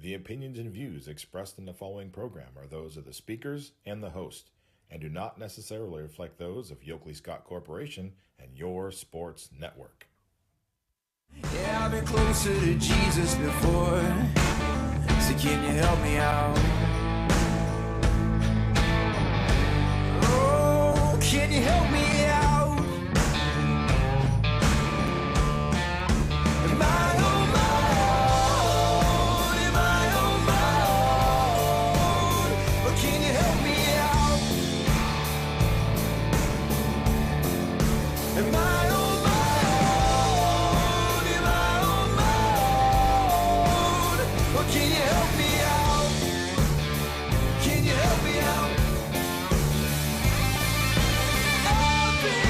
The opinions and views expressed in the following program are those of the speakers and the host, and do not necessarily reflect those of Yoakley Scott Corporation and Your Sports Network. Yeah, I've been closer to Jesus before, so can you help me out? Oh, can you help me out? Am I on my own? Am I on my own? Or can you help me out? Am I on my own? Am I on my own? Or can you help me out? Can you help me out? I've been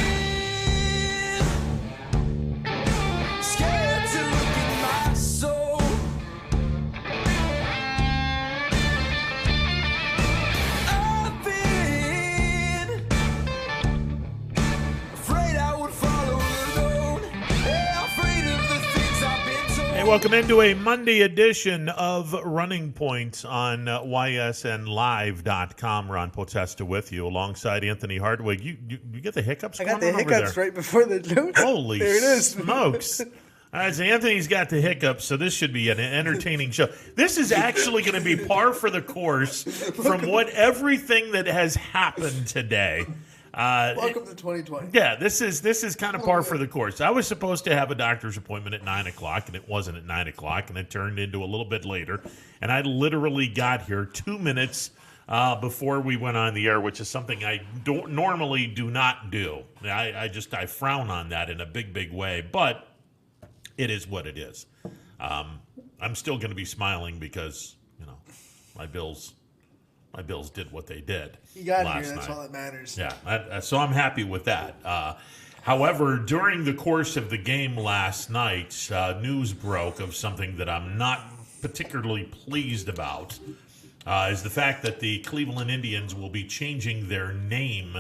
scared to look at my soul. I've been afraid I would follow alone. Yeah, afraid of the things I've been told. Hey, welcome into a Monday edition of Running Point on ysnlive.com. Ron Potesta with you alongside Anthony Hardwig. You get the hiccups I going got the on over hiccups there? right before the joke. Holy there it is. smokes. All right, so Anthony's got the hiccups, so this should be an entertaining show. This is actually going to be par for the course from what everything that has happened today. Welcome to 2020. Yeah, this is kind of par for the course. I was supposed to have a doctor's appointment at 9 o'clock, and it wasn't at 9 o'clock, and it turned into a little bit later. And I literally got here 2 minutes before we went on the air, which is something I normally do not do. I frown on that in a big, big way, but it is what it is. I'm still going to be smiling because, my Bills did what they did. You got last here. That's night. all that matters. Yeah, so I'm happy with that. However, during the course of the game last night, news broke of something that I'm not particularly pleased about, is the fact that the Cleveland Indians will be changing their name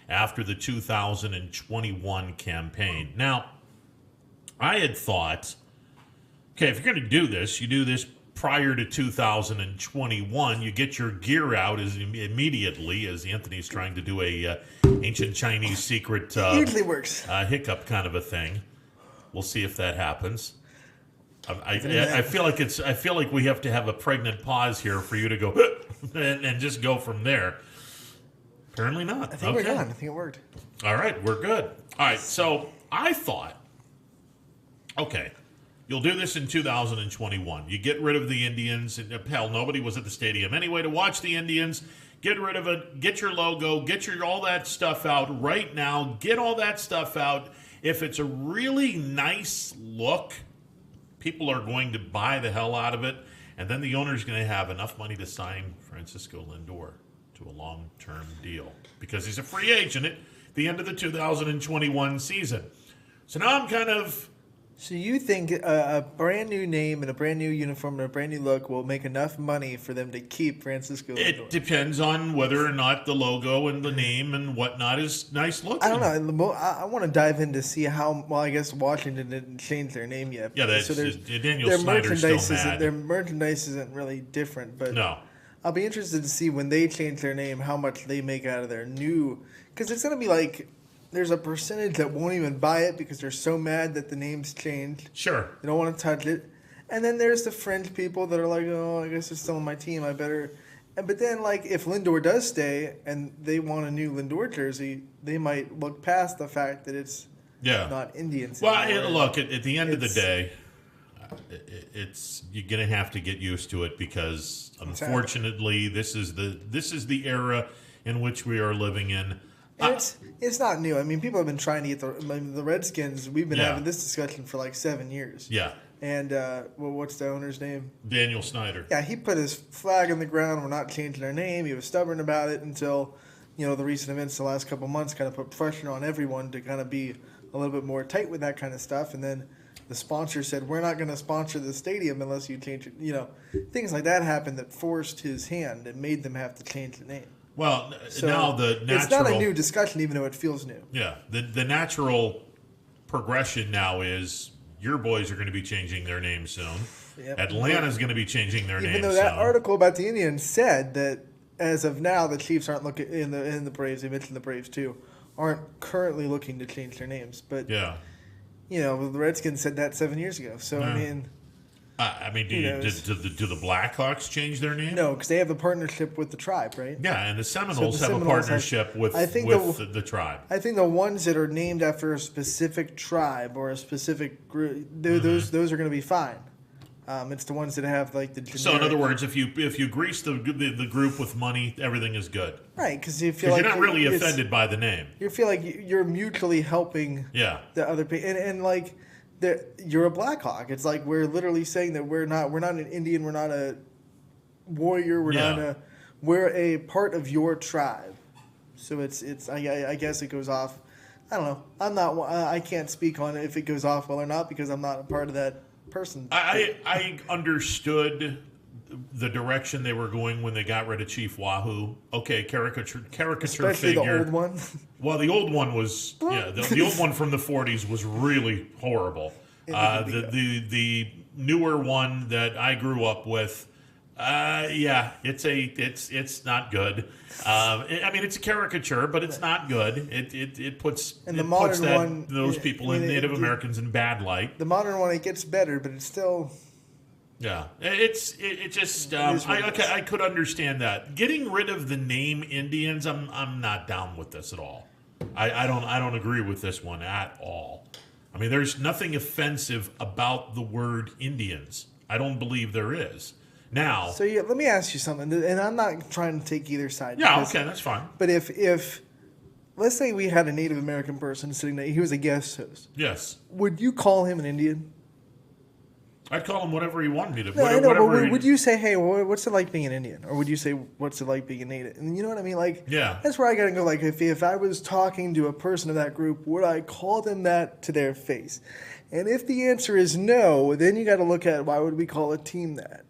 after the 2021 campaign. Now, I had thought, okay, if you're going to do this, you do this prior to 2021. You get your gear out immediately, as Anthony's trying to do a ancient Chinese secret Usually works. hiccup kind of a thing. We'll see if that happens. I feel like we have to have a pregnant pause here for you to go and just go from there. Apparently not. I think we're done. I think it worked. All right, we're good. All right, so I thought, okay, you'll do this in 2021. You get rid of the Indians. And hell, nobody was at the stadium anyway to watch the Indians. Get rid of it. Get your logo. Get all that stuff out right now. Get all that stuff out. If it's a really nice look, people are going to buy the hell out of it. And then the owner's going to have enough money to sign Francisco Lindor to a long-term deal because he's a free agent at the end of the 2021 season. So now I'm kind of... So you think a brand new name and a brand new uniform and a brand new look will make enough money for them to keep Francisco Lindor? It depends on whether or not the logo and the name and whatnot is nice looking. I don't know. I want to dive in to see how. Well, I guess Washington didn't change their name yet. Yeah, that's, so Daniel their Snyder's merchandise still mad. Their merchandise isn't really different, but No. I'll be interested to see when they change their name how much they make out of their new. Because it's going to be like. There's a percentage that won't even buy it because they're so mad that the name's changed. Sure. They don't want to touch it. And then there's the fringe people that are like, oh, I guess it's still on my team. I better. But then, like, if Lindor does stay and they want a new Lindor jersey, they might look past the fact that it's not Indians. Well, look, at the end of the day, it's you're going to have to get used to it because, unfortunately, this is the era in which we are living in. It's not new. I mean, people have been trying to get the Redskins. We've been having this discussion for like 7 years. Yeah. And what's the owner's name? Daniel Snyder. Yeah, he put his flag on the ground. We're not changing our name. He was stubborn about it until, the recent events the last couple of months kind of put pressure on everyone to kind of be a little bit more tight with that kind of stuff. And then the sponsor said, we're not going to sponsor the stadium unless you change it. Things like that happened that forced his hand and made them have to change the name. Well, so now the natural... It's not a new discussion, even though it feels new. Yeah. The natural progression now is Your boys are going to be changing their name soon. Yep. Atlanta's going to be changing their name Even though soon. that article about the Indians said that as of now, the Chiefs aren't looking in the Braves. They mentioned the Braves too, aren't currently looking to change their names. But Yeah. the Redskins said that 7 years ago. So Yeah. I mean, Do the Blackhawks change their name? no, because they have a partnership with the tribe, right? Yeah, and the Seminoles have a Seminoles partnership with I think the tribe. I think the ones that are named after a specific tribe or a specific group, those are going to be fine. It's the ones that have like the generic, So in other words, if you grease the group with money, everything is good. right? Because you feel Because like you're not really offended by the name. You feel like you're mutually helping Yeah. the other people, and like you're a Blackhawk. It's like we're literally saying that we're not an Indian, we're not a warrior, we're a part of your tribe. So it's I guess it goes off. I don't know. I can't speak on if it goes off well or not because I'm not a part of that person. I understood the direction they were going when they got rid of Chief Wahoo. Okay, caricature Especially figure. the old one. Well, the old one was the old one from the 40s was really horrible. The newer one that I grew up with, it's not good. I mean, it's a caricature, but it's not good. It puts those people in Native Americans in bad light. The modern one, it gets better, but it's still. Yeah, I could understand that. Getting rid of the name Indians, I'm not down with this at all. I don't agree with this one at all. I mean, there's nothing offensive about the word Indians. I don't believe there is. Now, So let me ask you something, and I'm not trying to take either side. yeah, because- okay, that's fine. But if let's say we had a Native American person sitting there, he was a guest host. Yes, Would you call him an Indian? I'd call him whatever he wanted me to. No, I know, whatever but would you say, hey, what's it like being an Indian? Or would you say, what's it like being a Native? And you know what I mean? Like, Yeah. that's where I got to go. Like, if I was talking to a person of that group, would I call them that to their face? And if the answer is no, then you got to look at why would we call a team that?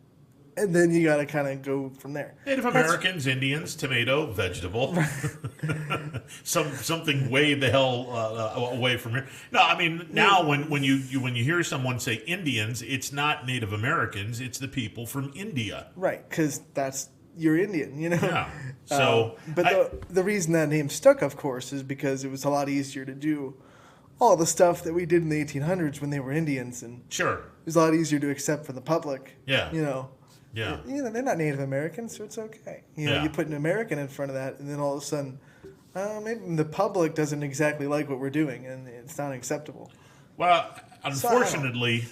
And then you got to kind of go from there. Native Americans, Indians, tomato, vegetable, something way the hell away from here. No, I mean now when you hear someone say Indians, it's not Native Americans, it's the people from India. Right, because you're Indian, you know? Yeah. So, but the reason that name stuck, of course, is because it was a lot easier to do all the stuff that we did in the 1800s when they were Indians, and sure. it was a lot easier to accept for the public. Yeah. You know? Yeah. They're not Native Americans, so it's okay. Yeah. You put an American in front of that, and then all of a sudden, maybe the public doesn't exactly like what we're doing, and it's not acceptable. Well, unfortunately,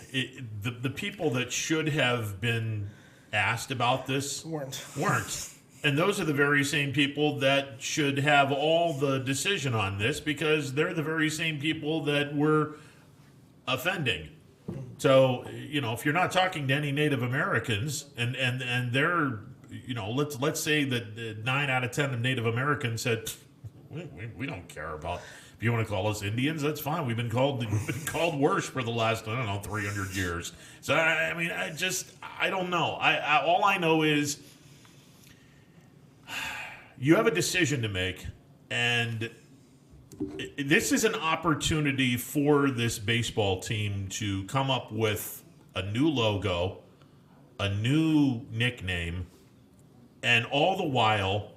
the people that should have been asked about this Weren't. And those are the very same people that should have all the decision on this because they're the very same people that were offending. So, if you're not talking to any Native Americans and they're, let's say that 9 out of 10 of Native Americans said, we don't care about, if you want to call us Indians, that's fine. We've been called worse for the last, 300 years. So, I mean, I don't know. All I know is you have a decision to make, and this is an opportunity for this baseball team to come up with a new logo, a new nickname, and all the while,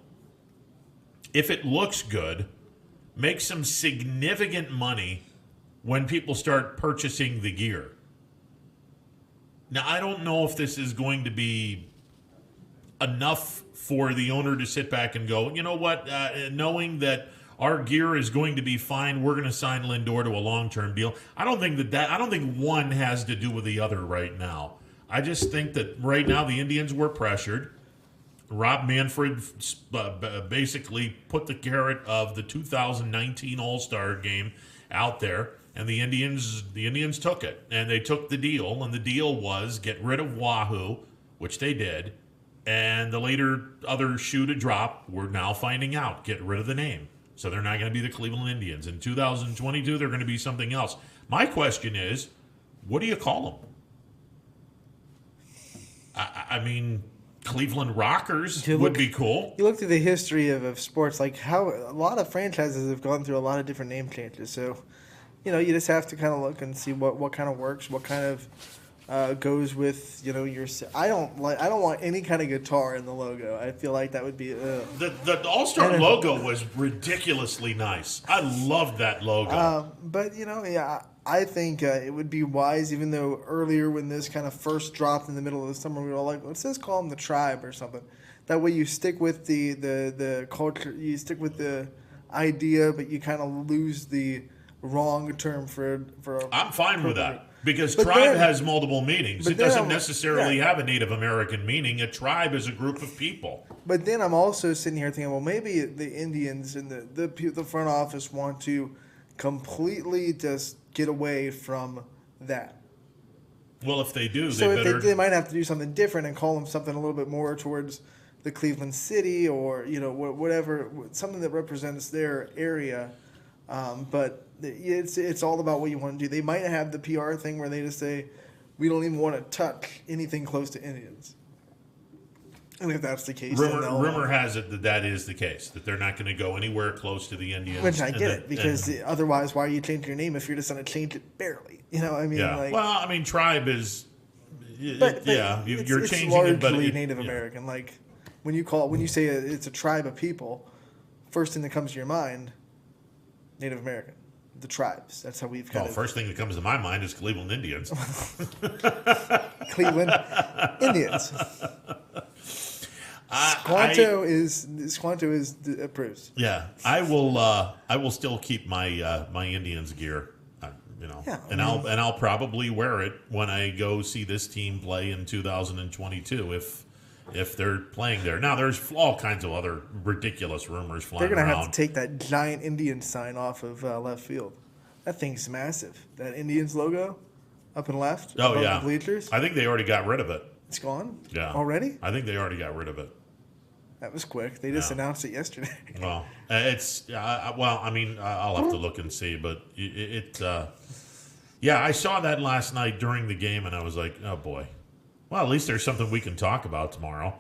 if it looks good, make some significant money when people start purchasing the gear. Now, I don't know if this is going to be enough for the owner to sit back and go, you know what, knowing that our gear is going to be fine, we're going to sign Lindor to a long-term deal. I don't think one has to do with the other right now. I just think that right now the Indians were pressured. Rob Manfred basically put the carrot of the 2019 All-Star game out there, and the Indians took it, and they took the deal, and the deal was get rid of Wahoo, which they did, and the other shoe to drop, we're now finding out, get rid of the name. So they're not going to be the Cleveland Indians. In 2022, they're going to be something else. My question is, what do you call them? I mean, Cleveland Rockers would be cool. You look through the history of sports, like how a lot of franchises have gone through a lot of different name changes. So you just have to kind of look and see what kind of works, what kind of goes with your. I don't want any kind of guitar in the logo. I feel like that would be the All-Star logo was ridiculously nice. I loved that logo. But I think it would be wise, even though earlier when this kind of first dropped in the middle of the summer, we were all like, let's just call them the Tribe or something. That way you stick with the culture, you stick with the idea, but you kind of lose the wrong term for. I'm fine with that. Because But tribe then- has multiple meanings. but It then doesn't I'm- necessarily yeah. have a Native American meaning. A tribe is a group of people. But then I'm also sitting here thinking, well, maybe the Indians and the front office want to completely just get away from that. Well, if they do, So they if better. they might have to do something different and call them something a little bit more towards the Cleveland City or whatever, something that represents their area. But it's all about what you want to do. They might have the PR thing where they just say, we don't even want to touch anything close to Indians. And if that's the case, then they'll- rumor has it that is the case, that they're not going to go anywhere close to the Indians. Which I and get that- it, because and- otherwise, why are you changing your name if you're just going to change it barely? I mean, yeah. like, Well, I mean, tribe is. but Yeah, you're it's changing largely it, but Native yeah. American. Like when you say it's a tribe of people, first thing that comes to your mind, Native American, the tribes. That's how we've kind Well, of first thing that comes to my mind is Cleveland Indians. Cleveland Indians. Squanto is approves. Yeah, I will still keep my my Indians gear, Yeah, and I'll probably wear it when I go see this team play in 2022 if they're playing there. Now there's all kinds of other ridiculous rumors flying They're gonna around. have to take that giant Indian sign off of left field. That thing's massive. That Indians logo up and left. Oh above yeah, the bleachers. I think they already got rid of it. It's gone. Yeah, Already? I think they already got rid of it. That was quick. They just Yeah. announced it yesterday. Well, it's well. I mean, I'll have to look and see, but yeah, I saw that last night during the game, and I was like, oh boy. Well, at least there's something we can talk about tomorrow.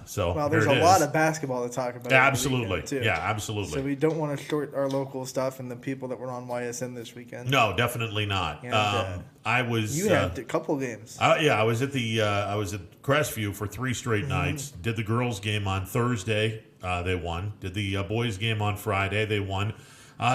So Well, there's there it a lot is. of basketball to talk about. Yeah, over the absolutely. weekend, too. Yeah, absolutely. So we don't want to short our local stuff and the people that were on YSN this weekend. No, definitely not. And, I was. You had a couple games. Yeah, I was at Crestview for 3 straight Mm-hmm. nights. Did the girls' game on Thursday. They won. Did the boys' game on Friday. They won.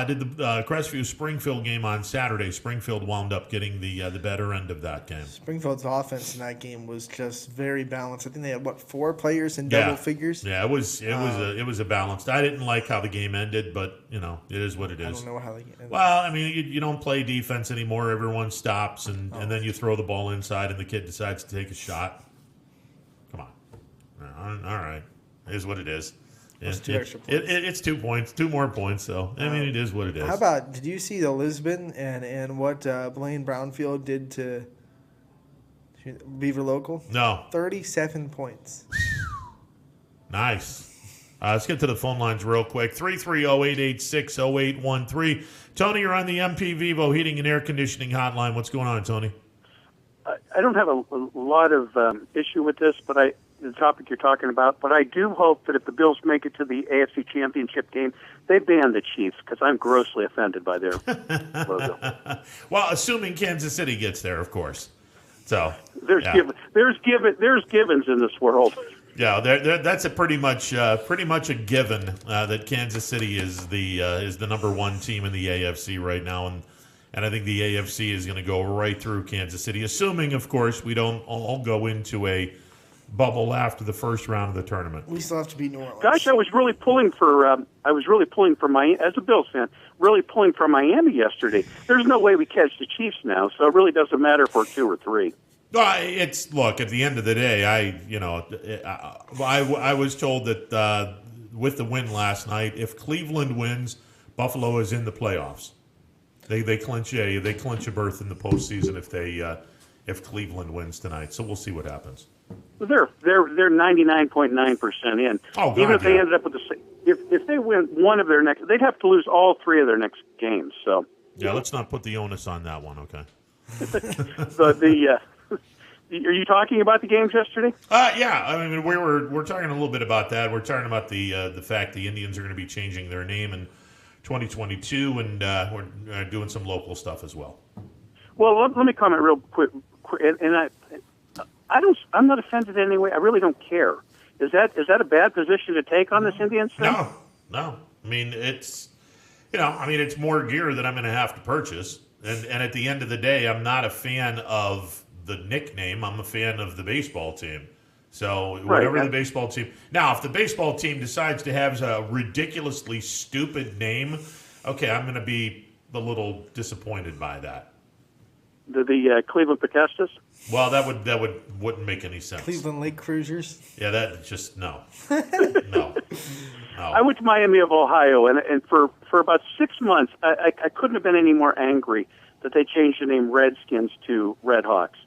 Did the Crestview Springfield game on Saturday. Springfield wound up getting the better end of that game. Springfield's offense in that game was just very balanced. I think they had 4 players in double figures. Yeah, it was a balanced. I didn't like how the game ended, but it is what it I is. don't know how they. Well, I mean, you don't play defense anymore. Everyone stops, and then you throw the ball inside, and the kid decides to take a shot. Come on. All right. It is what it is. It's 2 extra points. It's 2 points, 2 more points. So, I mean, it is what it is. How about? Did you see the Lisbon and what Blaine Brownfield did to Beaver Local? No. 37 points. Nice. Let's get to the phone lines real quick. 330-886-0813. Tony, you're on the MP Vivo Heating and Air Conditioning Hotline. What's going on, Tony? I don't have a lot of issue with this, but the topic you're talking about. But I do hope that if the Bills make it to the AFC Championship game, they ban the Chiefs because I'm grossly offended by their logo. Well, assuming Kansas City gets there, of course. So There's yeah. there's givens in this world. Yeah, that's a pretty much a given that Kansas City is the number 1 team in the AFC right now, and I think the AFC is going to go right through Kansas City, assuming, of course, we don't all go into a bubble after the first round of the tournament. We still have to beat New Orleans. Gosh, I was really pulling for Miami as a Bills fan. Really pulling for Miami yesterday. There's no way we catch the Chiefs now, so it really doesn't matter if we're 2 or 3. Look, at the end of the day, I was told that with the win last night, if Cleveland wins, Buffalo is in the playoffs. They clinch a berth in the postseason if Cleveland wins tonight. So we'll see what happens. They're 99.9% in. Oh, God, even if they yeah. ended up with if they win one of their next, they'd have to lose all 3 of their next games. So Yeah, let's not put the onus on that one, okay? Are you talking about the games yesterday? Yeah. I mean, we're talking a little bit about that. We're talking about the fact the Indians are going to be changing their name and 2022, and we're doing some local stuff as well. Well, let me comment real quick, and I'm not offended anyway. I really don't care. Is that a bad position to take on this Indians thing? No. I mean, it's it's more gear that I'm going to have to purchase, and at the end of the day, I'm not a fan of the nickname. I'm a fan of the baseball team. So whatever the baseball team. Now, if the baseball team decides to have a ridiculously stupid name, okay, I'm going to be a little disappointed by that. The Cleveland Potestas? Well, that wouldn't make any sense. Cleveland Lake Cruisers? Yeah, that just no. No. I went to Miami of Ohio, and for about 6 months, I couldn't have been any more angry that they changed the name Redskins to Red Hawks.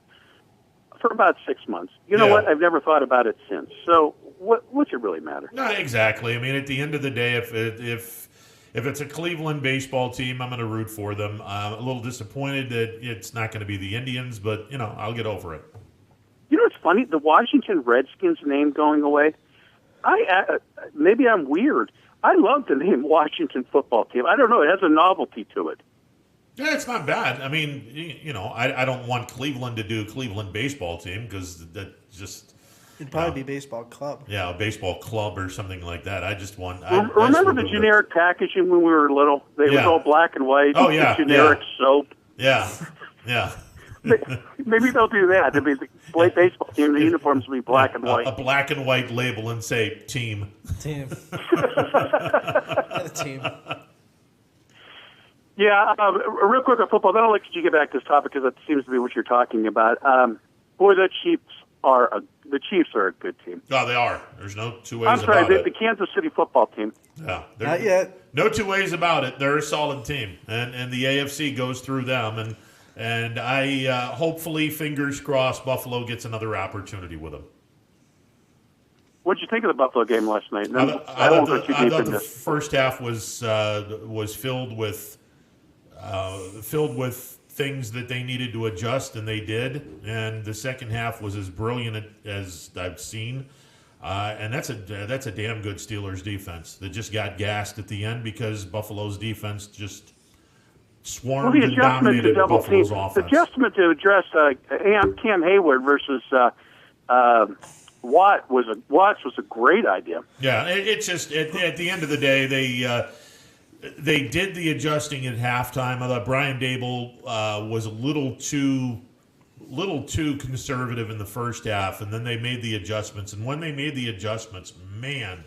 For about 6 months. You know what? I've never thought about it since. So what's it really matter? No, exactly. I mean, at the end of the day, if it's a Cleveland baseball team, I'm going to root for them. I'm a little disappointed that it's not going to be the Indians, but, I'll get over it. You know what's funny? The Washington Redskins name going away, maybe I'm weird. I love the name Washington Football Team. I don't know. It has a novelty to it. Yeah, it's not bad. I mean, I don't want Cleveland to do Cleveland baseball team because that just... It'd probably be baseball club. Yeah, a baseball club or something like that. I just want... Remember the generic packaging when we were little? It was all black and white. Oh, yeah. Generic soap. Yeah. Maybe they'll do that. It'll be the baseball team. The uniforms will be black and white. A black and white label and say team. Team. A team. Yeah, real quick on football. Then I'll let you get back to this topic because that seems to be what you're talking about. Boy, the Chiefs are a good team. Oh, they are. There's no two ways about it. I'm sorry, the Kansas City football team. Yeah, not yet. No two ways about it. They're a solid team, and the AFC goes through them, and I hopefully, fingers crossed, Buffalo gets another opportunity with them. What did you think of the Buffalo game last night? I thought the first half was filled with things that they needed to adjust, and they did. And the second half was as brilliant as I've seen. And that's a damn good Steelers defense that just got gassed at the end because Buffalo's defense just swarmed and dominated Buffalo's offense. The adjustment to address Cam Hayward versus Watts was a great idea. Yeah, it's just at the end of the day they did the adjusting at halftime. I thought Brian Dable was a little too conservative in the first half, and then they made the adjustments. And when they made the adjustments, man,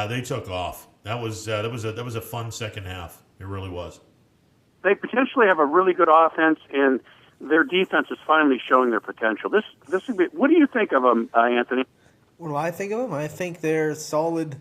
they took off. That was a fun second half. It really was. They potentially have a really good offense, and their defense is finally showing their potential. This would be, what do you think of them, Anthony? What do I think of them? I think they're solid.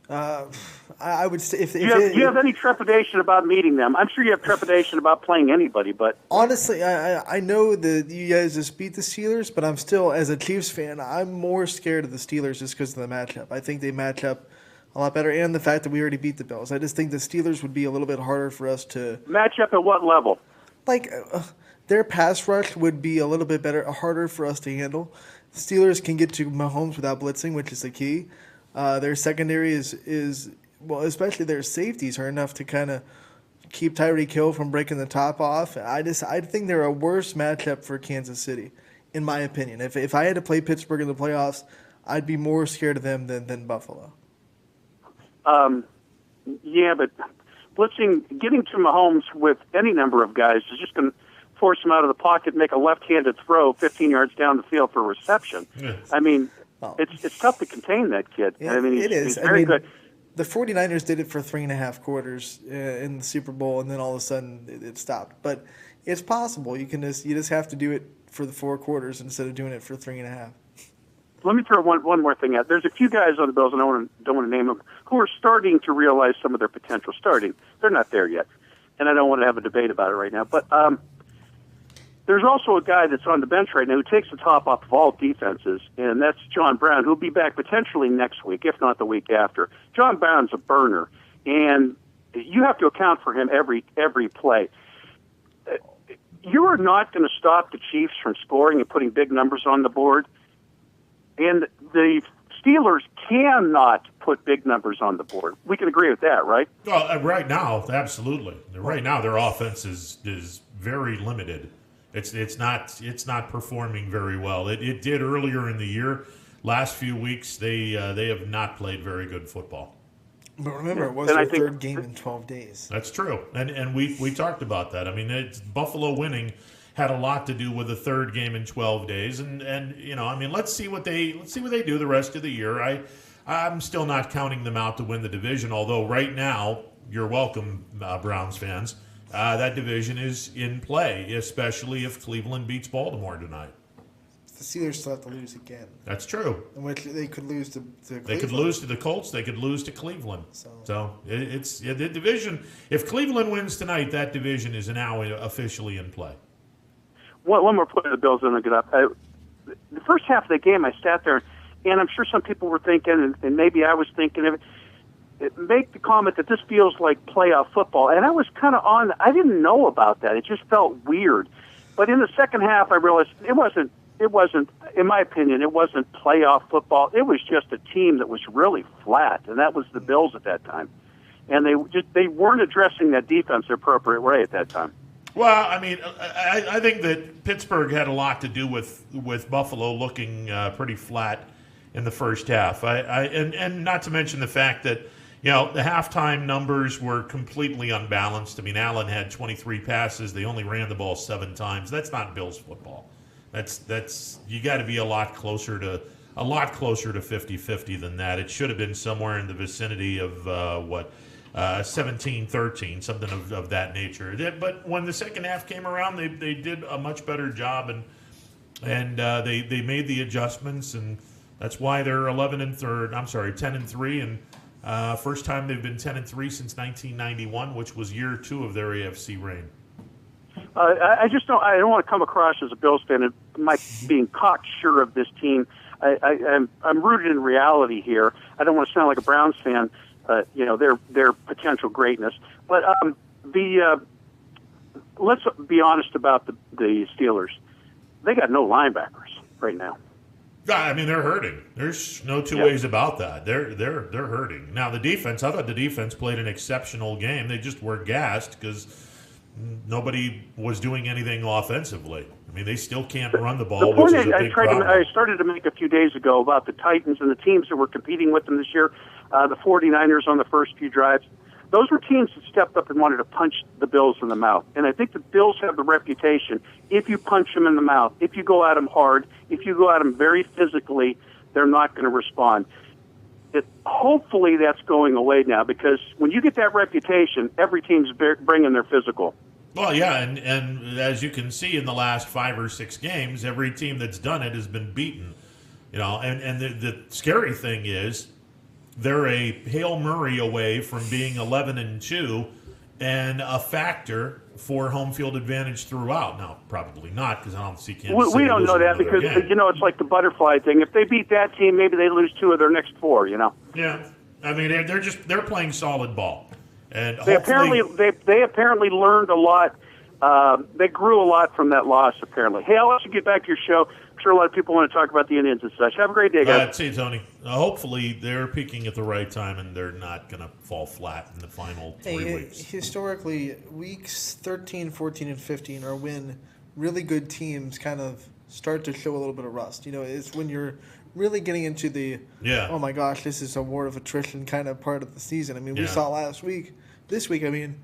I would say if do you have any trepidation about meeting them? I'm sure you have trepidation about playing anybody, but honestly, I know that you guys just beat the Steelers, but I'm still, as a Chiefs fan, I'm more scared of the Steelers just because of the matchup. I think they match up a lot better, and the fact that we already beat the Bills. I just think the Steelers would be a little bit harder for us to match up at what level? Like their pass rush would be a little bit better, harder for us to handle. The Steelers can get to Mahomes without blitzing, which is the key. Their secondary is well, especially their safeties are enough to kind of keep Tyreek Hill from breaking the top off. I think they're a worse matchup for Kansas City, in my opinion. If I had to play Pittsburgh in the playoffs, I'd be more scared of them than Buffalo. Yeah, but blitzing, getting to Mahomes with any number of guys is just going to force him out of the pocket and make a left-handed throw 15 yards down the field for reception. Yeah. I mean, it's tough to contain that kid. Yeah, I mean, he's very good. The 49ers did it for 3.5 quarters in the Super Bowl, and then all of a sudden it stopped. But it's possible. You just have to do it for the 4 quarters instead of doing it for 3.5. Let me throw one more thing out. There's a few guys on the Bills, and I don't want to name them, who are starting to realize some of their potential. They're not there yet, and I don't want to have a debate about it right now. But there's also a guy that's on the bench right now who takes the top off of all defenses, and that's John Brown, who'll be back potentially next week, if not the week after. John Brown's a burner, and you have to account for him every play. You are not going to stop the Chiefs from scoring and putting big numbers on the board. And the Steelers cannot put big numbers on the board. We can agree with that, right? Well, right now, absolutely. Right now, their offense is very limited. It's not performing very well. It did earlier in the year. Last few weeks, they have not played very good football. But remember, it was their third game in 12 days. That's true, and we talked about that. I mean, Buffalo winning had a lot to do with the third game in 12 days, and I mean, let's see what they do the rest of the year. I'm still not counting them out to win the division, although right now, you're welcome, Browns fans. That division is in play, especially if Cleveland beats Baltimore tonight. The Steelers still have to lose again. That's true. In which they could lose to Cleveland. They could lose to the Colts. They could lose to Cleveland. So it's the division. If Cleveland wins tonight, that division is now officially in play. One more point of the Bills, and I'll get up. The first half of the game, I sat there, and I'm sure some people were thinking, and maybe I was thinking of it, make the comment that this feels like playoff football. And I was kind of I didn't know about that. It just felt weird. But in the second half, I realized it wasn't, in my opinion, it wasn't playoff football. It was just a team that was really flat, and that was the Bills at that time. And they weren't addressing that defense the appropriate way at that time. Well, I mean, I think that Pittsburgh had a lot to do with Buffalo looking pretty flat in the first half. And not to mention the fact that, the halftime numbers were completely unbalanced. I mean, Allen had 23 passes. They only ran the ball 7 times. That's not Bills football. That's you got to be a lot closer to 50-50 than that. It should have been somewhere in the vicinity of 17-13, something of that nature. But when the second half came around, they did a much better job, and they made the adjustments, and that's why they're 10-3, and first time they've been 10-3 since 1991, which was year 2 of their AFC reign. I don't want to come across as a Bills fan and being cocksure of this team. I'm rooted in reality here. I don't want to sound like a Browns fan. Their potential greatness. But let's be honest about the Steelers. They got no linebackers right now. I mean, they're hurting. There's no two ways about that. They're hurting. Now, the defense, I thought the defense played an exceptional game. They just were gassed because nobody was doing anything offensively. I mean, they still can't run the ball, the point which is a big problem. I started to make a few days ago about the Titans and the teams that were competing with them this year, the 49ers on the first few drives. Those were teams that stepped up and wanted to punch the Bills in the mouth. And I think the Bills have the reputation, if you punch them in the mouth, if you go at them hard, if you go at them very physically, they're not going to respond. Hopefully that's going away now, because when you get that reputation, every team's bringing their physical. Well, yeah, and as you can see in the last 5 or 6 games, every team that's done it has been beaten. And the scary thing is they're a Hail Mary away from being 11-2 and a factor for home field advantage throughout. Now, probably not, because I don't see Kansas City. We don't know that because, it's like the butterfly thing. If they beat that team, maybe they lose 2 of their next 4, Yeah. I mean, they're playing solid ball. And they apparently learned a lot. They grew a lot from that loss, apparently. Hey, I'll let you get back to your show. I'm sure a lot of people want to talk about the Indians and such. Have a great day, guys. See you, Tony. Hopefully they're peaking at the right time and they're not going to fall flat in the final 3 weeks. Historically, weeks 13, 14, and 15 are when really good teams kind of start to show a little bit of rust. It's when you're really getting into the, oh my gosh, this is a war of attrition kind of part of the season. I mean, we saw this week, I mean,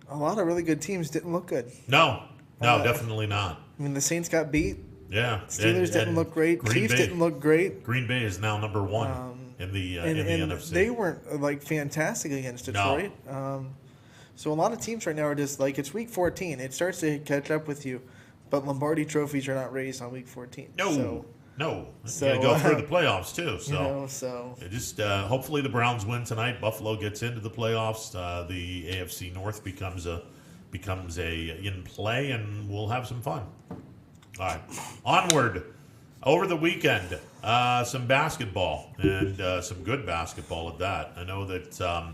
a lot of really good teams didn't look good. No, definitely not. I mean, the Saints got beat. Yeah. Steelers didn't look great. Chiefs didn't look great. Green Bay is now number 1 in the NFC. They weren't, fantastic against Detroit. No. So a lot of teams right now are just it's week 14. It starts to catch up with you, but Lombardi trophies are not raised on week 14. No. So, you got to go through the playoffs too. So hopefully the Browns win tonight. Buffalo gets into the playoffs. The AFC North becomes a in play, and we'll have some fun. All right, onward. Over the weekend, some basketball and some good basketball at that. I know that,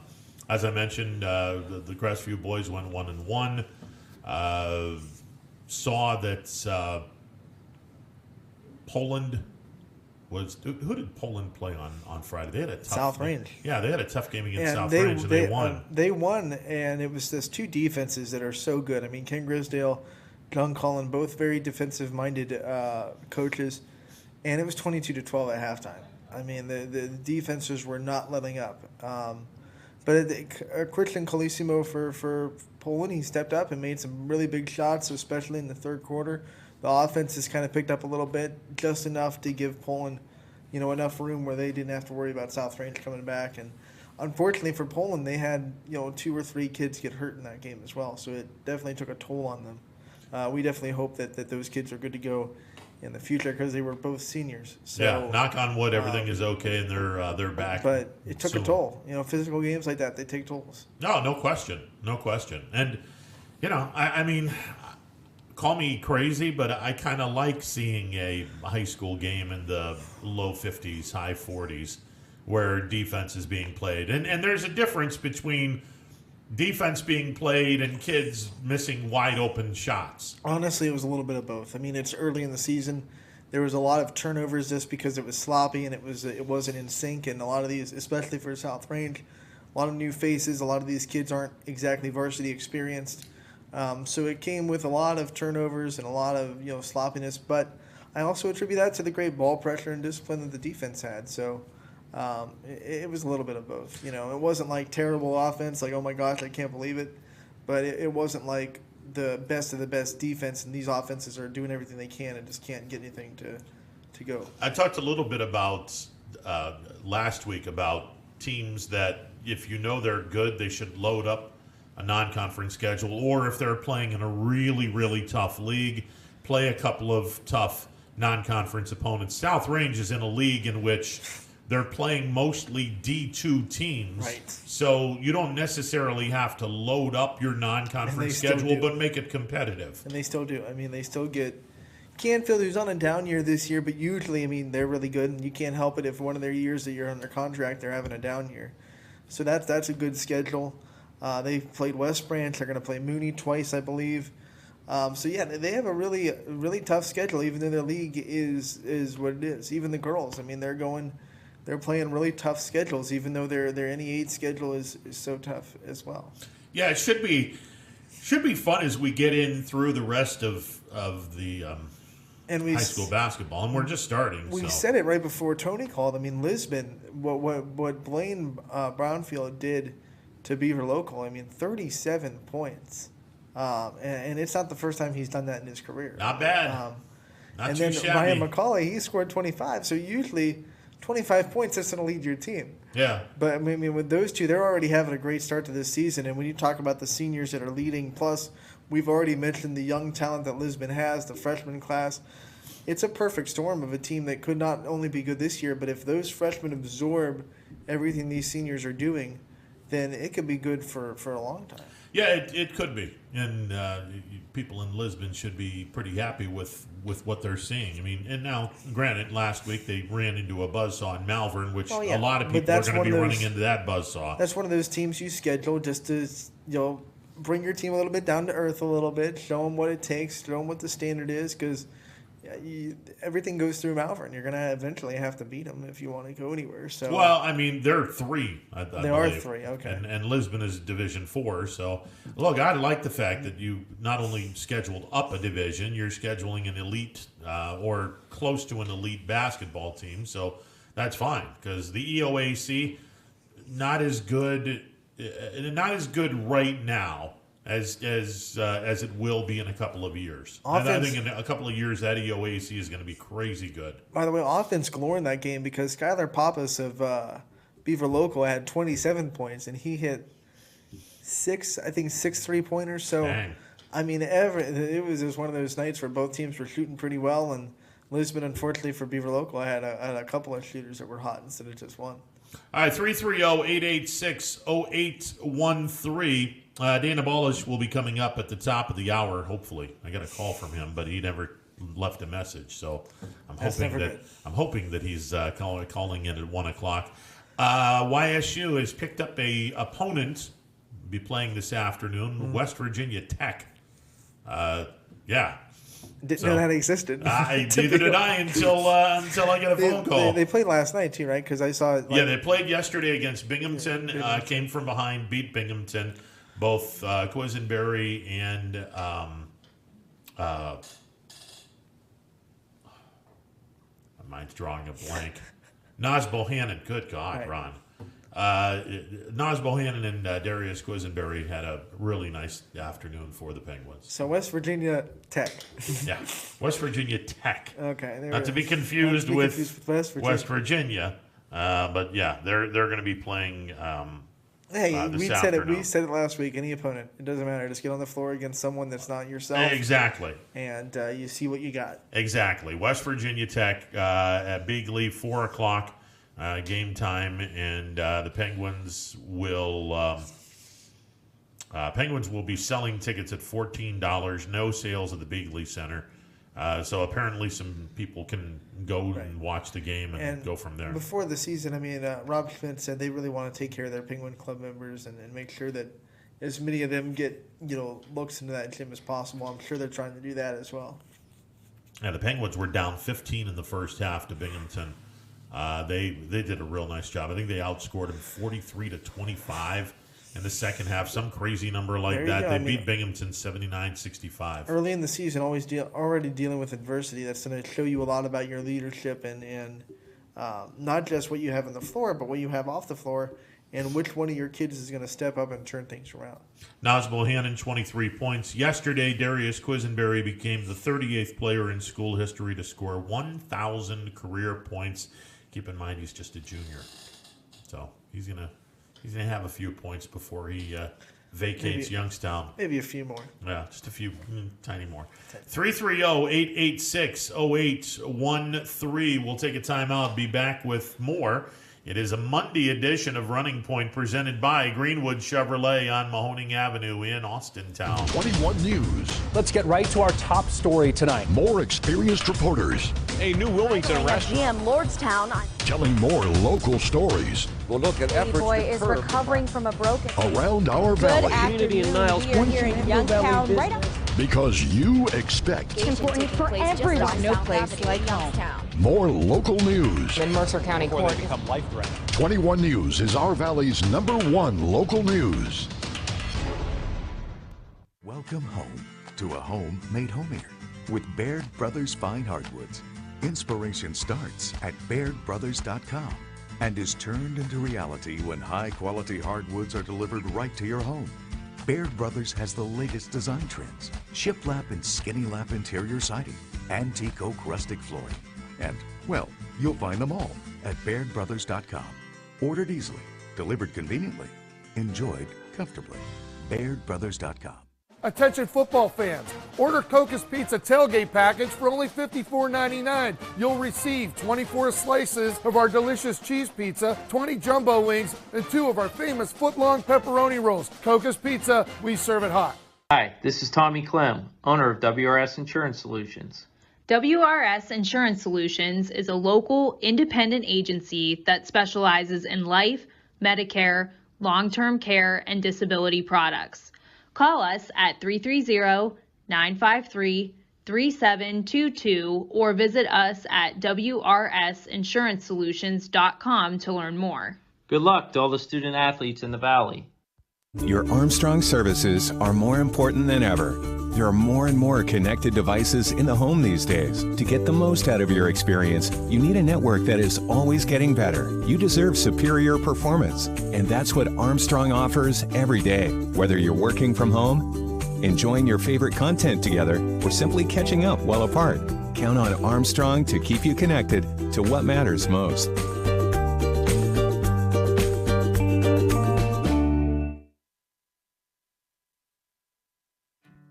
as I mentioned, the Crestview boys went 1-1. Saw that. Poland was who did Poland play on Friday? They had a tough South Range. Yeah, they had a tough game against And South Range, and they won. They won, and it was those two defenses that are so good. I mean, Ken Grisdale, John Cullen, both very defensive-minded coaches, and it was 22-12 at halftime. I mean, the defenses were not letting up. But Christian Colissimo for Poland, he stepped up and made some really big shots, especially in the third quarter. The offense has kind of picked up a little bit, just enough to give Poland, enough room where they didn't have to worry about South Range coming back. And unfortunately for Poland, they had 2 or 3 kids get hurt in that game as well. So it definitely took a toll on them. We definitely hope that those kids are good to go in the future because they were both seniors. So, yeah, knock on wood, everything is okay and they're back. But it took a toll. Physical games like that, they take tolls. No question. And I mean, call me crazy, but I kind of like seeing a high school game in the low 50s, high 40s, where defense is being played. And there's a difference between defense being played and kids missing wide open shots. Honestly, it was a little bit of both. I mean, it's early in the season. There was a lot of turnovers just because it was sloppy and it wasn't in sync. And a lot of these, especially for South Range, a lot of new faces. A lot of these kids aren't exactly varsity experienced. So it came with a lot of turnovers and a lot of sloppiness. But I also attribute that to the great ball pressure and discipline that the defense had. So it was a little bit of both. It wasn't like terrible offense, like, oh my gosh, I can't believe it. But it wasn't like the best of the best defense, and these offenses are doing everything they can and just can't get anything to go. I talked a little bit about last week about teams that if they're good, they should load up a non-conference schedule, or if they're playing in a really, really tough league, play a couple of tough non-conference opponents. South Range is in a league in which they're playing mostly D2 teams. Right. So you don't necessarily have to load up your non-conference schedule, but make it competitive. And they still do. I mean, they still get Canfield, who's on a down year this year, but usually, I mean, they're really good, and you can't help it if one of their years that you're under contract, they're having a down year. So that's a good schedule. They've played West Branch. They're going to play Mooney twice, I believe. So yeah, they have a really, really tough schedule, even though their league is what it is. Even the girls, I mean, they're playing really tough schedules, even though their NE8 schedule is so tough as well. Yeah, it should be fun as we get in through the rest of the high school basketball, and we're just starting. We said it right before Tony called. I mean, Lisbon, what Blaine Brownfield did to Beaver Local, I mean, 37 points. And it's not the first time he's done that in his career. Not bad. Not and too then shabby. Ryan McCauley, he scored 25. So usually 25 points, that's going to lead your team. Yeah. But, I mean, with those two, they're already having a great start to this season. And when you talk about the seniors that are leading, plus we've already mentioned the young talent that Lisbon has, the freshman class, it's a perfect storm of a team that could not only be good this year, but if those freshmen absorb everything these seniors are doing, then it could be good for a long time. Yeah, it could be. And people in Lisbon should be pretty happy with what they're seeing. I mean, and now, granted, last week they ran into a buzzsaw in Malvern, which a lot of people are going to be running into that buzzsaw. That's one of those teams you schedule just to, bring your team a little bit down to earth a little bit, show them what it takes, show them what the standard is, because everything goes through Malvern. You're going to eventually have to beat them if you want to go anywhere. So, well, I mean, they're 3. I they are 3, okay. And Lisbon is Division 4. So, look, I like the fact that you not only scheduled up a division, you're scheduling an elite or close to an elite basketball team. So that's fine, because the EOAC not as good right now as it will be in a couple of years. And I think in a couple of years, that EOAC is going to be crazy good. By the way, offense galore in that game, because Skylar Pappas of Beaver Local had 27 points, and he hit 6 3-pointers. So, Dang. I mean, it was just one of those nights where both teams were shooting pretty well, and Lisbon, unfortunately for Beaver Local, had a couple of shooters that were hot instead of just one. All right, 330-886-0813. Dana Balish will be coming up at the top of the hour, hopefully. I got a call from him, but he never left a message, so I'm hoping that he's calling in at 1 o'clock. YSU has picked up a opponent, be playing this afternoon, West Virginia Tech. Yeah. Didn't know that existed. Neither did I until I get a phone call. They played last night too, right? Because I saw it. Yeah, they played yesterday against Binghamton. Came from behind, beat Binghamton. Both Quisenberry and my mind's drawing a blank. Nas Bohannon. Good God, right. Ron. Nas Bohannon and Darius Quisenberry had a really nice afternoon for the Penguins. So West Virginia Tech. Yeah, West Virginia Tech. Okay. Not to be confused with West Virginia. But yeah, they're going to be playing we said it last week. Any opponent, it doesn't matter. Just get on the floor against someone that's not yourself. Exactly. And you see what you got. Exactly. West Virginia Tech at Big Lee, 4 o'clock. Game time, and the Penguins will be selling tickets at $14. No sales at the Beagley Center, so apparently some people can go and watch the game and go from there. Before the season, I mean, Rob Schmidt said they really want to take care of their Penguin Club members and make sure that as many of them get looks into that gym as possible. I'm sure they're trying to do that as well. Yeah, the Penguins were down 15 in the first half to Binghamton. They did a real nice job. I think they outscored them 43-25 in the second half. Some crazy number like that. They beat Binghamton 79-65. Early in the season, already dealing with adversity. That's going to show you a lot about your leadership and not just what you have on the floor, but what you have off the floor, and which one of your kids is going to step up and turn things around. Nas Bohannon, 23 points. Yesterday, Darius Quisenberry became the 38th player in school history to score 1,000 career points. Keep in mind, he's just a junior, so he's gonna have a few points before he vacates Youngstown. Maybe a few more. Yeah, just a few, tiny more. 330-886-0813. We'll take a timeout. Be back with more. It is a Monday edition of Running Point presented by Greenwood Chevrolet on Mahoning Avenue in Austintown. 21 News. Let's get right to our top story tonight. More experienced reporters. A new Wilmington restaurant. GM Lordstown. Telling more local stories. We'll look at efforts. Boy is recovering from a broken. Around our valley. Community in Niles. We are here in Youngstown, right up. Because you expect. It's important for everyone. No place like home. More local news. In Mercer County Court. 21 News is our valley's #1 local news. Welcome home to a home made homier with Baird Brothers Fine Hardwoods. Inspiration starts at BairdBrothers.com and is turned into reality when high-quality hardwoods are delivered right to your home. Baird Brothers has the latest design trends, shiplap and skinny lap interior siding, antique oak rustic flooring, and, well, you'll find them all at BairdBrothers.com. Ordered easily, delivered conveniently, enjoyed comfortably. BairdBrothers.com. Attention football fans, order Coca's Pizza tailgate package for only $54.99. You'll receive 24 slices of our delicious cheese pizza, 20 jumbo wings, and 2 of our famous foot-long pepperoni rolls. Coca's Pizza, we serve it hot. Hi, this is Tommy Clem, owner of WRS Insurance Solutions. WRS Insurance Solutions is a local independent agency that specializes in life, Medicare, long-term care, and disability products. Call us at 330-953-3722 or visit us at wrsinsurancesolutions.com to learn more. Good luck to all the student athletes in the Valley. Your Armstrong services are more important than ever. There are more and more connected devices in the home these days. To get the most out of your experience, you need a network that is always getting better. You deserve superior performance, and that's what Armstrong offers every day. Whether you're working from home, enjoying your favorite content together, or simply catching up while apart, count on Armstrong to keep you connected to what matters most.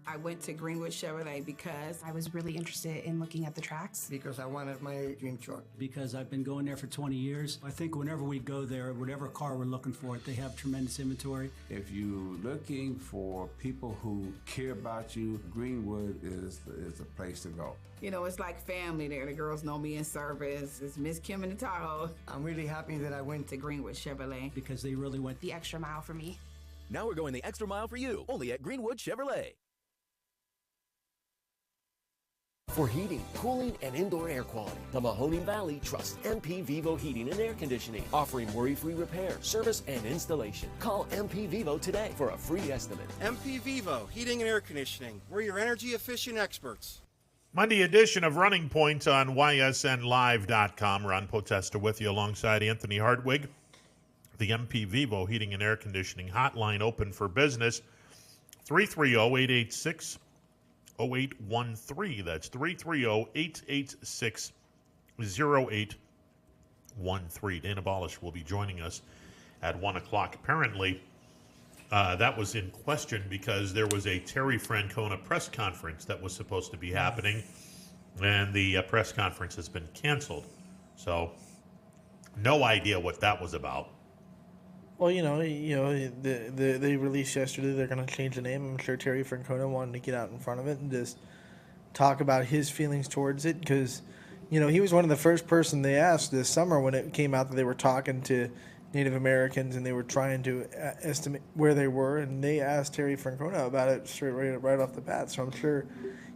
I went to Greenwood Chevrolet because I was really interested in looking at the tracks. Because I wanted my dream truck. Because I've been going there for 20 years. I think whenever we go there, whatever car we're looking for, they have tremendous inventory. If you're looking for people who care about you, Greenwood is the place to go. You know, it's like family there. The girls know me in service. It's Miss Kim in the Tahoe. I'm really happy that I went to Greenwood Chevrolet. Because they really went the extra mile for me. Now we're going the extra mile for you, only at Greenwood Chevrolet. For heating, cooling, and indoor air quality, the Mahoning Valley trusts MP Vivo Heating and Air Conditioning, offering worry-free repair, service, and installation. Call MP Vivo today for a free estimate. MP Vivo Heating and Air Conditioning. We're your energy-efficient experts. Monday edition of Running Point on ysnlive.com. Ron Potesta with you alongside Anthony Hartwig. The MP Vivo Heating and Air Conditioning hotline open for business. 330-886-0813. That's 330-886-0813. Dana Balish will be joining us at 1 o'clock. Apparently, that was in question because there was a Terry Francona press conference that was supposed to be happening, and the press conference has been canceled. So, no idea what that was about. Well, they released yesterday they're going to change the name. I'm sure Terry Francona wanted to get out in front of it and just talk about his feelings towards it because, he was one of the first person they asked this summer when it came out that they were talking to Native Americans and they were trying to estimate where they were, and they asked Terry Francona about it right off the bat. So I'm sure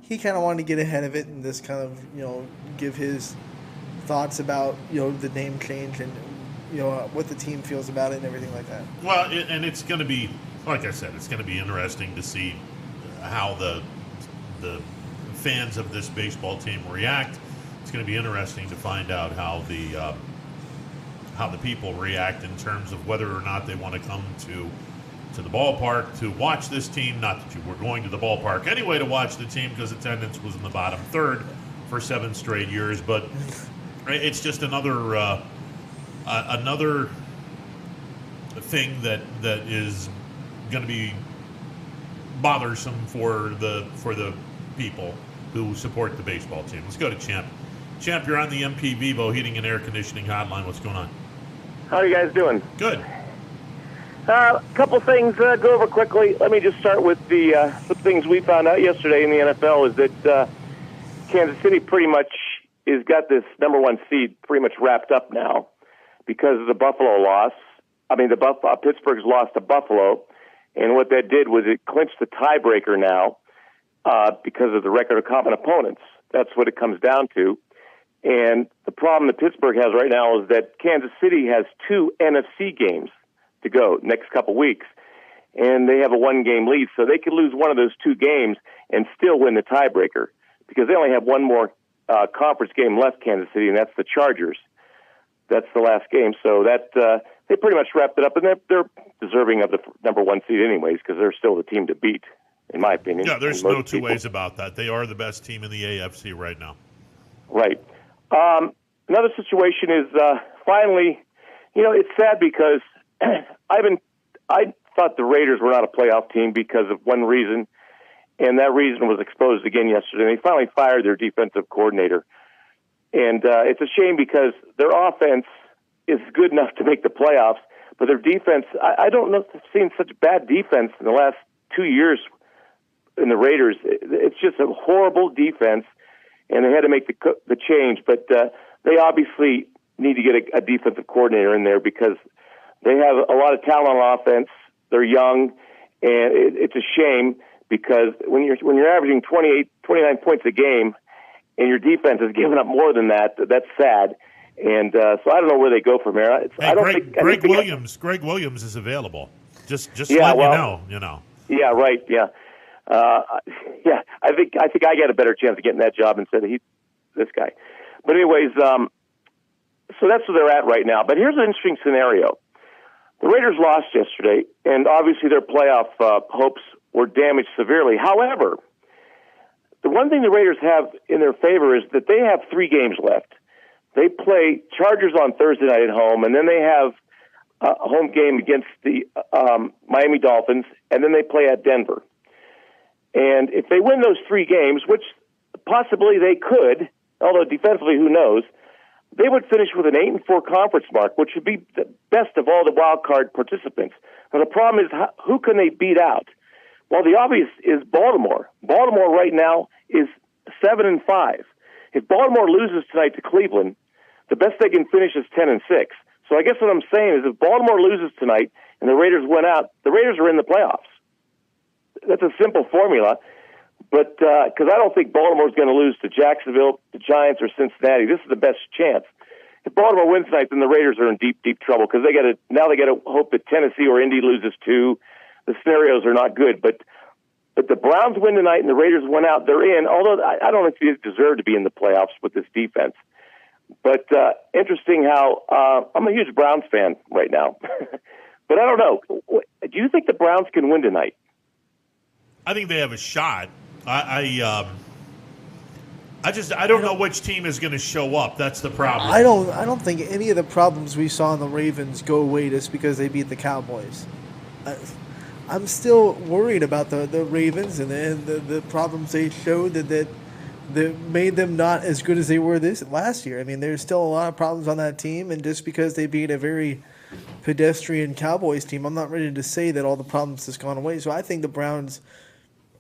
he kind of wanted to get ahead of it and just kind of, give his thoughts about, the name change and what the team feels about it and everything like that. Well, and it's going to be, like I said, it's going to be interesting to see how the fans of this baseball team react. It's going to be interesting to find out how the people react in terms of whether or not they want to come to the ballpark to watch this team. Not that you were going to the ballpark anyway to watch the team because attendance was in the bottom third for 7 straight years, but it's just another thing that is going to be bothersome for the people who support the baseball team. Let's go to Champ. Champ, you're on the MP Vivo Heating and Air Conditioning hotline. What's going on? How are you guys doing? Good. A couple things go over quickly. Let me just start with the things we found out yesterday in the NFL is that Kansas City pretty much has got this number 1 seed pretty much wrapped up now because of the Buffalo loss. Pittsburgh's loss to Buffalo, and what that did was it clinched the tiebreaker now because of the record of common opponents. That's what it comes down to. And the problem that Pittsburgh has right now is that Kansas City has 2 NFC games to go next couple weeks, and they have a 1-game lead, so they could lose one of those 2 games and still win the tiebreaker because they only have one more conference game left, Kansas City, and that's the Chargers. That's the last game, so that they pretty much wrapped it up, and they're deserving of the number 1 seed anyways because they're still the team to beat, in my opinion. Yeah, there's no two ways about that. They are the best team in the AFC right now. Right. Another situation is finally, it's sad because I thought the Raiders were not a playoff team because of one reason, and that reason was exposed again yesterday. They finally fired their defensive coordinator. And it's a shame because their offense is good enough to make the playoffs, but their defense, I don't know if I've seen such bad defense in the last 2 years in the Raiders. It's just a horrible defense, and they had to make the change. But they obviously need to get a defensive coordinator in there because they have a lot of talent on offense. They're young, and it's a shame because when you're averaging 29 points a game, and your defense is giving up more than that, that's sad. And so I don't know where they go from here. Greg Williams is available. Just yeah, let you know. Yeah, right. Yeah, yeah. I think I got a better chance of getting that job instead of this guy. But anyways, so that's where they're at right now. But here's an interesting scenario: the Raiders lost yesterday, and obviously their playoff hopes were damaged severely. However, the one thing the Raiders have in their favor is that they have 3 games left. They play Chargers on Thursday night at home, and then they have a home game against the Miami Dolphins, and then they play at Denver. And if they win those 3 games, which possibly they could, although defensively, who knows, they would finish with an 8-4 conference mark, which would be the best of all the wild card participants. Now, the problem is, who can they beat out? Well, the obvious is Baltimore. Baltimore right now is 7-5. If Baltimore loses tonight to Cleveland, the best they can finish is 10-6. So I guess what I'm saying is if Baltimore loses tonight and the Raiders win out, the Raiders are in the playoffs. That's a simple formula. But because I don't think Baltimore's going to lose to Jacksonville, the Giants, or Cincinnati. This is the best chance. If Baltimore wins tonight, then the Raiders are in deep, deep trouble because they got to hope that Tennessee or Indy loses too. The scenarios are not good. But the Browns win tonight and the Raiders win out, they're in. Although I don't think they deserve to be in the playoffs with this defense. But interesting how I'm a huge Browns fan right now. But I don't know. Do you think the Browns can win tonight? I think they have a shot. I don't know which team is going to show up. That's the problem. I don't think any of the problems we saw in the Ravens go away just because they beat the Cowboys. I'm still worried about the Ravens and the problems they showed that made them not as good as they were last year. I mean, there's still a lot of problems on that team, and just because they beat a very pedestrian Cowboys team, I'm not ready to say that all the problems has gone away. So I think the Browns,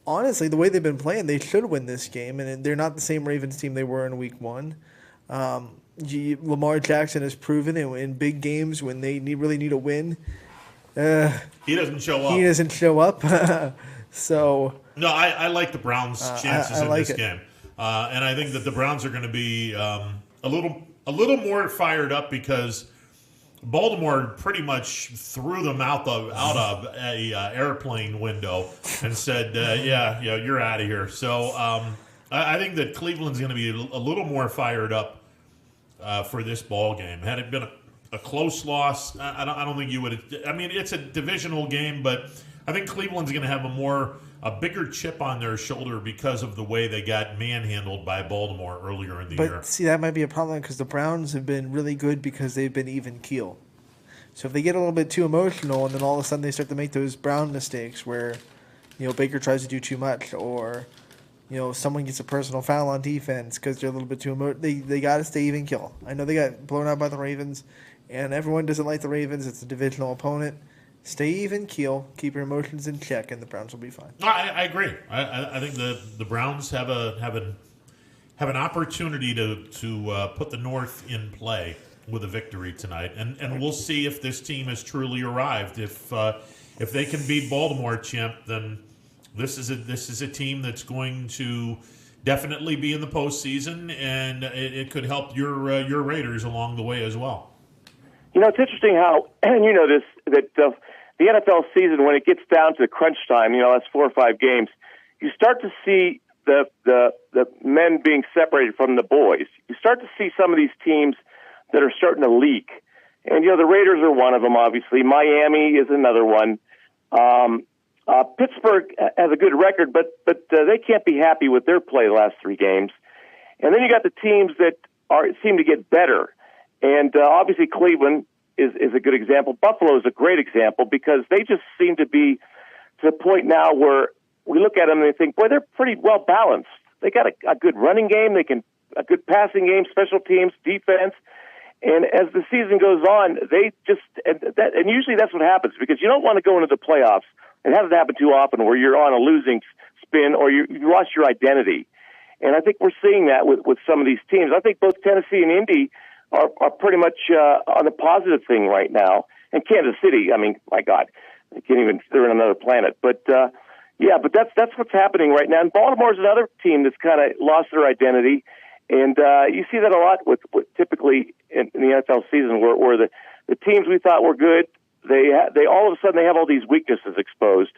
honestly, the way they've been playing, they should win this game, and they're not the same Ravens team they were in Week 1. Lamar Jackson has proven in big games when they really need a win. He doesn't show up. He doesn't show up. So no, I like the Browns' chances in this it. game, and I think that the Browns are going to be a little more fired up because Baltimore pretty much threw them out of a airplane window and said, "Yeah, you're out of here." So I think that Cleveland's going to be a little more fired up for this ball game. Had it been a close loss, I don't think you would. I mean, it's a divisional game, but I think Cleveland's going to have a bigger chip on their shoulder because of the way they got manhandled by Baltimore earlier in the year. But see, that might be a problem because the Browns have been really good because they've been even keel. So if they get a little bit too emotional and then all of a sudden they start to make those Brown mistakes where, Baker tries to do too much or, someone gets a personal foul on defense because they're a little bit too emotional, they got to stay even keel. I know they got blown out by the Ravens, and everyone doesn't like the Ravens. It's a divisional opponent. Stay even keel, keep your emotions in check, and the Browns will be fine. I agree. I think the Browns have an opportunity to put the North in play with a victory tonight, and we'll see if this team has truly arrived. If they can beat Baltimore, Chimp, then this is a team that's going to definitely be in the postseason, and it could help your Raiders along the way as well. It's interesting how, and you know this, that the NFL season, when it gets down to crunch time, that's 4 or 5 games, you start to see the men being separated from the boys. You start to see some of these teams that are starting to leak. And, the Raiders are one of them, obviously. Miami is another one. Pittsburgh has a good record, but they can't be happy with their play the last 3 games. And then you got the teams that seem to get better. And obviously Cleveland is a good example. Buffalo is a great example because they just seem to be to the point now where we look at them and they think, boy, they're pretty well balanced. They got a good running game. A good passing game, special teams, defense. And as the season goes on, they just and usually that's what happens because you don't want to go into the playoffs. It hasn't happened too often where you're on a losing spin or you've lost your identity. And I think we're seeing that with some of these teams. I think both Tennessee and Indy are pretty much on the positive thing right now. And Kansas City, I mean, my God, they're in another planet. But but that's what's happening right now. And Baltimore's another team that's kind of lost their identity. And you see that a lot with typically in the NFL season where the teams we thought were good, they all of a sudden they have all these weaknesses exposed.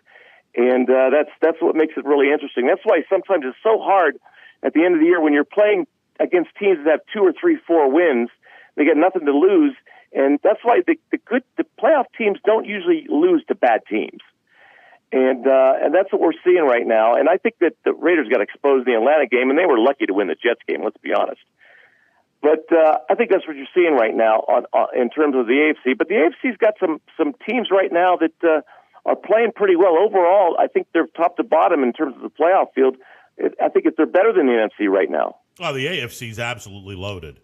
And that's what makes it really interesting. That's why sometimes it's so hard at the end of the year when you're playing against teams that have 2 or 3, 4 wins. They got nothing to lose, and that's why the playoff teams don't usually lose to bad teams, and that's what we're seeing right now. And I think that the Raiders got exposed in the Atlanta game, and they were lucky to win the Jets game. Let's be honest. But I think that's what you're seeing right now in terms of the AFC. But the AFC's got some teams right now that are playing pretty well overall. I think they're top to bottom in terms of the playoff field. I think they're better than the NFC right now. Well, the AFC is absolutely loaded.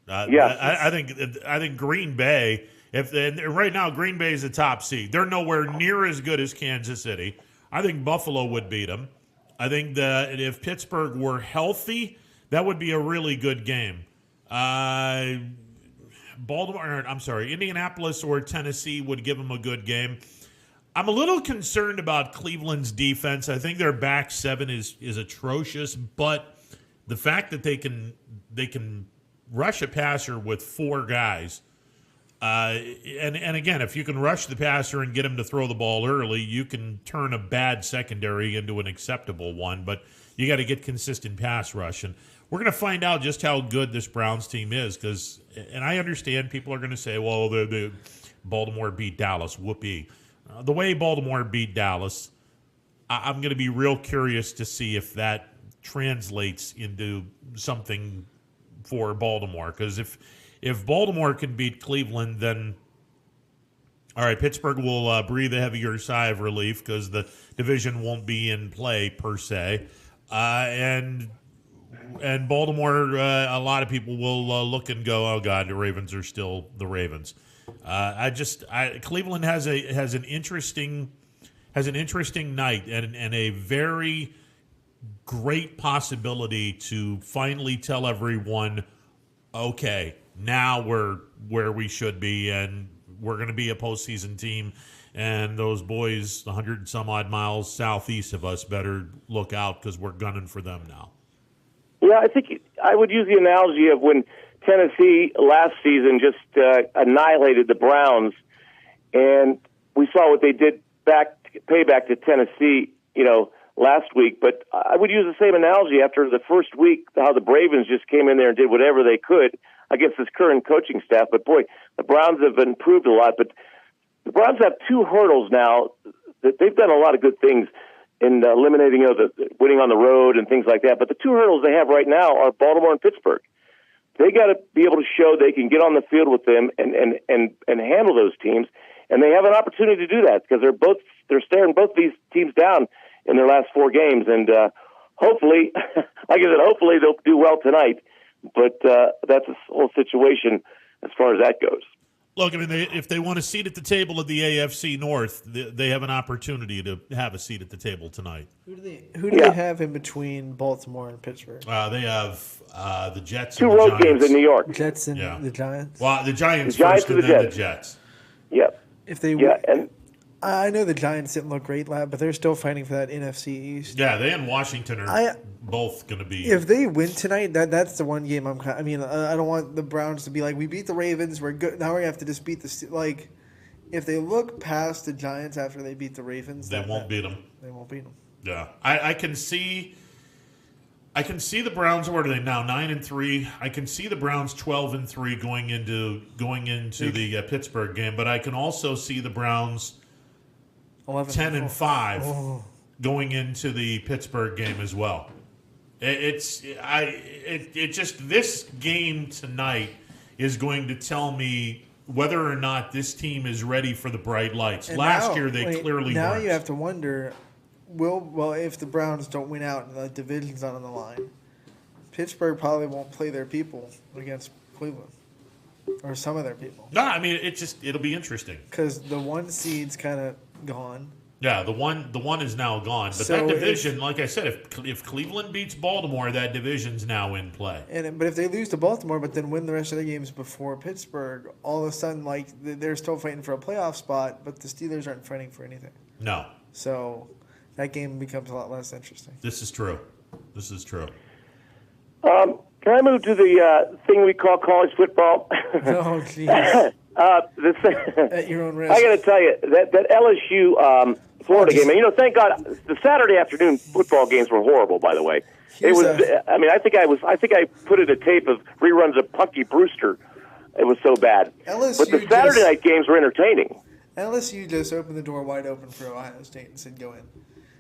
Yeah, I think Green Bay. Right now Green Bay is the top seed. They're nowhere near as good as Kansas City. I think Buffalo would beat them. I think that if Pittsburgh were healthy, that would be a really good game. Indianapolis or Tennessee would give them a good game. I'm a little concerned about Cleveland's defense. I think their back seven is atrocious, but the fact that they can rush a passer with four guys, and again, if you can rush the passer and get him to throw the ball early, you can turn a bad secondary into an acceptable one. But you got to get consistent pass rush, and we're going to find out just how good this Browns team is. And I understand people are going to say, "Well, the Baltimore beat Dallas, whoopee." The way Baltimore beat Dallas, I'm going to be real curious to see if that translates into something for Baltimore. Because if Baltimore can beat Cleveland, then all right, Pittsburgh will breathe a heavier sigh of relief because the division won't be in play per se, and Baltimore, a lot of people will look and go, "Oh God, the Ravens are still the Ravens." Cleveland has an interesting night and a very great possibility to finally tell everyone, okay, now we're where we should be, and we're going to be a postseason team, and those boys 100 and some odd miles southeast of us better look out because we're gunning for them now. Yeah, I think I would use the analogy of when Tennessee last season just annihilated the Browns, and we saw what they did payback to Tennessee, last week. But I would use the same analogy after the first week, how the Ravens just came in there and did whatever they could against this current coaching staff. But boy, the Browns have improved a lot. But the Browns have two hurdles now. That they've done a lot of good things in eliminating, the winning on the road and things like that. But the two hurdles they have right now are Baltimore and Pittsburgh. They got to be able to show they can get on the field with them and handle those teams, and they have an opportunity to do that because they're staring both these teams down in their last four games, and hopefully, like I said, hopefully they'll do well tonight. But that's a whole situation as far as that goes. Look, I mean, if they want a seat at the table of the AFC North, they have an opportunity to have a seat at the table tonight. Who do they have in between Baltimore and Pittsburgh? They have the Jets. Two and the road Giants. games in New York. Jets and the Giants. Well, the Giants Giants first, and then the Jets. Yep. If they and I know the Giants didn't look great, Lab, but they're still fighting for that NFC East. Yeah, they and Washington are both going to be. If they win tonight, that's the one game I don't want the Browns to be like, we beat the Ravens, we're good. Now we have to just beat the if they look past the Giants after they beat the Ravens, they won't beat them. They won't beat them. Yeah, I can see the Browns. What are they now? 9-3. I can see the Browns 12-3 going into the Pittsburgh game, but I can also see the Browns 10-5 going into the Pittsburgh game as well. This game tonight is going to tell me whether or not this team is ready for the bright lights. And Last year they clearly now weren't. You have to wonder, if the Browns don't win out and the division's not on the line, Pittsburgh probably won't play their people against Cleveland. Or some of their people. No, I mean it'll be interesting. Because the one seed's kind of gone. Yeah, the one is now gone. But that division, like I said, if Cleveland beats Baltimore, that division's now in play. But if they lose to Baltimore, but then win the rest of their games before Pittsburgh, all of a sudden, they're still fighting for a playoff spot, but the Steelers aren't fighting for anything. No. So that game becomes a lot less interesting. This is true. Can I move to the thing we call college football? Oh, jeez. At your own risk. I got to tell you, that LSU Florida game, and thank God, the Saturday afternoon football games were horrible, by the way. I think I put in a tape of reruns of Punky Brewster. It was so bad. LSU but the Saturday night games were entertaining. LSU just opened the door wide open for Ohio State and said, go in.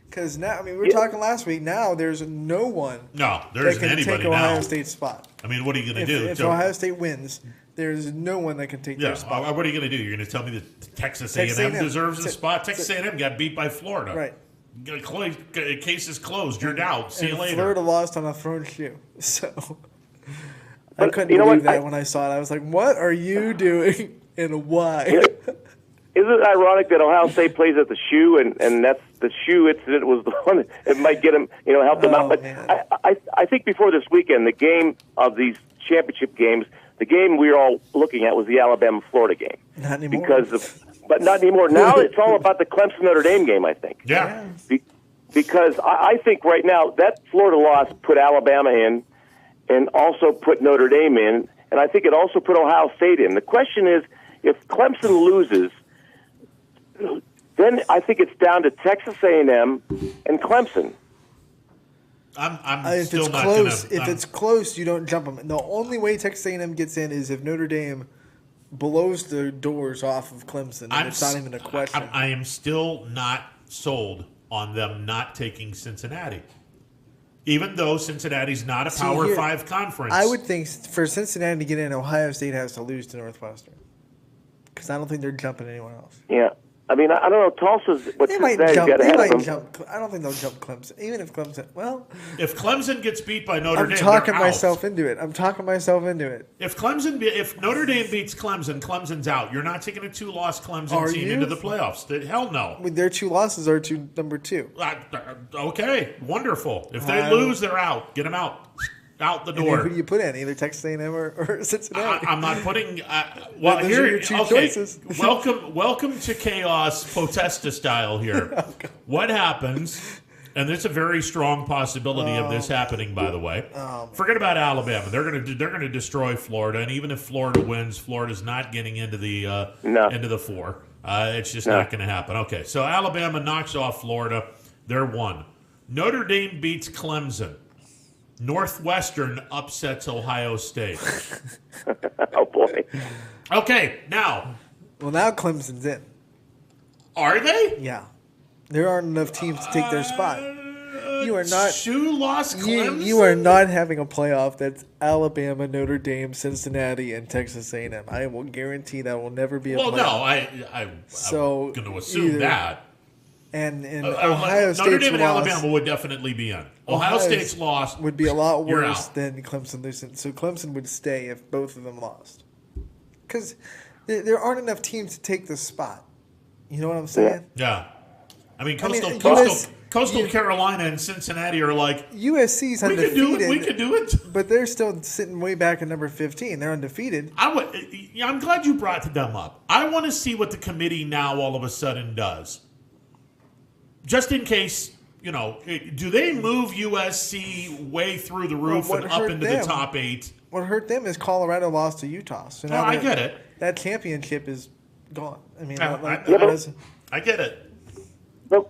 Because now, we were talking last week. Now there's no one. No, there isn't anybody take Ohio State's spot. I mean, what are you going to do? If Ohio State wins, there's no one that can take their spot. What are you going to do? You're going to tell me that Texas A&M deserves a spot? Texas A&M got beat by Florida. Right. Case is closed. You're out. See you later. Florida lost on a thrown shoe. So I couldn't believe that when I saw it. I was like, what are you doing and why? Isn't it ironic that Ohio State plays at the shoe, and that's the shoe incident was the one that might get them, help them out. But I think before this weekend, the game of these championship games, the game we were all looking at was the Alabama-Florida game. Not anymore. Because but not anymore. Now it's all about the Clemson Notre Dame game, I think. Yeah. Because I think right now that Florida loss put Alabama in and also put Notre Dame in, and I think it also put Ohio State in. The question is, if Clemson loses, then I think it's down to Texas A&M and Clemson. I'm if still it's not close, gonna. if it's close, you don't jump them. The only way Texas A&M gets in is if Notre Dame blows the doors off of Clemson. And it's not even a question. I am still not sold on them not taking Cincinnati, even though Cincinnati's not a Power 5 conference. I would think for Cincinnati to get in, Ohio State has to lose to Northwestern, because I don't think they're jumping anyone else. Yeah. I mean, I don't know. Tulsa's what They might Cincinnati's jump. got They ahead of might them. jump. I don't think they'll jump Clemson. Even if Clemson, well, If Clemson gets beat by Notre I'm Dame, talking they're out. myself into it. I'm talking myself into it. If Notre Dame beats Clemson, Clemson's out. You're not taking a 2-loss Clemson Are team you? into the playoffs. Hell no. Their 2 losses are to number 2. Okay, wonderful. If they I lose, they're out. Get them out the And then door. who do you put in? Either Texas A&M or Cincinnati. I'm not putting. Those are your 2 choices. Welcome to chaos, Potesta style here. What happens? And there's a very strong possibility of this happening. By the way, forget about Alabama. They're gonna destroy Florida, and even if Florida wins, Florida's not getting into the into the 4. It's just not going to happen. Okay, so Alabama knocks off Florida. They're 1. Notre Dame beats Clemson. Northwestern upsets Ohio State. Oh, boy. Okay, now. Well, now Clemson's in. Are they? Yeah. There aren't enough teams to take their spot. You are not. 2-loss Clemson? You are not having a playoff that's Alabama, Notre Dame, Cincinnati, and Texas A&M. I will guarantee that will never be a playoff. Well, no, I'm going to assume that. And Ohio State's Notre Dame and loss Alabama would definitely be in. Ohio State's loss would be a lot you're worse out. than Clemson losing. So Clemson would stay if both of them lost. Because there aren't enough teams to take the spot. You know what I'm saying? Yeah. I mean, Coastal US Carolina and Cincinnati are like, USC's we undefeated. We could do it. But they're still sitting way back at number 15. They're undefeated. I'm glad you brought them up. I want to see what the committee now all of a sudden does. Just in case, do they move USC way through the roof and up into the top 8? What hurt them is Colorado lost to Utah. So now I get it. That championship is gone. I mean, I get it. But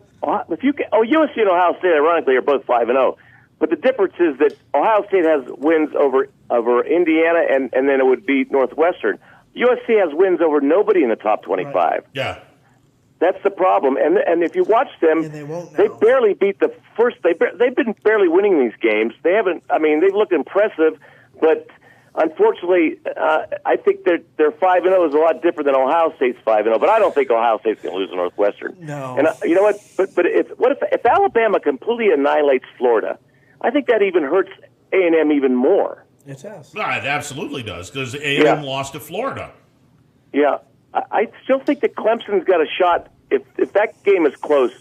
if you USC and Ohio State, ironically, are both 5-0. But the difference is that Ohio State has wins over Indiana, and then it would be Northwestern. USC has wins over nobody in the top 25. Right. Yeah. That's the problem, and if you watch them, they barely beat the first. They've been barely winning these games. They haven't. I mean, they've looked impressive, but unfortunately, I think their 5-0 is a lot different than Ohio State's 5-0. But I don't think Ohio State's going to lose to Northwestern. No. And you know what? But if Alabama completely annihilates Florida, I think that even hurts A&M even more. It does. No, it absolutely does because A&M lost to Florida. Yeah. I still think that Clemson's got a shot. If that game is close,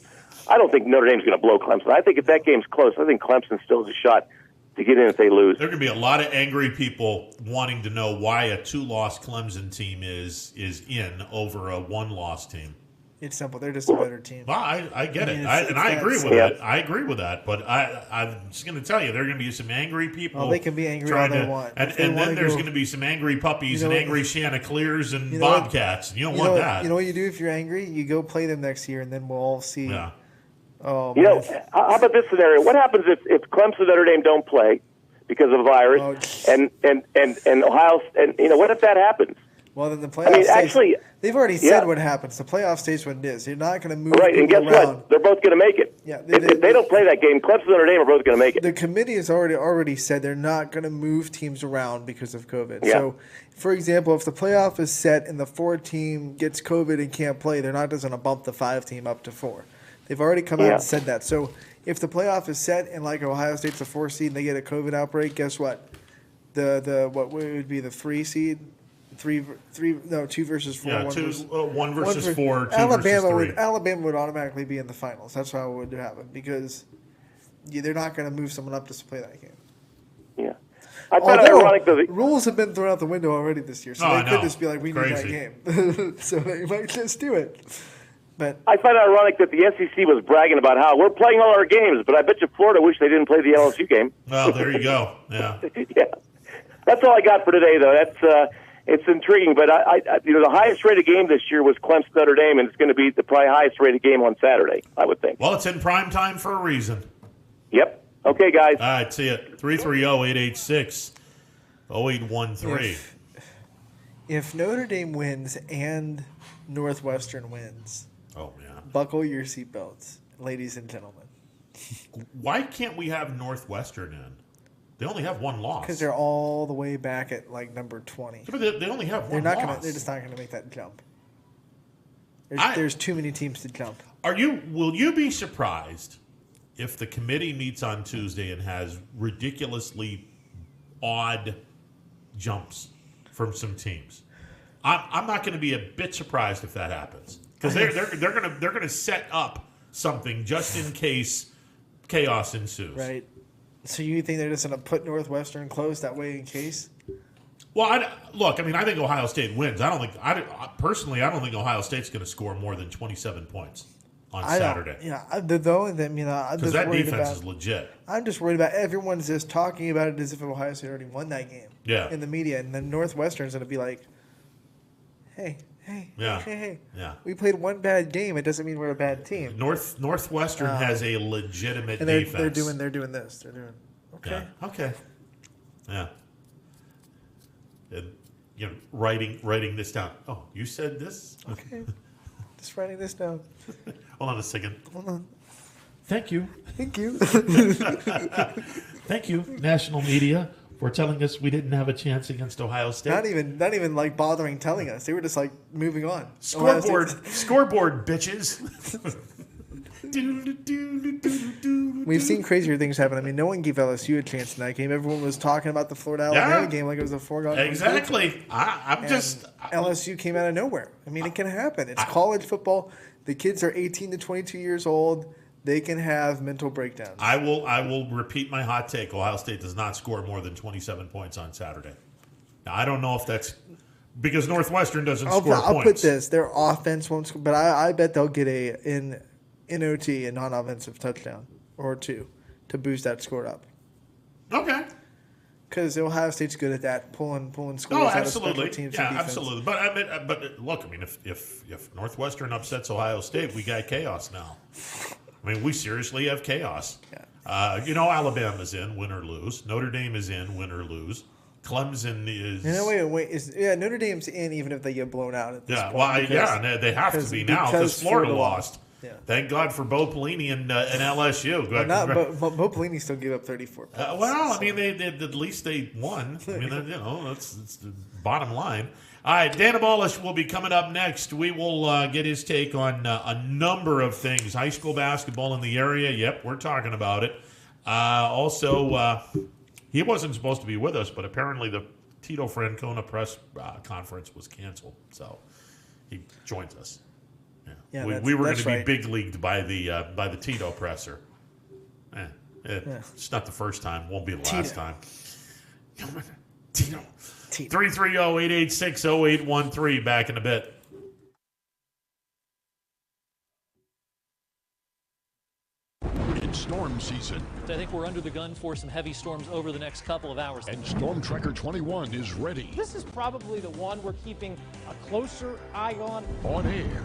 I don't think Notre Dame's going to blow Clemson. I think if that game's close, I think Clemson still has a shot to get in if they lose. There are going to be a lot of angry people wanting to know why a 2-loss Clemson team is in over a 1-loss team. It's simple. They're just a better team. Well, I get it. I agree with it. I agree with that. But I'm just going to tell you, there are going to be some angry people. Well, they can be angry all they want. And then there's going to be some angry puppies and angry Chanticleers and Bobcats. And you don't want that. You know what you do if you're angry? You go play them next year, and then we'll all see. Yeah. Oh, how about this scenario? What happens if Clemson and Notre Dame don't play because of a virus, and Ohio, and what if that happens? Well, then the playoff actually, they've already said what happens. The playoff stays what it is. You're not going to move right, and guess around. what? They're both going to make it. Yeah, if they don't play that game, Clemson and Notre Dame are both going to make it. The committee has already said they're not going to move teams around because of COVID. Yeah. So, for example, if the playoff is set and the 4 team gets COVID and can't play, they're not just going to bump the 5 team up to 4. They've already come out and said that. So, if the playoff is set and like Ohio State's a 4 seed and they get a COVID outbreak, guess what? What would be the 3 seed? 2 versus 4. Yeah, 1 versus 4. 2 Alabama versus 3. Alabama would automatically be in the finals. That's how it would happen because they're not going to move someone up just to play that game. Yeah. I found it ironic that rules have been thrown out the window already this year, so they could just be like, we need that Crazy. game. So they might just do it. But I find it ironic that the SEC was bragging about how we're playing all our games, but I bet you Florida wish they didn't play the LSU game. Well, there you go. Yeah. Yeah. That's all I got for today, though. That's it's intriguing, but I the highest rated game this year was Clemson Notre Dame, and it's going to be the probably highest rated game on Saturday, I would think. Well, it's in prime time for a reason. Yep. Okay, guys. All right, see ya. 330-886-0813. If Notre Dame wins and Northwestern wins, oh man, buckle your seatbelts, ladies and gentlemen. Why can't we have Northwestern in? They only have one loss. Because they're all the way back at like number 20. But they only have one They're loss. They're just not gonna make that jump. There's too many teams to jump. Will you be surprised if the committee meets on Tuesday and has ridiculously odd jumps from some teams? I'm not going to be a bit surprised if that happens, because they're going to set up something just in case chaos ensues. Right. So you think they're just going to put Northwestern close that way in case? Well, I think Ohio State wins. I don't think Ohio State's going to score more than 27 points on Saturday. Because that defense is legit. I'm just worried about everyone's just talking about it as if Ohio State already won that game. Yeah. In the media, and then Northwestern's going to be like, hey. Yeah. We played one bad game. It doesn't mean we're a bad team. Northwestern has a legitimate and defense. They're doing this. They're doing okay. Yeah. Okay. Yeah. And, writing this down. Oh, you said this? Okay. Just writing this down. Hold on a second. Hold on. Thank you. Thank you. Thank you, national media, for telling us we didn't have a chance against Ohio State. Not even like bothering telling us. They were just like moving on. Scoreboard, bitches. We've seen crazier things happen. I mean, no one gave LSU a chance in that game. Everyone was talking about the Florida Alabama game like it was a foregone conclusion. Exactly. LSU came out of nowhere. I mean, it can happen. It's college football. The kids are 18 to 22 years old. They can have mental breakdowns. I will repeat my hot take. Ohio State does not score more than 27 points on Saturday. Now, I don't know if that's because Northwestern doesn't score points. I'll put this. Their offense won't score, but I bet they'll get in OT a non-offensive touchdown or two to boost that score up. Okay. Because Ohio State's good at that, pulling scores out of special teams. Yeah, absolutely. But look, I mean, if Northwestern upsets Ohio State, we got chaos now. I mean, we seriously have chaos. Yeah. Alabama's in, win or lose. Notre Dame is in, win or lose. Clemson is. Wait. Notre Dame's in even if they get blown out at this point. And they have to be now because Florida lost. Yeah. Thank God for Bo Pelini and LSU. But Bo Pelini still gave up 34 points. I mean, they at least they won. I mean, that's the bottom line. All right, Dan Abolish will be coming up next. We will get his take on a number of things. High school basketball in the area. Yep, we're talking about it. Also, he wasn't supposed to be with us, but apparently the Tito Francona press conference was canceled, so he joins us. Yeah, we were going to be big leagued by the Tito presser. It's not the first time. Won't be the last time. Tito. 330-886-0813. Back in a bit. It's storm season. I think we're under the gun for some heavy storms over the next couple of hours. And Storm Tracker 21 is ready. This is probably the one we're keeping a closer eye on. On air.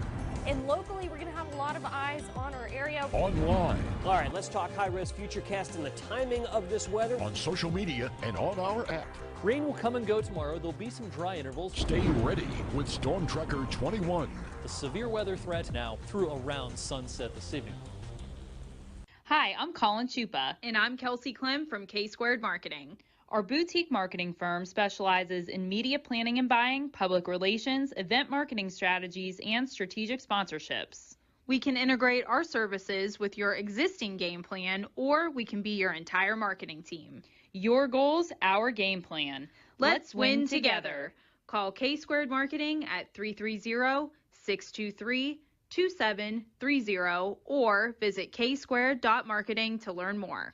And locally, we're going to have a lot of eyes on our area. Online. All right, let's talk high-risk FUTURECAST and the timing of this weather. On social media and on our app. Rain will come and go tomorrow. There'll be some dry intervals. Stay ready with Storm Tracker 21. The severe weather threat now through around sunset this evening. Hi, I'm Colin Chupa. And I'm Kelsey Clem from K-Squared Marketing. Our boutique marketing firm specializes in media planning and buying, public relations, event marketing strategies, and strategic sponsorships. We can integrate our services with your existing game plan, or we can be your entire marketing team. Your goals, our game plan. Let's win together. Call K-Squared Marketing at 330-623-2730 or visit ksquared.marketing to learn more.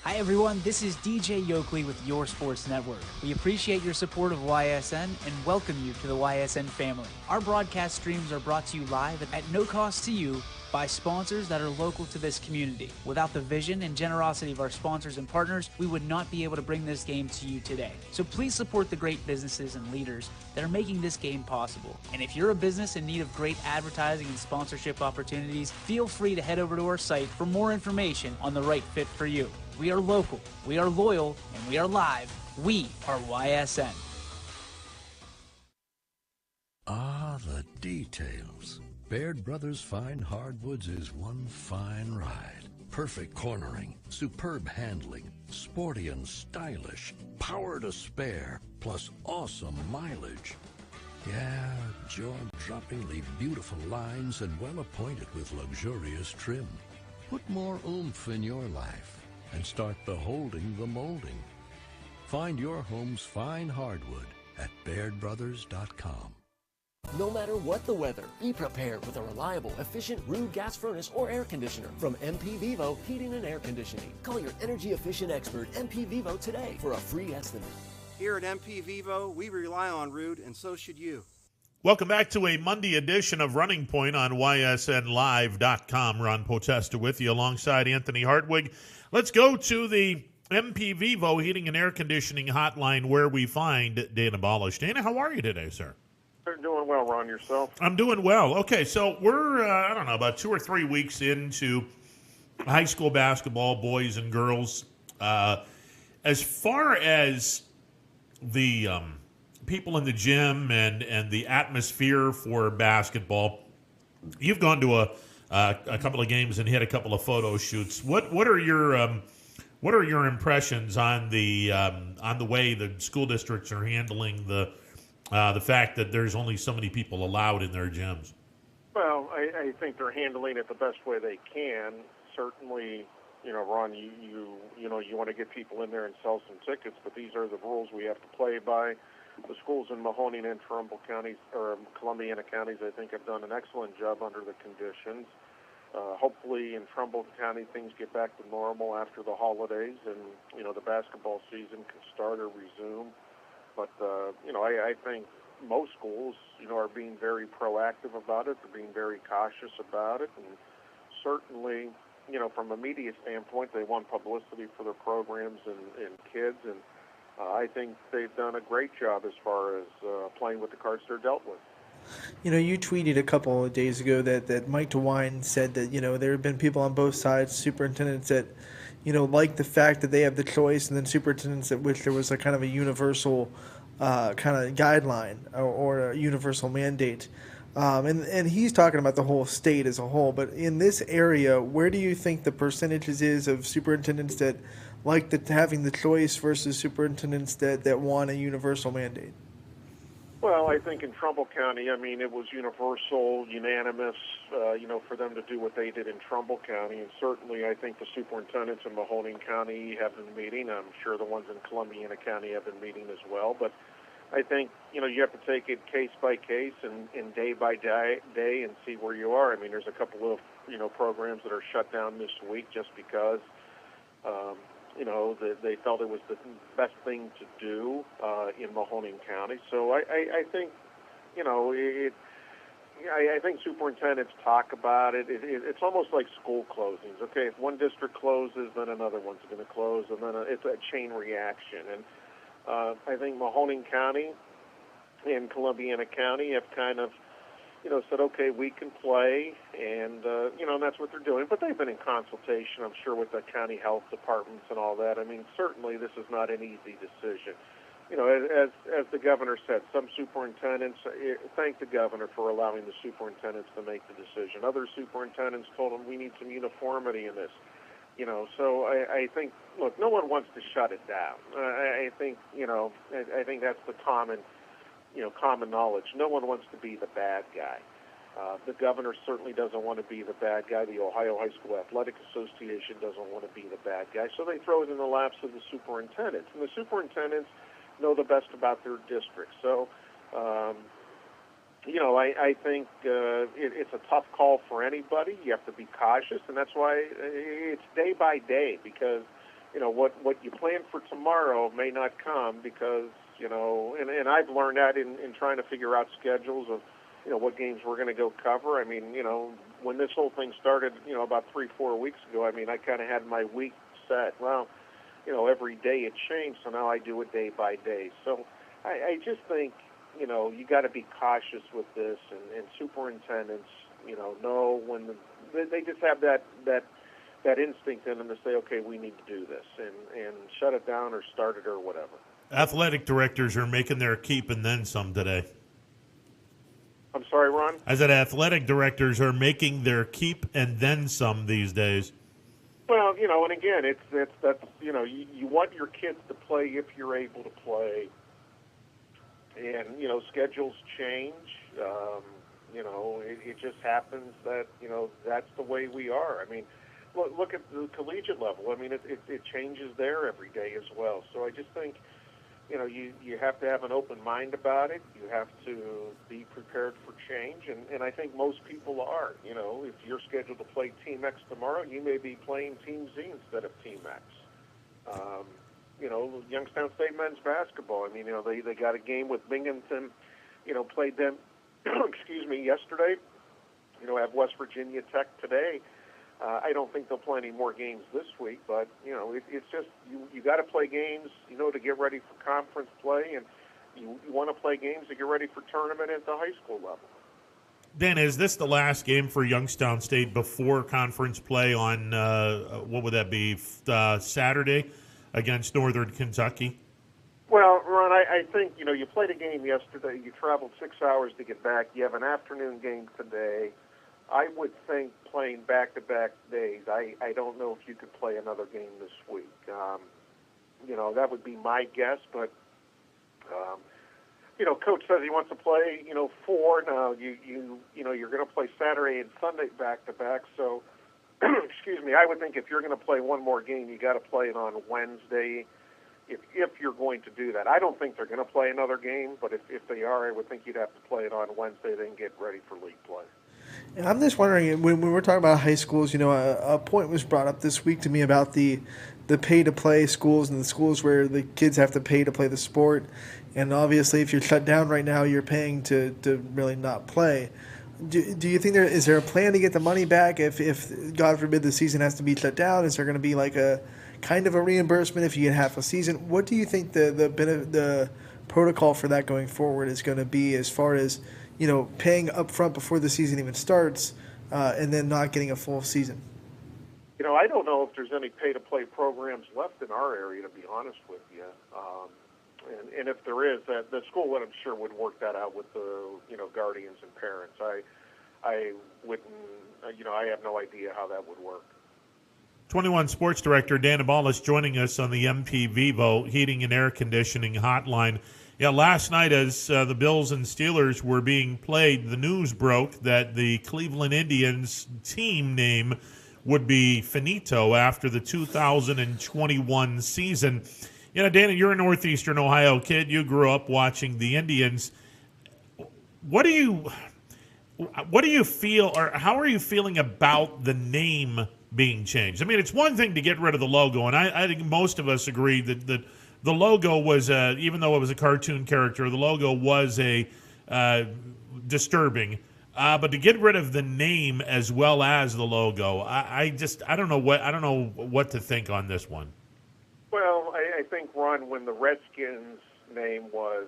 Hi everyone, this is DJ Yoakley with Your Sports Network. We appreciate your support of YSN and welcome you to the YSN family. Our broadcast streams are brought to you live at no cost to you by sponsors that are local to this community. Without the vision and generosity of our sponsors and partners, we would not be able to bring this game to you today. So please support the great businesses and leaders that are making this game possible. And if you're a business in need of great advertising and sponsorship opportunities, feel free to head over to our site for more information on the right fit for you. We are local, we are loyal, and we are live. We are YSN. Ah, the details. Baird Brothers Fine Hardwoods is one fine ride. Perfect cornering, superb handling, sporty and stylish, power to spare, plus awesome mileage. Yeah, jaw-droppingly beautiful lines and well appointed with luxurious trim. Put more oomph in your life and start beholding the molding. Find your home's fine hardwood at BairdBrothers.com. No matter what the weather, be prepared with a reliable, efficient Rude gas furnace or air conditioner from MP Vivo Heating and Air Conditioning. Call your energy efficient expert, MP Vivo, today for a free estimate. Here at MP Vivo, we rely on Rude, and so should you. Welcome back to a Monday edition of Running Point on YSNLive.com. Ron Potesta with you alongside Anthony Hartwig. Let's go to the MP Vivo Heating and Air Conditioning hotline where we find Dana Balish. Dana, how are you today, sir? They're doing well, Ron. Yourself? I'm doing well. Okay, so we're, about 2 or 3 weeks into high school basketball, boys and girls. As far as the people in the gym and the atmosphere for basketball, you've gone to a couple of games and hit a couple of photo shoots. What are your impressions on the way the school districts are handling the fact that there's only so many people allowed in their gyms? Well, I think they're handling it the best way they can. Certainly, Ron, you want to get people in there and sell some tickets, but these are the rules we have to play by. The schools in Mahoning and Trumbull counties, or Columbiana counties, I think have done an excellent job under the conditions. Hopefully in Trumbull County things get back to normal after the holidays and, the basketball season can start or resume. But, I think most schools, are being very proactive about it. They're being very cautious about it. And certainly, from a media standpoint, they want publicity for their programs and kids. And I think they've done a great job as far as playing with the cards they're dealt with. You tweeted a couple of days ago that Mike DeWine said that, there have been people on both sides, superintendents that, like the fact that they have the choice, and then superintendents at which there was a kind of a universal kind of guideline or a universal mandate. And he's talking about the whole state as a whole. But in this area, where do you think the percentages is of superintendents that like having the choice versus superintendents that want a universal mandate? Well, I think in Trumbull County, it was universal, unanimous, for them to do what they did in Trumbull County. And certainly I think the superintendents in Mahoning County have been meeting. I'm sure the ones in Columbiana County have been meeting as well. But I think, you have to take it case by case and day by day and see where you are. There's a couple of, programs that are shut down this week just because, they felt it was the best thing to do in Mahoning County. So I think, I think superintendents talk about it. It's almost like school closings. Okay, if one district closes, then another one's going to close, and then it's a chain reaction. And I think Mahoning County and Columbiana County have kind of, said, okay, we can play, and, and that's what they're doing. But they've been in consultation, I'm sure, with the county health departments and all that. Certainly this is not an easy decision. As the governor said, some superintendents thank the governor for allowing the superintendents to make the decision. Other superintendents told him we need some uniformity in this. So I think, look, no one wants to shut it down. I think, I think that's the common knowledge. No one wants to be the bad guy. The governor certainly doesn't want to be the bad guy. The Ohio High School Athletic Association doesn't want to be the bad guy. So they throw it in the laps of the superintendents. And the superintendents know the best about their district. So, I think it's a tough call for anybody. You have to be cautious, and that's why it's day by day, because what you plan for tomorrow may not come because, and I've learned that in trying to figure out schedules of, what games we're going to go cover. I mean, when this whole thing started, about 3-4 weeks ago, I mean, I kind of had my week set. Well, every day it changed, so now I do it day by day. So I just think, you got to be cautious with this, and superintendents, know when they just have that instinct in them to say, okay, we need to do this, and shut it down or start it or whatever. Athletic directors are making their keep and then some today. I'm sorry, Ron? I said athletic directors are making their keep and then some these days. Well, and again, that's you want your kids to play if you're able to play, and schedules change. It just happens that that's the way we are. I mean, look at the collegiate level. I mean, it changes there every day as well. So I just think you have to have an open mind about it. You have to be prepared for change, and I think most people are. If you're scheduled to play Team X tomorrow, you may be playing Team Z instead of Team X. Youngstown State men's basketball. I mean, they got a game with Binghamton. Played them. excuse me, yesterday. Have West Virginia Tech today. I don't think they'll play any more games this week, but it's just you got to play games, to get ready for conference play, and you want to play games to get ready for tournament at the high school level. Dan, is this the last game for Youngstown State before conference play on what would that be, Saturday against Northern Kentucky? Well, Ron, I think you played a game yesterday. You traveled 6 hours to get back. You have an afternoon game today. I would think playing back-to-back days, I don't know if you could play another game this week. That would be my guess, but, Coach says he wants to play, 4. Now, you're going to play Saturday and Sunday back-to-back, so, excuse me, I would think if you're going to play one more game, you got to play it on Wednesday if you're going to do that. I don't think they're going to play another game, but if they are, I would think you'd have to play it on Wednesday, then get ready for league play. And I'm just wondering, when we're talking about high schools, a point was brought up this week to me about the pay-to-play schools and the schools where the kids have to pay to play the sport. And obviously, if you're shut down right now, you're paying to really not play. Do you think is there a plan to get the money back if God forbid the season has to be shut down? Is there going to be like a kind of a reimbursement if you get half a season? What do you think the protocol for that going forward is going to be as far as paying up front before the season even starts and then not getting a full season? I don't know if there's any pay-to-play programs left in our area, to be honest with you. And if there is, the school, I'm sure, would work that out with the guardians and parents. I wouldn't, I have no idea how that would work. 21 Sports Director Dan Abalis joining us on the MP Vivo Heating and Air Conditioning Hotline. Yeah, last night as the Bills and Steelers were being played, the news broke that the Cleveland Indians team name would be finito after the 2021 season. Dan, you're a Northeastern Ohio kid. You grew up watching the Indians. What do you feel, or how are you feeling about the name being changed? I mean, it's one thing to get rid of the logo, and I think most of us agree that the logo was, even though it was a cartoon character, the logo was disturbing. But to get rid of the name as well as the logo, I don't know what to think on this one. Well, I think, Ron, when the Redskins name was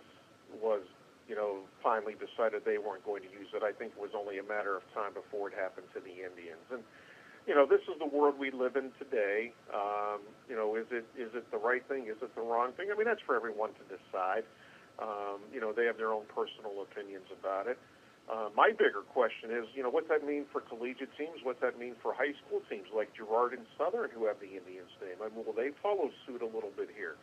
finally decided they weren't going to use it, I think it was only a matter of time before it happened to the Indians. And this is the world we live in today. Is it the right thing? Is it the wrong thing? I mean, that's for everyone to decide. They have their own personal opinions about it. My bigger question is, what's that mean for collegiate teams? What's that mean for high school teams like Girard and Southern who have the Indians name? I mean, will they follow suit a little bit here?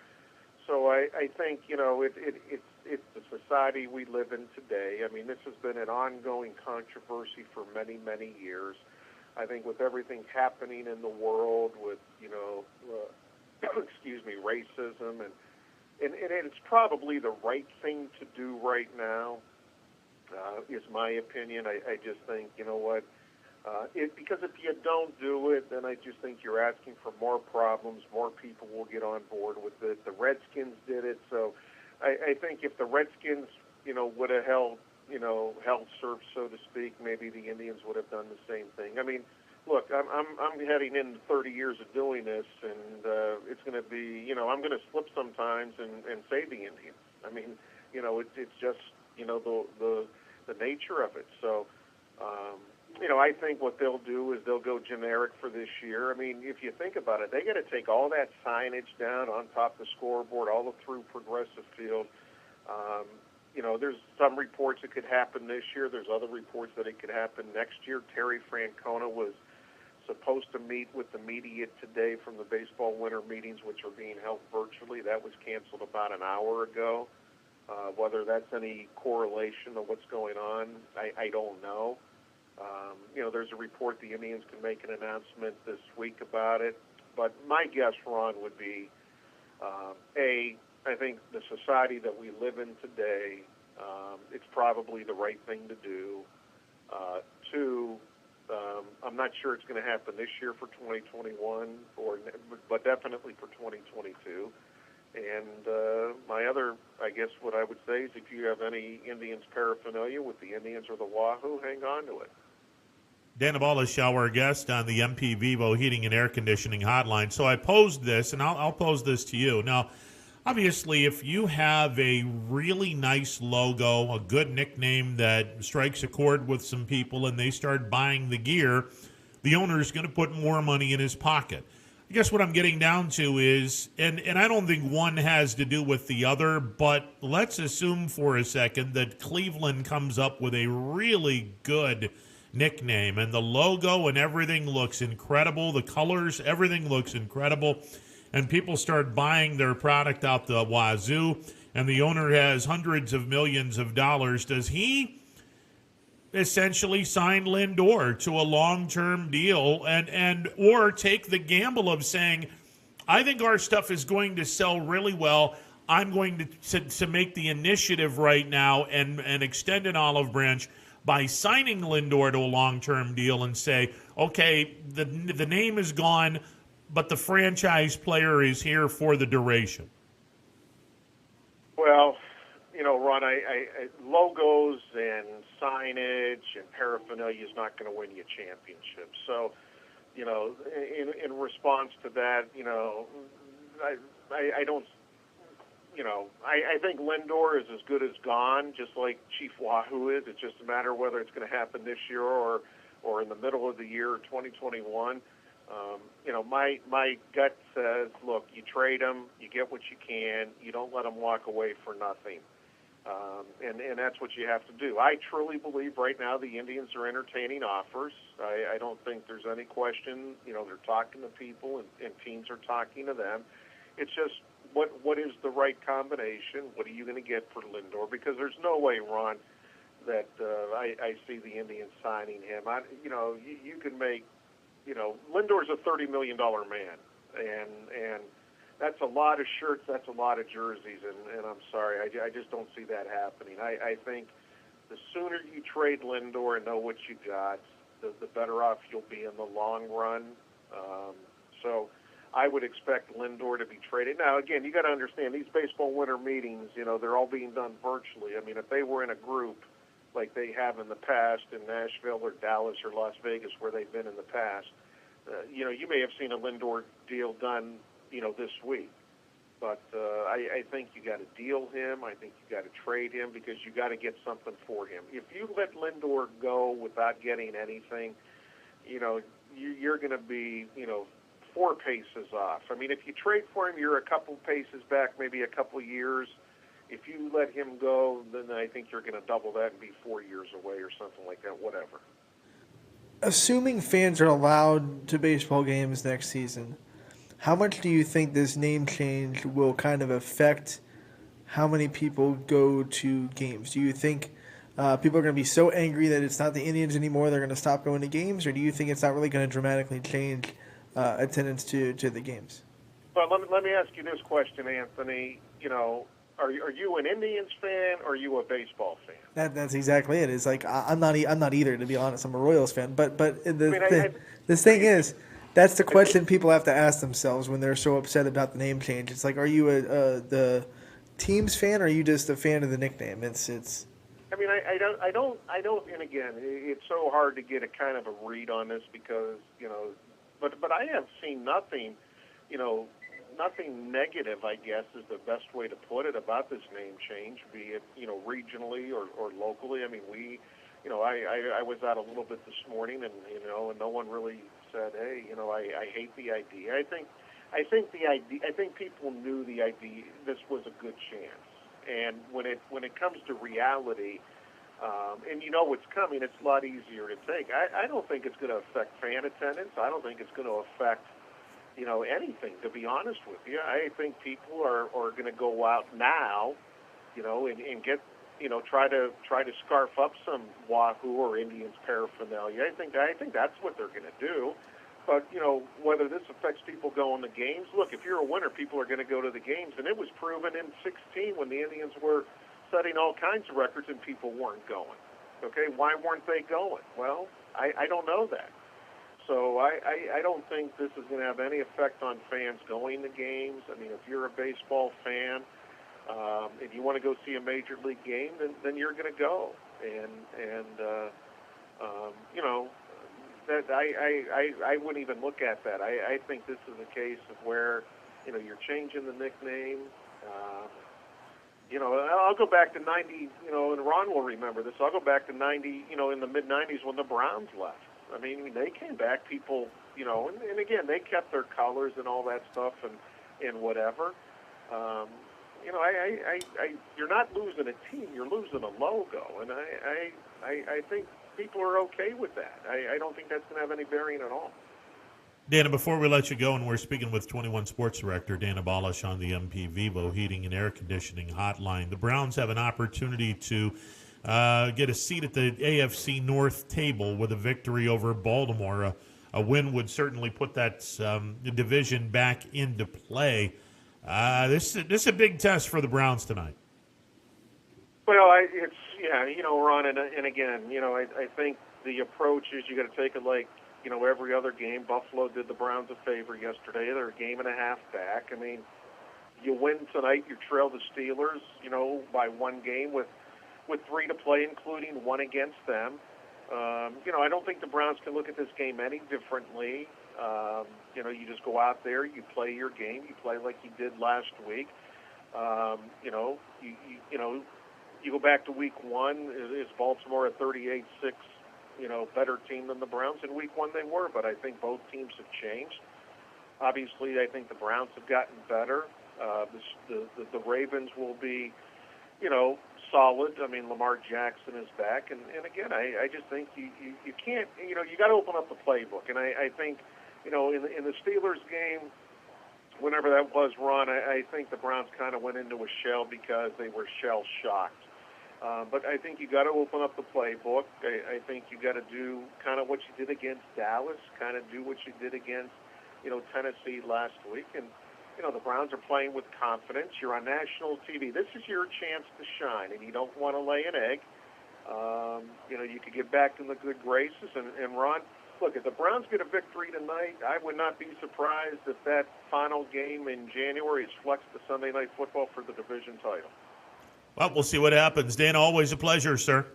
So I think, it's the society we live in today. I mean, this has been an ongoing controversy for many, many years. I think with everything happening in the world with, racism, and it's probably the right thing to do right now, is my opinion. I just think, Because if you don't do it, then I just think you're asking for more problems. More people will get on board with it. The Redskins did it, so I think if the Redskins, would have held serve, so to speak, maybe the Indians would have done the same thing. I mean, look, I'm heading into 30 years of doing this, and it's going to be, I'm going to slip sometimes and say the Indians. I mean, it's just, the nature of it. So. I think what they'll do is they'll go generic for this year. I mean, if you think about it, they got to take all that signage down on top of the scoreboard, all the through Progressive Field. There's some reports it could happen this year. There's other reports that it could happen next year. Terry Francona was supposed to meet with the media today from the baseball winter meetings, which are being held virtually. That was canceled about an hour ago. Whether that's any correlation to what's going on, I don't know. There's a report the Indians can make an announcement this week about it. But my guess, Ron, would be, I think the society that we live in today, it's probably the right thing to do. Two, I'm not sure it's going to happen this year for 2021, but definitely for 2022. And my other, I guess what I would say is if you have any Indians paraphernalia with the Indians or the Wahoo, hang on to it. Dan Abalish, our guest on the MP Vivo Heating and Air Conditioning Hotline. So I posed this, and I'll pose this to you. Now, obviously, if you have a really nice logo, a good nickname that strikes a chord with some people and they start buying the gear, the owner is going to put more money in his pocket. I guess what I'm getting down to is, and I don't think one has to do with the other, but let's assume for a second that Cleveland comes up with a really good nickname, and the logo and everything looks incredible. The colors, everything looks incredible, and people start buying their product out the wazoo, and the owner has hundreds of millions of dollars. Does he essentially sign Lindor to a long-term deal and or take the gamble of saying, I think our stuff is going to sell really well. I'm going to make the initiative right now and extend an olive branch by signing Lindor to a long-term deal and say, okay, the name is gone, but the franchise player is here for the duration? Well, Ron, logos and signage and paraphernalia is not going to win you championships. So, in response to that, I don't, I think Lindor is as good as gone, just like Chief Wahoo is. It's just a matter of whether it's going to happen this year or in the middle of the year, 2021. My gut says, look, you trade them, you get what you can, you don't let them walk away for nothing. And that's what you have to do. I truly believe right now the Indians are entertaining offers. I don't think there's any question. They're talking to people and teams are talking to them. It's just what is the right combination? What are you going to get for Lindor? Because there's no way, Ron, that I see the Indians signing him. You can make, Lindor's a $30 million man, and that's a lot of shirts, that's a lot of jerseys, and I'm sorry, I just don't see that happening. I think the sooner you trade Lindor and know what you got, the better off you'll be in the long run. So I would expect Lindor to be traded. Now, again, you got to understand, these baseball winter meetings, they're all being done virtually. I mean, if they were in a group like they have in the past in Nashville or Dallas or Las Vegas where they've been in the past, you may have seen a Lindor deal done, this week. But I think you got to deal him. I think you got to trade him because you got to get something for him. If you let Lindor go without getting anything, you're going to be, 4 paces off. I mean, if you trade for him, you're a couple paces back, maybe a couple years. If you let him go, then I think you're going to double that and be 4 years away or something like that, whatever. Assuming fans are allowed to baseball games next season, how much do you think this name change will kind of affect how many people go to games? Do you think people are going to be so angry that it's not the Indians anymore, they're going to stop going to games, or do you think it's not really going to dramatically change attendance to the games? Well, let me ask you this question, Anthony. are you an Indians fan or are you a baseball fan? That's exactly it. It's like I'm not either, to be honest. I'm a Royals fan, but the thing is, that's the question people have to ask themselves when they're so upset about the name change. It's like, are you the team's fan or are you just a fan of the nickname? It's. I mean, I don't, and again, it's so hard to get a kind of a read on this because, but I have seen nothing, nothing negative, I guess, is the best way to put it about this name change, be it, regionally or locally. I mean, I was out a little bit this morning and no one really said, hey, I hate the idea. I think people knew the idea, this was a good chance. And when it comes to reality, and what's coming, it's a lot easier to take. I don't think it's going to affect fan attendance. I don't think it's going to affect, anything, to be honest with you. I think people are going to go out now, and get, try to scarf up some Wahoo or Indians paraphernalia. I think that's what they're going to do. But, whether this affects people going to games, look, if you're a winner, people are going to go to the games. And it was proven in 2016 when the Indians were setting all kinds of records and people weren't going. Okay, why weren't they going? Well, I don't know that. So I don't think this is going to have any effect on fans going to games. I mean, if you're a baseball fan, if you want to go see a major league game, then you're going to go. That I wouldn't even look at that. I think this is a case of where, you're changing the nickname. I'll go back to 90, and Ron will remember this. I'll go back to 90, in the mid-90s when the Browns left. I mean, they came back, people, and again, they kept their colors and all that stuff and whatever. You're not losing a team, you're losing a logo. And I think people are okay with that. I don't think that's going to have any bearing at all. Dana, before we let you go, and we're speaking with 21 Sports Director Dana Balash on the MP Vivo Heating and Air Conditioning Hotline. The Browns have an opportunity to get a seat at the AFC North table with a victory over Baltimore. A win would certainly put that division back into play. This is a big test for the Browns tonight. Well, Ron, and again, I think the approach is you got to take it like, every other game. Buffalo did the Browns a favor yesterday. They're a game and a half back. I mean, you win tonight, you trail the Steelers, by one game with 3 to play, including one against them. I don't think the Browns can look at this game any differently. You just go out there, you play your game, you play like you did last week. You go back to week 1, is Baltimore a 38-6, better team than the Browns? In week 1 they were, but I think both teams have changed. Obviously, I think the Browns have gotten better. The Ravens will be, solid. I mean, Lamar Jackson is back. And again, I just think you can't, you got to open up the playbook. And I think, in the Steelers game, whenever that was, Ron, I think the Browns kind of went into a shell because they were shell-shocked. But I think you got to open up the playbook. I think you got to do kind of what you did against Dallas, kind of do what you did against, Tennessee last week. And, the Browns are playing with confidence. You're on national TV. This is your chance to shine, and you don't want to lay an egg. You could get back in the good graces. And Ron, look, if the Browns get a victory tonight, I would not be surprised if that final game in January is flexed to Sunday Night Football for the division title. Well, we'll see what happens. Dana, always a pleasure, sir.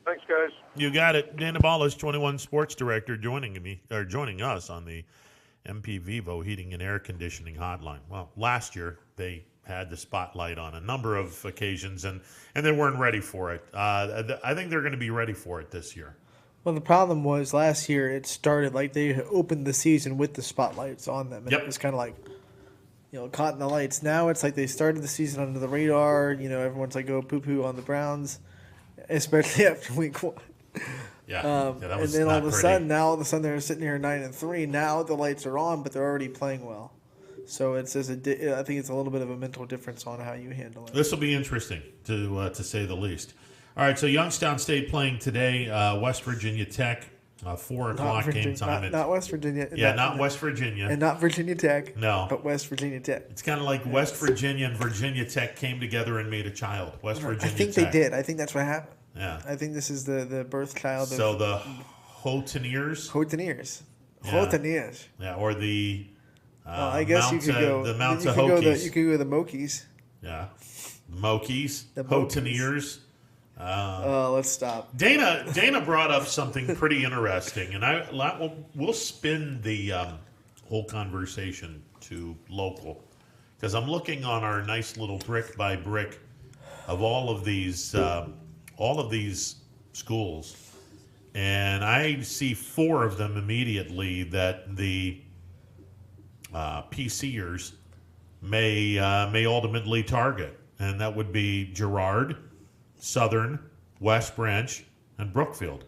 Thanks, guys. You got it. Dana Balash, 21 Sports Director, joining us on the MP Vivo Heating and Air Conditioning Hotline. Well, last year they had the spotlight on a number of occasions, and they weren't ready for it. I think they're going to be ready for it this year. Well, the problem was last year it started like they opened the season with the spotlights on them, and It was kind of like, caught in the lights. Now it's like they started the season under the radar. Everyone's like, poo-poo on the Browns, especially after week 1. That was and then not all of a sudden they're sitting here 9-3. Now the lights are on, but they're already playing well. So I think it's a little bit of a mental difference on how you handle it. This will be interesting to say the least. All right, so Youngstown State playing today. West Virginia Tech 4 o'clock game time. Not West Virginia. Not West Virginia. And not Virginia Tech. No. But West Virginia Tech. It's kind of like West Virginia and Virginia Tech came together and made a child. West Virginia I think Tech. they did. I think that's what happened. Yeah. I think this is the birth child of... So the Houghtonniers? Houghtonniers. Yeah. Houghtonniers. Yeah, or the... I guess you could go... The Mount you could go the Mokies. Yeah. Mokies. The Houghtonniers. Let's stop. Dana brought up something pretty interesting, and we'll spin the whole conversation to local, because I'm looking on our nice little brick by brick of all of these schools, and I see 4 of them immediately that the PCers may ultimately target, and that would be Girard, Southern, West Branch, and Brookfield.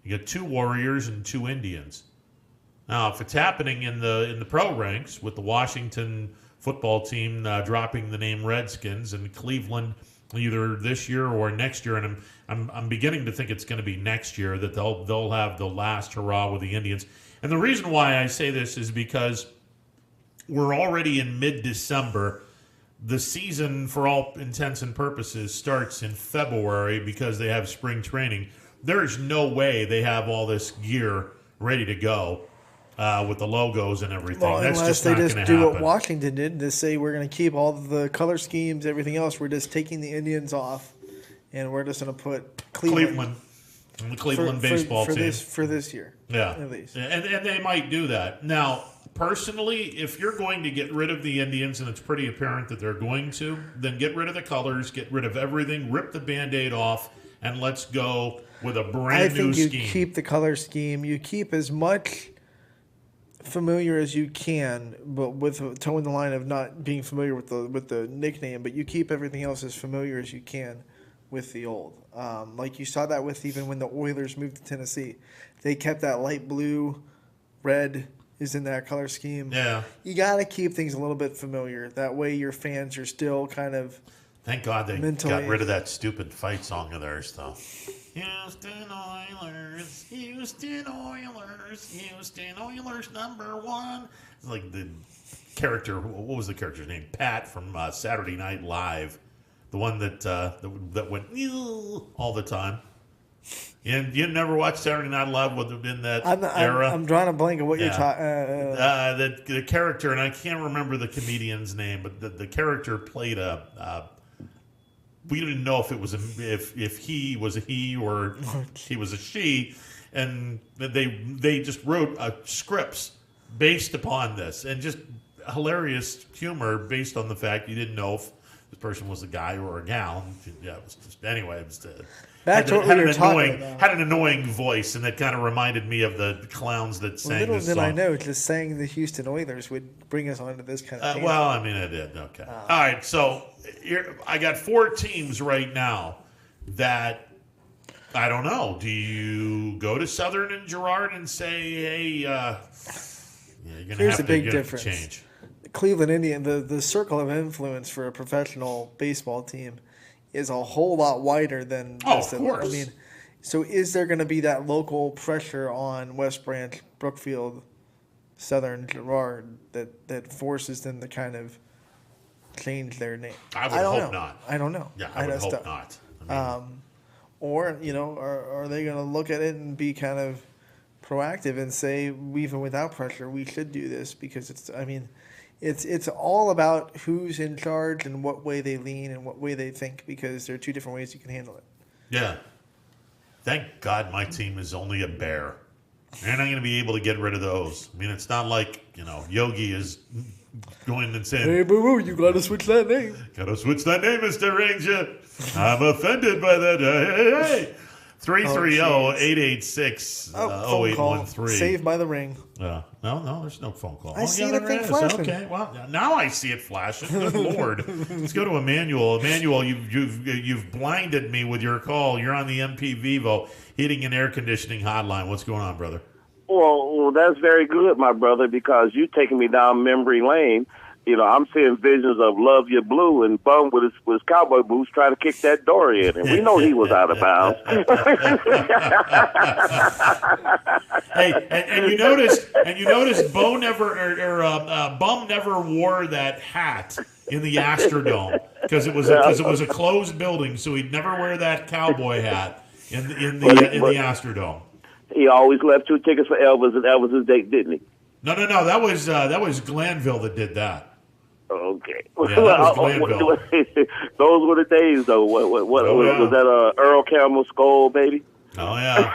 You get 2 Warriors and 2 Indians. Now, if it's happening in the pro ranks with the Washington football team dropping the name Redskins, and Cleveland either this year or next year, and I'm beginning to think it's going to be next year that they'll have the last hurrah with the Indians. And the reason why I say this is because we're already in mid-December. The season, for all intents and purposes, starts in February because they have spring training. There's no way they have all this gear ready to go with the logos and everything. Well, That's unless just they not just going to do happen. what Washington did, to say we're going to keep all the color schemes, everything else. We're just taking the Indians off, and we're just going to put Cleveland and the Cleveland baseball team for this year. Yeah, at least. And they might do that. Now, personally, if you're going to get rid of the Indians, and it's pretty apparent that they're going to, then get rid of the colors, get rid of everything, rip the Band-Aid off, and let's go with a brand new scheme. I think you keep the color scheme. You keep as much familiar as you can, but with towing the line of not being familiar with the nickname, but you keep everything else as familiar as you can with the old. Like you saw that with even when the Oilers moved to Tennessee. They kept that light blue, red is in that color scheme. Yeah. You got to keep things a little bit familiar. That way your fans are still kind of Thank God they mentally got rid of that stupid fight song of theirs, though. Houston Oilers, Houston Oilers, Houston Oilers #1. It's like the character, what was the character's name? Pat from Saturday Night Live. The one that went all the time. You never watched Saturday Night Live in that era? I'm drawing a blank of what you're talking the character, and I can't remember the comedian's name, but the character played we didn't know if it was if he was a he or he was a she, and they just wrote scripts based upon this, and just hilarious humor based on the fact you didn't know if this person was a guy or a gal. Yeah, it was just, anyway, it was back to what we were talking about. Had an annoying voice, and that kind of reminded me of the clowns that sang little this did song. I know, just saying the Houston Oilers would bring us onto this kind of well, I mean, it did. Okay. All right, so I got 4 teams right now that I don't know. Do you go to Southern and Girard and say, hey, you're going to have to change? Cleveland Indian, the circle of influence for a professional baseball team is a whole lot wider than just of course. I mean, so is there going to be that local pressure on West Branch, Brookfield, Southern, Girard that forces them to kind of change their name? I would hope not. I don't know. Yeah, I would hope not. Or, are they going to look at it and be kind of proactive and say, even without pressure, we should do this because it's all about who's in charge and what way they lean and what way they think, because there are 2 different ways you can handle it. Yeah. Thank God my team is only a bear. They're not going to be able to get rid of those. I mean, it's not like, Yogi is going and saying, hey, boo-boo, you got to switch that name. Got to switch that name, Mr. Ranger. I'm offended by that. Hey. 330-886-0813. Saved by the ring. No, there's no phone call. I see the thing flashing. Okay, well, now I see it flashing. Good Lord. Let's go to Emmanuel. Emmanuel, you've blinded me with your call. You're on the MP Vivo Heating and Air Conditioning Hotline. What's going on, brother? Well, that's very good, my brother, because you're taking me down memory lane I'm seeing visions of Love You Blue and Bum with his cowboy boots trying to kick that door in, and we know he was out of bounds. Hey, and you noticed Bum never wore that hat in the Astrodome because it was a closed building, so he'd never wear that cowboy hat in the Astrodome. He always left 2 tickets for Elvis and Elvis's date, didn't he? No. That was Glanville that did that. Okay. Yeah, that was Glanville. Those were the days, though. What was that? Earl Campbell Skull, baby. Oh yeah.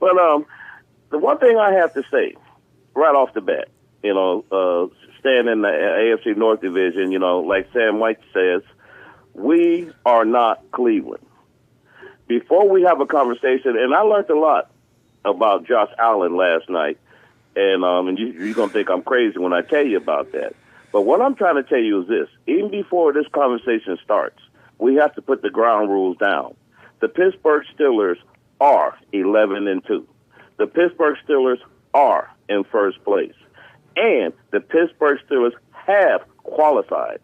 But the one thing I have to say, right off the bat, staying in the AFC North Division, like Sam White says, we are not Cleveland. Before we have a conversation, and I learned a lot about Josh Allen last night, and you're going to think I'm crazy when I tell you about that. But what I'm trying to tell you is this. Even before this conversation starts, we have to put the ground rules down. The Pittsburgh Steelers are 11-2. The Pittsburgh Steelers are in first place. And the Pittsburgh Steelers have qualified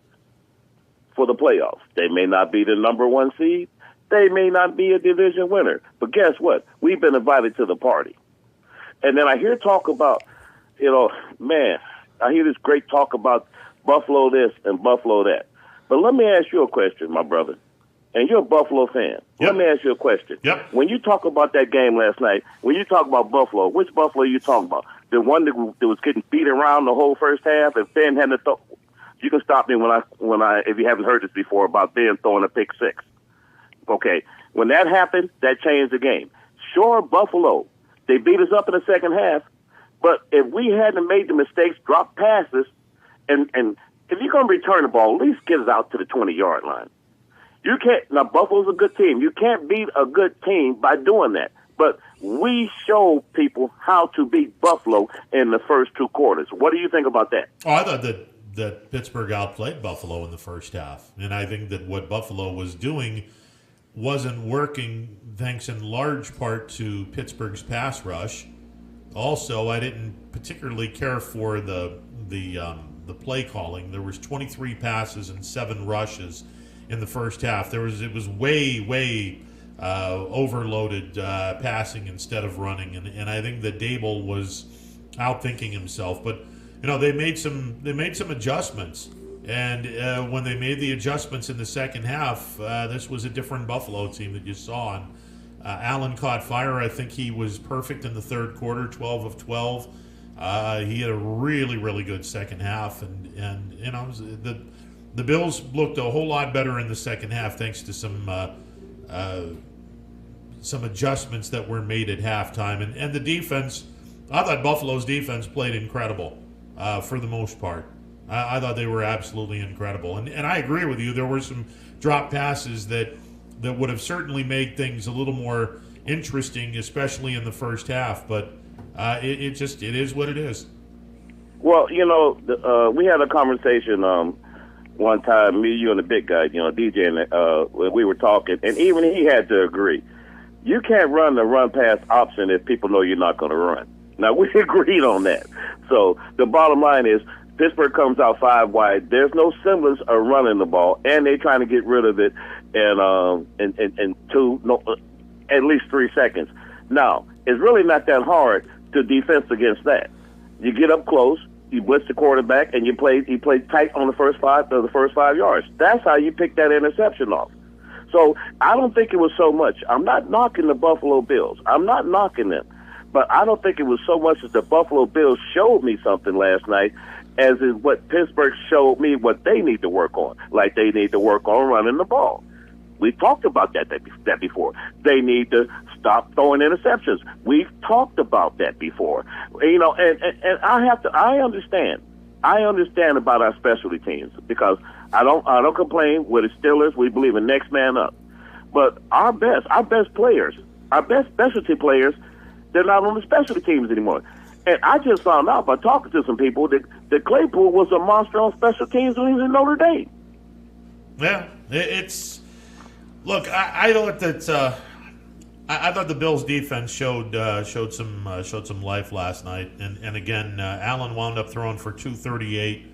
for the playoffs. They may not be the number 1 seed. They may not be a division winner. But guess what? We've been invited to the party. And then I hear talk about, I hear this great talk about Buffalo this and Buffalo that. But let me ask you a question, my brother. And you're a Buffalo fan. Yep. Let me ask you a question. Yep. When you talk about that game last night, when you talk about Buffalo, which Buffalo are you talking about? The one that was getting beat around the whole first half and Ben had to throw. You can stop me when I if you haven't heard this before about Ben throwing a pick 6. Okay. When that happened, that changed the game. Sure, Buffalo, they beat us up in the second half, but if we hadn't made the mistakes, dropped passes, and if you're going to return the ball, at least get it out to the 20-yard line. You can't. Now, Buffalo's a good team. You can't beat a good team by doing that. But we show people how to beat Buffalo in the first 2 quarters. What do you think about that? Oh, I thought that Pittsburgh outplayed Buffalo in the first half. And I think that what Buffalo was doing wasn't working thanks in large part to Pittsburgh's pass rush. Also, I didn't particularly care for the play calling. There was 23 passes and 7 rushes in the first half. It was way overloaded passing instead of running, and I think that Dable was outthinking himself. But they made some adjustments, and when they made the adjustments in the second half, this was a different Buffalo team that you saw. And Allen caught fire. I think he was perfect in the third quarter, 12 of 12. He had a really good second half, and the Bills looked a whole lot better in the second half thanks to some adjustments that were made at halftime. And the defense, I thought Buffalo's defense played incredible for the most part. I thought they were absolutely incredible. And I agree with you. There were some drop passes that would have certainly made things a little more interesting, especially in the first half. But it is what it is. Well, we had a conversation one time, me, you, and the big guy, DJ, and we were talking, and even he had to agree. You can't run the run-pass option if people know you're not going to run. Now, we agreed on that. So the bottom line is Pittsburgh comes out 5 wide. There's no semblance of running the ball, and they're trying to get rid of it in at least 3 seconds. Now, it's really not that hard to defense against that. You get up close, you blitz the quarterback, and you play tight on the first 5 yards. That's how you pick that interception off. So I don't think it was so much. I'm not knocking the Buffalo Bills. I'm not knocking them. But I don't think it was so much as the Buffalo Bills showed me something last night as is what Pittsburgh showed me what they need to work on. Like they need to work on running the ball. We talked about that before. They need to stop throwing interceptions. We've talked about that before. And I understand. I understand about our specialty teams because I don't complain with the Steelers. We believe in next man up. But our best players, our best specialty players, they're not on the specialty teams anymore. And I just found out by talking to some people that Claypool was a monster on special teams when he was in Notre Dame. Yeah, it's look. I thought that I thought the Bills' defense showed some life last night, and again, Allen wound up throwing for 238.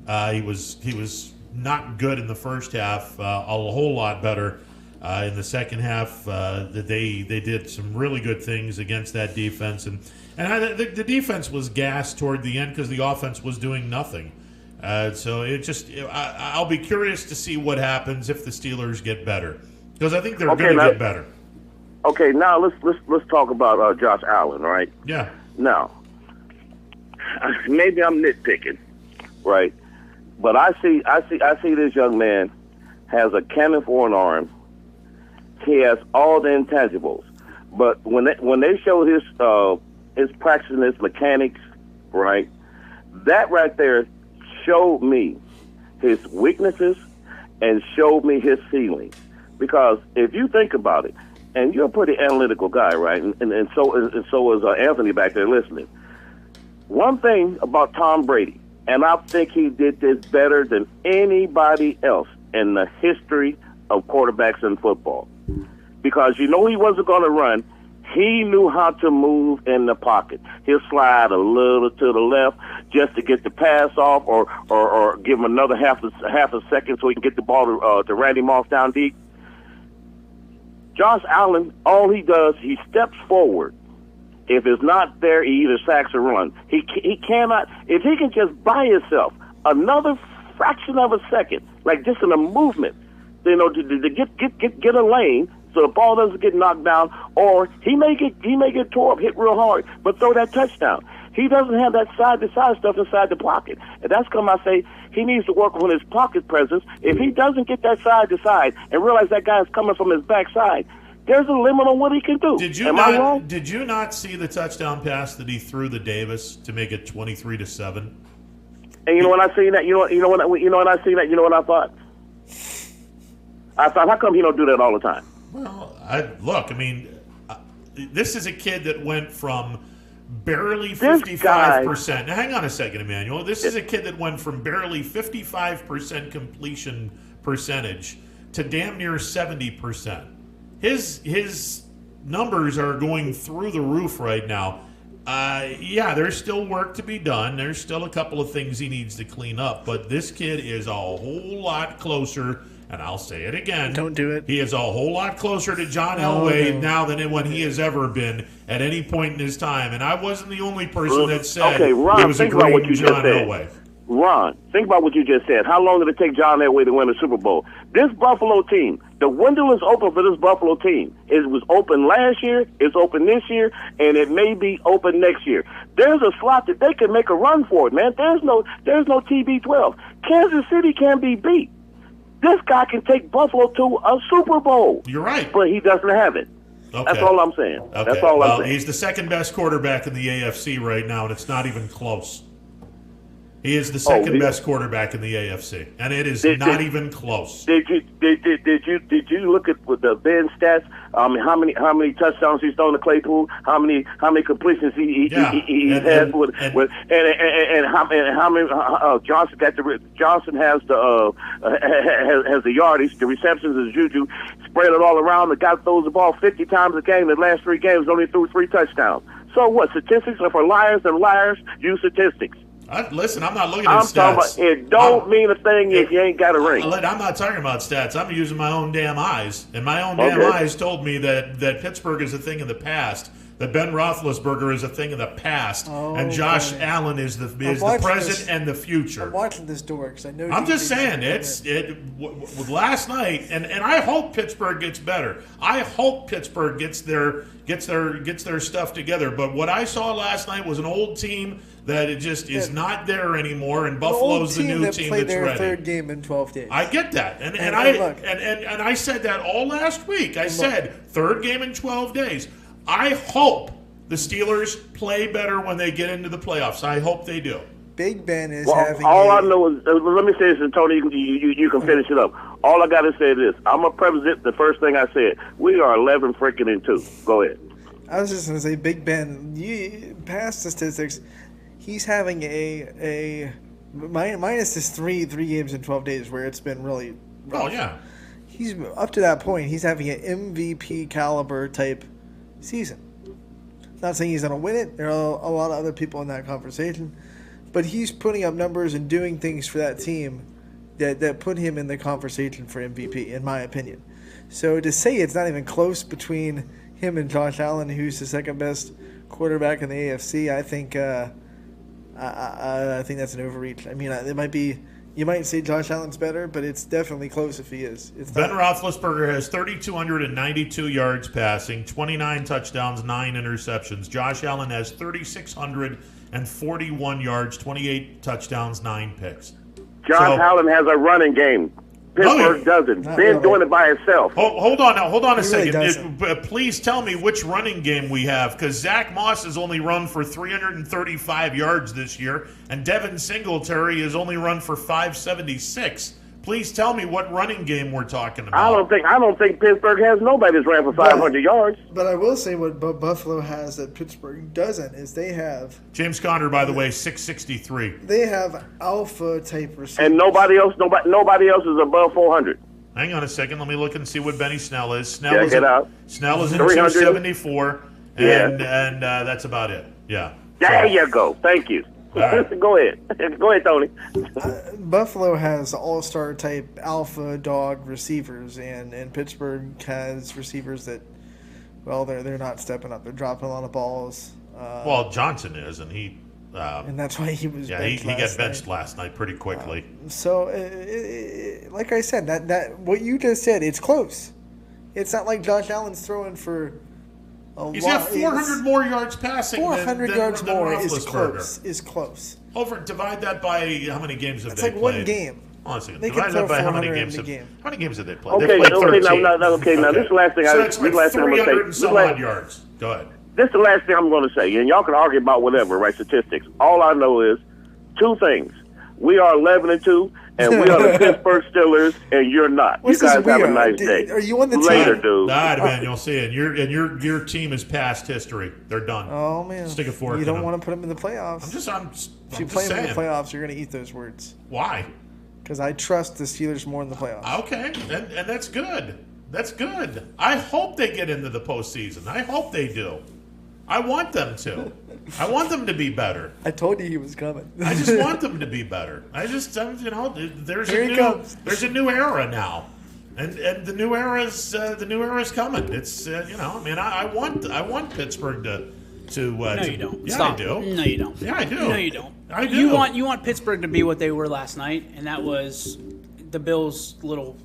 He was not good in the first half. A whole lot better in the second half. They did some really good things against that defense, and the defense was gassed toward the end because the offense was doing nothing. So I'll be curious to see what happens if the Steelers get better, because I think they're going to get better. Okay, now let's talk about Josh Allen, right? Yeah. Now, maybe I'm nitpicking, right? But I see this young man has a cannon for an arm. He has all the intangibles, but when they show his practicing his mechanics, right? That right there showed me his weaknesses and showed me his ceiling. Because if you think about it, and you're a pretty analytical guy, right? And so is Anthony back there listening. One thing about Tom Brady, and I think he did this better than anybody else in the history of quarterbacks in football. Because he wasn't going to run. He knew how to move in the pocket. He'll slide a little to the left just to get the pass off, or give him another half a second so he can get the ball to Randy Moss down deep. Josh Allen, all he does, he steps forward. If it's not there, he either sacks or runs. He cannot. If he can just by himself another fraction of a second, like just in a movement, to get a lane so the ball doesn't get knocked down, or he may get tore up, hit real hard, but throw that touchdown. He doesn't have that side-to-side stuff inside the pocket. And that's come I say he needs to work on his pocket presence. If he doesn't get that side-to-side and realize that guy's coming from his backside, there's a limit on what he can do. Am I wrong? Did you not see the touchdown pass that he threw to Davis to make it 23-7? And when I see that, when I see that, you know what I thought? I thought, how come he don't do that all the time? Well, this is a kid that went from barely 55%. Now, hang on a second, Emmanuel. This is a kid that went from barely 55% completion percentage to damn near 70%. His numbers are going through the roof right now. There's still work to be done. There's still a couple of things he needs to clean up, but this kid is a whole lot closer. And I'll say it again. Don't do it. He is a whole lot closer to John Elway now than when he has ever been at any point in his time. And I wasn't the only person that said Ron, he was agreeing with John Elway. Ron, think about what you just said. How long did it take John Elway to win a Super Bowl? This Buffalo team, the window is open for this Buffalo team. It was open last year, it's open this year, and it may be open next year. There's a slot that they can make a run for it, man. There's no TB12. Kansas City can be beat. This guy can take Buffalo to a Super Bowl. You're right. But he doesn't have it. Okay. That's all I'm saying. Okay. That's all I'm saying. He's the second best quarterback in the AFC right now, and it's not even close. He is the second best quarterback in the AFC, and it is not even close. Did you look at the Ben stats? How many touchdowns he's thrown to Claypool? How many completions he had with how many Johnson has the yardage, the receptions is Juju, spread it all around. The guy throws the ball 50 times a game. The last 3 games only threw 3 touchdowns. So what? Statistics are for liars, and liars use statistics. Listen, I'm not looking at stats. Talking about, it don't mean a thing if you ain't got a ring. I'm not talking about stats. I'm using my own damn eyes. And my own damn eyes told me that Pittsburgh is a thing in the past, that Ben Roethlisberger is a thing in the past, and Josh Allen is the present and the future. I'm watching this door because I know. I'm just saying, with last night, and I hope Pittsburgh gets better. I hope Pittsburgh gets their stuff together. But what I saw last night was an old team that it just is not there anymore, and Buffalo's the new team that's their ready. Third game in 12 days. I get that, and I said that all last week. I said third game in 12 days. I hope the Steelers play better when they get into the playoffs. I hope they do. Big Ben is having. All I know is, let me say this, and Tony, you can finish it up. All I got to say is this: I'm a president. The first thing I said, we are 11 freaking and 2. Go ahead. I was just going to say, Big Ben. Past statistics, he's having a minus this three games in 12 days where it's been really rough. Oh yeah. He's up to that point. He's having an MVP caliber type season. Not saying he's going to win it. There are a lot of other people in that conversation. but he's putting up numbers and doing things for that team that put him in the conversation for MVP, in my opinion. So to say it's not even close between him and Josh Allen, who's the second best quarterback in the AFC, I think I think that's an overreach. I mean, it might be. You might say Josh Allen's better, but it's definitely close if he is. Ben Roethlisberger has 3,292 yards passing, 29 touchdowns, 9 interceptions. Josh Allen has 3,641 yards, 28 touchdowns, 9 picks. Josh Allen has a running game. Pittsburgh doesn't. Ben's doing it by himself. Hold on a second. Please tell me which running game we have, because Zach Moss has only run for 335 yards this year, and Devin Singletary has only run for 576. Please tell me what running game we're talking about. I don't think Pittsburgh has nobody that's ran for 500 yards. But I will say what Buffalo has that Pittsburgh doesn't is they have James Conner, by the way, 663. They have alpha type receivers, and nobody else is above 400. Hang on a second. Let me look and see what Benny Snell is. Snell is in 274, and that's about it. Yeah. There you go. Thank you. Right. Go ahead, Tony. Buffalo has all-star type alpha dog receivers, and Pittsburgh has receivers that, well, they're not stepping up. They're dropping a lot of balls. Well, Johnson is, and he. And that's why he was. Yeah, he got benched last night pretty quickly. So, like I said, that what you just said, it's close. It's not like Josh Allen's throwing for. He's got 400 more yards passing. 400 yards more is close. Divide that by how many games have they played? It's like one game. Honestly, they divide can that by throw how many 400 games in the game. How many games have they played? Okay, they played 13. Now this is the last thing so I'm that's like 300 and some odd yards. Go ahead. This is the last thing I'm going to say, and y'all can argue about whatever, right? Statistics. All I know is two things: we are 11-2, and we are the Pittsburgh Steelers, and you're not. What's you guys this have a nice day. Are you on the team? Later, dude. Nah, man, you'll see it. Your team is past history. They're done. Oh man, stick a fork. You don't want to put them in the playoffs. If you play them in the playoffs, you're going to eat those words. Why? Because I trust the Steelers more in the playoffs. Okay, and that's good. That's good. I hope they get into the postseason. I hope they do. I want them to. I want them to be better. I told you he was coming. I just want them to be better. There's a new era now, and the new era is coming. It's I want Pittsburgh to. No, you don't. Yeah, Stop. I do. No, you don't. Yeah, I do. No, you don't. I do. You want Pittsburgh to be what they were last night, and that was the Bills' little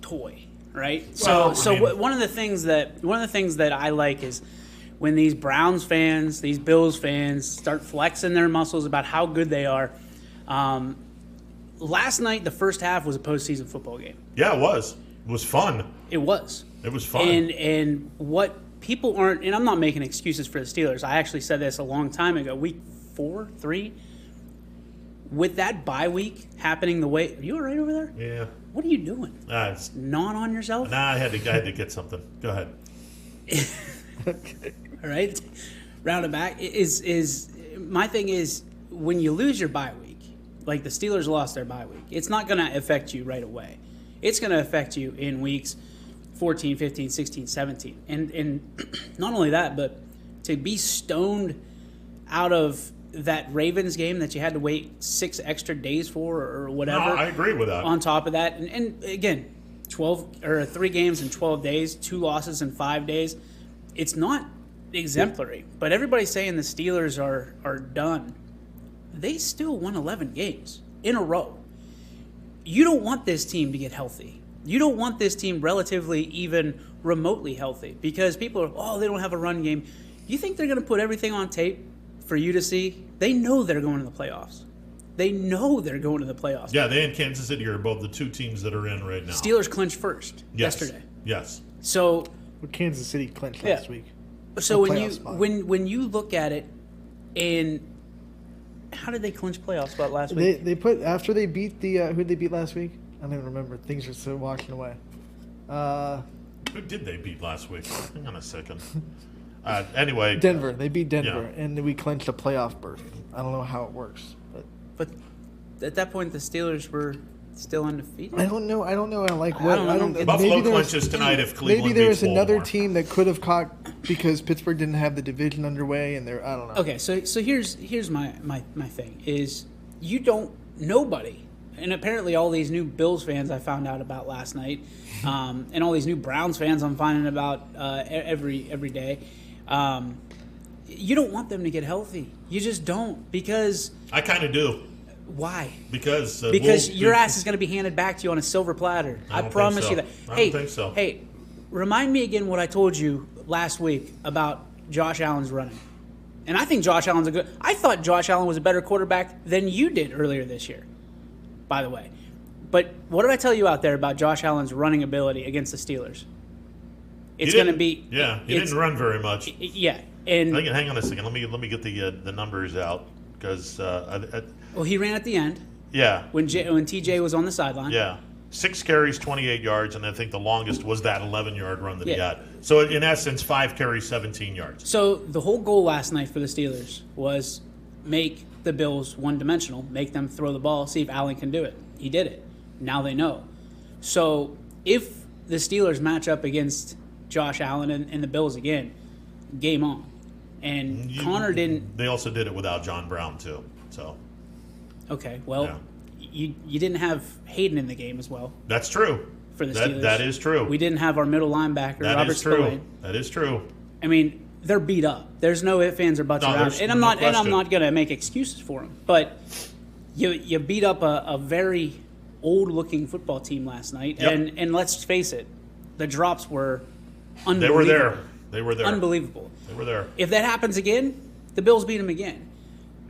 toy, right? One of the things that I like is when these Browns fans, these Bills fans start flexing their muscles about how good they are. Last night, the first half was a postseason football game. Yeah, it was. It was fun. It was. It was fun. And what people aren't, and I'm not making excuses for the Steelers. I actually said this a long time ago, week 4, 3. With that bye week happening the way, are you all right over there? Yeah. What are you doing? It's gnawing on yourself? Nah, I had to get something. Go ahead. All right. Round it back. Is my thing is when you lose your bye week, like the Steelers lost their bye week, it's not going to affect you right away. It's going to affect you in weeks 14, 15, 16, 17. And not only that, but to be stoned out of that Ravens game that you had to wait 6 extra days for or whatever. No, I agree with that. On top of that, and again, 3 games in 12 days, 2 losses in 5 days. It's not exemplary, but everybody's saying the Steelers are done. They still won 11 games in a row. You don't want this team to get healthy. You don't want this team relatively even remotely healthy because people are, they don't have a run game. You think they're going to put everything on tape for you to see? They know they're going to the playoffs. Yeah, they and Kansas City are both the 2 teams that are in right now. Steelers clinched first yesterday. Yes. So Kansas City clinched last week. So when you look at it, and how did they clinch playoff spot last week? They put after they beat the who did they beat last week? I don't even remember. Things are so washing away. Who did they beat last week? Hang on a second. Anyway, Denver. They beat Denver, and we clinched a playoff berth. I don't know how it works, but at that point the Steelers were still undefeated. I don't know. I like what. I don't know. Buffalo clinches tonight if Cleveland Maybe there was beats another Baltimore. team that could have caught because Pittsburgh didn't have the division underway, and I don't know. Okay, so here's my thing is nobody, and apparently all these new Bills fans I found out about last night, and all these new Browns fans I'm finding about every day. You don't want them to get healthy. You just don't, because I kind of do. Why? Because your ass is going to be handed back to you on a silver platter. I promise you that. I don't think so. Hey, remind me again what I told you last week about Josh Allen's running. And I think Josh Allen's I thought Josh Allen was a better quarterback than you did earlier this year, by the way. But what did I tell you out there about Josh Allen's running ability against the Steelers? It's going to be... Yeah, he didn't run very much. Yeah. And hang on a second. Let me get the numbers out, because well, he ran at the end. Yeah. When TJ was on the sideline. Yeah. 6 carries, 28 yards, and I think the longest was that 11-yard run that he got. So in essence, 5 carries, 17 yards. So the whole goal last night for the Steelers was make the Bills one-dimensional, make them throw the ball, see if Allen can do it. He did it. Now they know. So if the Steelers match up against Josh Allen and the Bills again, game on. And Connor didn't... They also did it without John Brown, too. So. Okay, well, you didn't have Hayden in the game as well. That's true. For the Steelers. That is true. We didn't have our middle linebacker, Robert Spillane. That is true. I mean, they're beat up. There's no ifs, ands, or buts around it. And I'm not going to make excuses for them. But you beat up a very old-looking football team last night. Yep. And let's face it, the drops were unbelievable. They were there. Unbelievable. They were there. If that happens again, the Bills beat them again.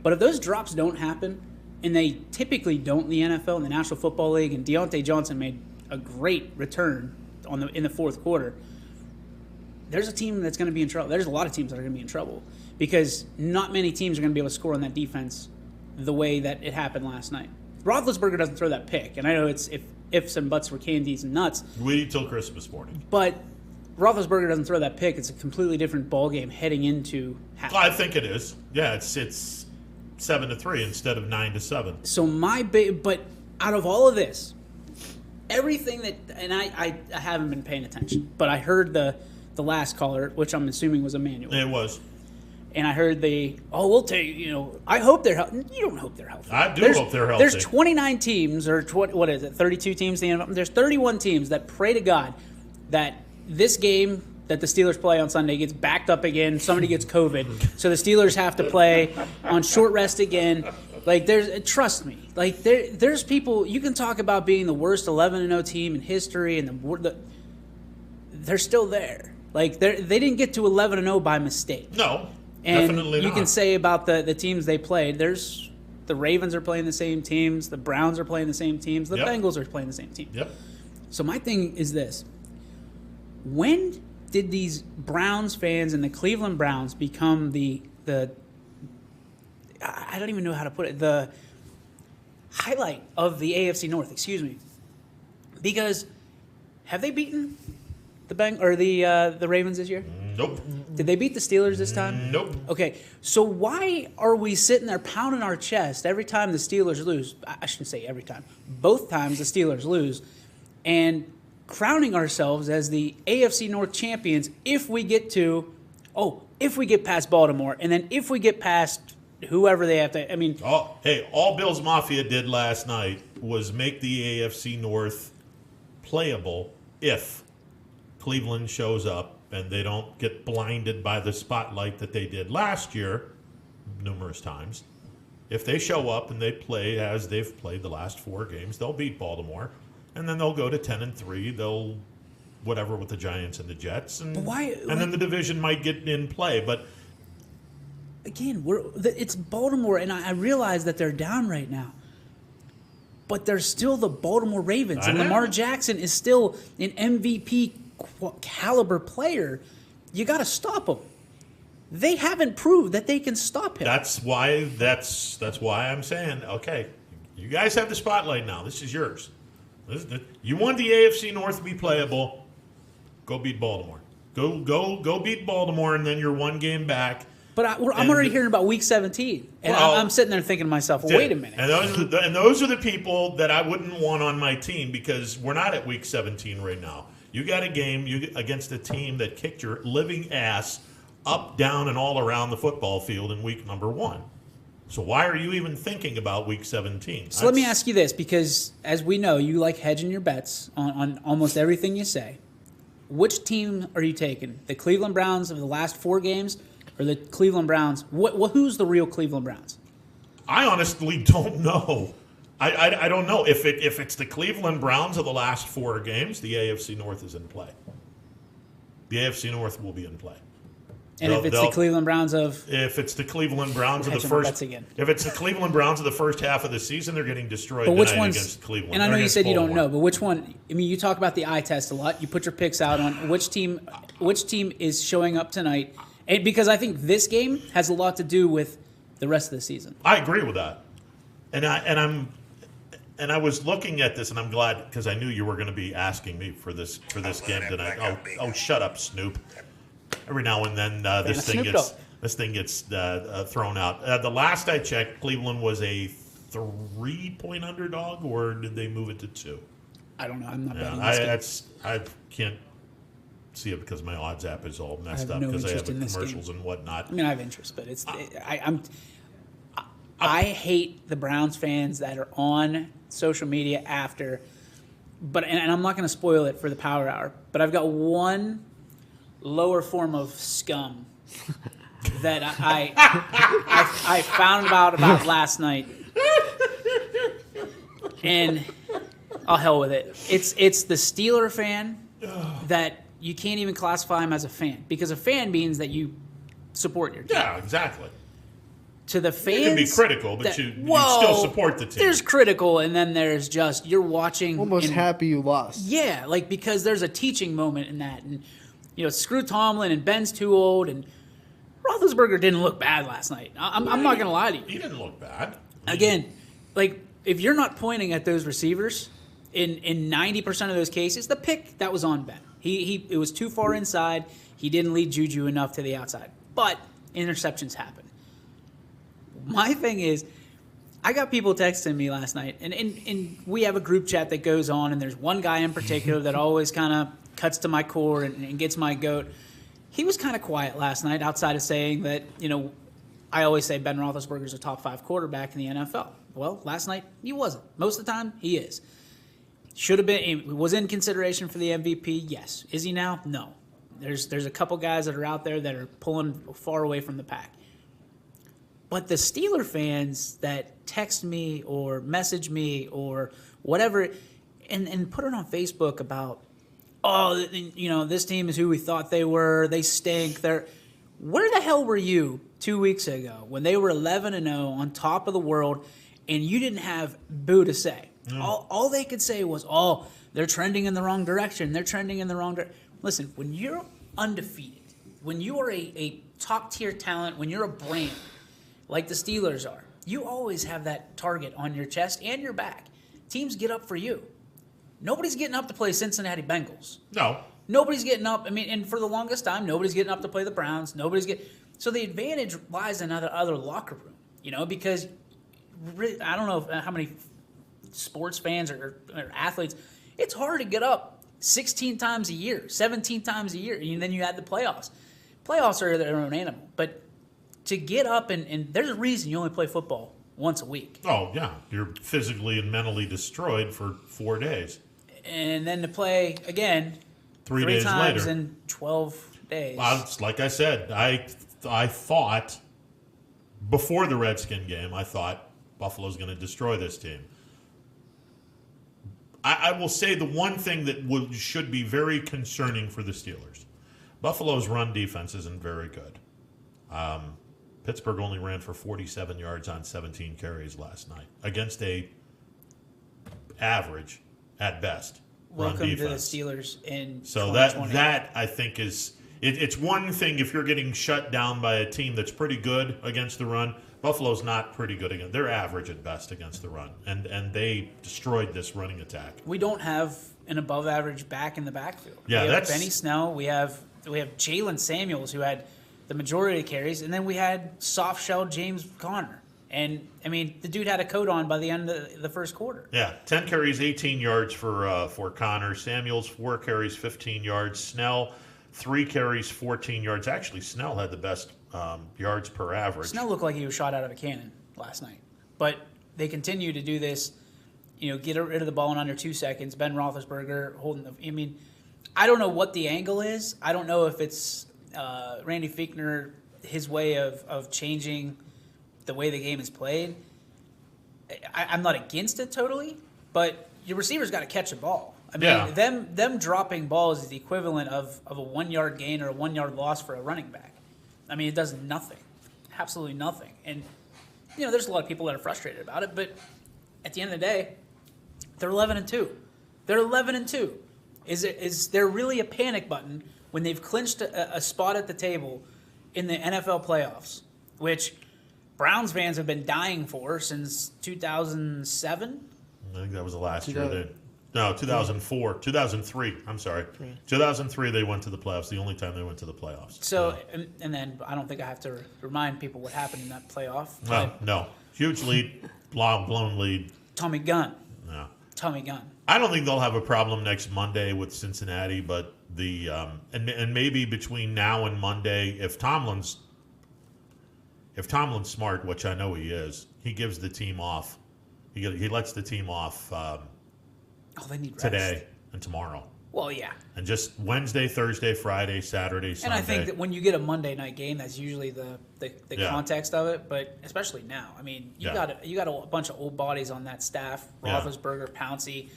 But if those drops don't happen, and they typically don't in the NFL, in the National Football League, and Deontay Johnson made a great return in the fourth quarter, there's a team that's going to be in trouble. There's a lot of teams that are going to be in trouble, because not many teams are going to be able to score on that defense the way that it happened last night. Roethlisberger doesn't throw that pick, and I know it's ifs and buts were candies and nuts. Wait till Christmas morning. But Roethlisberger doesn't throw that pick. It's a completely different ball game heading into halftime. I think it is. Yeah, it's 7-3 instead of 9-7. So but out of all of this, everything that, and I haven't been paying attention, but I heard the last caller, which I'm assuming was Emmanuel. It was. And I heard we'll take, I hope they're healthy. You don't hope they're healthy. I do hope they're healthy. There's 29 teams, or what is it, 32 teams? There's 31 teams that pray to God that this game that the Steelers play on Sunday gets backed up again. Somebody gets COVID, so the Steelers have to play on short rest again. Trust me. There's people, you can talk about being the worst 11-0 team in history, and they're still there. They didn't get to 11-0 by mistake. No, and definitely not. You can say about the teams they played. The Ravens are playing the same teams. The Browns are playing the same teams. The Bengals are playing the same team. Yep. So my thing is this. When did these Browns fans and the Cleveland Browns become the I don't even know how to put it, the highlight of the AFC North, excuse me. Because have they beaten the Ravens this year? Nope. Did they beat the Steelers this time? Nope. Okay, so why are we sitting there pounding our chest every time the Steelers lose? I shouldn't say every time. Both times the Steelers lose, and crowning ourselves as the AFC North champions if we get past Baltimore, and then if we get past whoever they have to, all Bills Mafia did last night was make the AFC North playable if Cleveland shows up and they don't get blinded by the spotlight that they did last year numerous times. If they show up and they play as they've played the last 4 games, they'll beat Baltimore. And then they'll go to 10-3. They'll whatever with the Giants and the Jets, and then the division might get in play. But again, it's Baltimore, and I realize that they're down right now. But they're still the Baltimore Ravens, and Lamar Jackson is still an MVP caliber player. You got to stop him. They haven't proved that they can stop him. That's why I'm saying, okay, you guys have the spotlight now. This is yours. You want the AFC North to be playable, go beat Baltimore. Go beat Baltimore, and then you're 1 game back. But I'm already hearing about Week 17, and I'm sitting there thinking to myself, well, wait a minute. And those are the people that I wouldn't want on my team because we're not at Week 17 right now. You got a game against a team that kicked your living ass up, down, and all around the football field in week number 1. So why are you even thinking about Week 17? So let me ask you this, because as we know, you like hedging your bets on almost everything you say. Which team are you taking? The Cleveland Browns of the last 4 games or the Cleveland Browns? Who's the real Cleveland Browns? I honestly don't know. I don't know. If it's the Cleveland Browns of the last 4 games, the AFC North is in play. The AFC North will be in play. And if it's the Cleveland Browns of... If it's the Cleveland Browns of the first... If it's the Cleveland Browns of the first half of the season, they're getting destroyed tonight against Cleveland. And I know you said you don't know, but which one... I mean, you talk about the eye test a lot. You put your picks out on which team is showing up tonight. And because I think this game has a lot to do with the rest of the season. I agree with that. And I was looking at this, and I'm glad because I knew you were going to be asking me for this game tonight. Oh, shut up, Snoop. Every now and then this thing gets thrown out. The last I checked, Cleveland was a 3-point underdog, or did they move it to 2? I don't know. I'm not betting this game. I can't see it because my odds app is all messed up because I have commercials and whatnot. I mean, I have interest, but it's I hate the Browns fans that are on social media after, and I'm not going to spoil it for the Power Hour, but I've got one lower form of scum that I found out about last night, and I'll hell with it. It's the Steeler fan that you can't even classify him as a fan, because a fan means that you support your team. Yeah, exactly. To the fans, you can be critical, but you still support the team. There's critical, and then there's just you're watching, almost happy you lost. Yeah, like because there's a teaching moment in that, and screw Tomlin and Ben's too old, and Roethlisberger didn't look bad last night. I'm not gonna lie to you. He didn't look bad. Again, like if you're not pointing at those receivers in 90% of those cases, the pick that was on Ben. It was too far inside. He didn't lead Juju enough to the outside, but interceptions happen. My thing is, I got people texting me last night, and we have a group chat that goes on, and there's one guy in particular that always kind of cuts to my core and gets my goat. He was kind of quiet last night outside of saying that, I always say Ben Roethlisberger's a top 5 quarterback in the NFL. Well, last night he wasn't. Most of the time he is. Should have been, was in consideration for the MVP, yes. Is he now? No. There's a couple guys that are out there that are pulling far away from the pack. But the Steeler fans that text me or message me or whatever and put it on Facebook about, this team is who we thought they were, they stink. Where the hell were you 2 weeks ago when they were 11-0 on top of the world and you didn't have boo to say? All they could say was, they're trending in the wrong direction. They're trending in the wrong direction. Listen, when you're undefeated, when you are a top-tier talent, when you're a brand, like the Steelers are, you always have that target on your chest and your back. Teams get up for you. Nobody's getting up to play Cincinnati Bengals. No. Nobody's getting up. I mean, and for the longest time, nobody's getting up to play the Browns. So the advantage lies in other locker room, because I don't know how many sports fans or athletes, it's hard to get up 16 times a year, 17 times a year, and then you add the playoffs. Playoffs are their own animal, but to get up and there's a reason you only play football once a week. Oh, yeah. You're physically and mentally destroyed for 4 days. And then to play again 3 days times later. in 12 days. Well, it's like I said, I thought before the Redskin game, I thought Buffalo's going to destroy this team. I will say the one thing that should be very concerning for the Steelers. Buffalo's run defense isn't very good. Pittsburgh only ran for 47 yards on 17 carries last night against a average, at best, Welcome run defense. To the Steelers in So 2020. that I think is it's one thing if you're getting shut down by a team that's pretty good against the run. Buffalo's not pretty good against. They're average at best against the run, and they destroyed this running attack. We don't have an above-average back in the backfield. Yeah, we have that's Benny Snell. We have Jalen Samuels, who had the majority of the carries, and then we had soft-shelled James Conner. And, I mean, the dude had a coat on by the end of the first quarter. Yeah, 10 carries, 18 yards for Connor. Samuels, 4 carries, 15 yards. Snell, 3 carries, 14 yards. Actually, Snell had the best yards per average. Snell looked like he was shot out of a cannon last night. But they continue to do this, get rid of the ball in under 2 seconds. Ben Roethlisberger holding I mean, I don't know what the angle is. I don't know if it's Randy Fichtner, his way of changing the way the game is played. I'm not against it totally, but your receiver's got to catch a ball. I mean, them dropping balls is the equivalent of a 1 yard gain or a 1 yard loss for a running back. I mean, it does nothing, absolutely nothing. And there's a lot of people that are frustrated about it, but at the end of the day, they're 11-2. They're 11-2. Is there really a panic button when they've clinched a spot at the table in the NFL playoffs, which Browns fans have been dying for since 2007? I think that was the last year. No, 2004. 2003. I'm sorry. 2003 they went to the playoffs. The only time they went to the playoffs. So, and then I don't think I have to remind people what happened in that playoff. No. Huge lead, blown lead. Tommy Gunn. No. Tommy Gunn. I don't think they'll have a problem next Monday with Cincinnati, but and maybe between now and Monday, if Tomlin's smart, which I know he is, he gives the team off. He lets the team off they need rest today and tomorrow. Well, yeah. And just Wednesday, Thursday, Friday, Saturday, Sunday. And I think that when you get a Monday night game, that's usually the context of it. But especially now, I mean, you got a bunch of old bodies on that staff: Roethlisberger, Pouncey,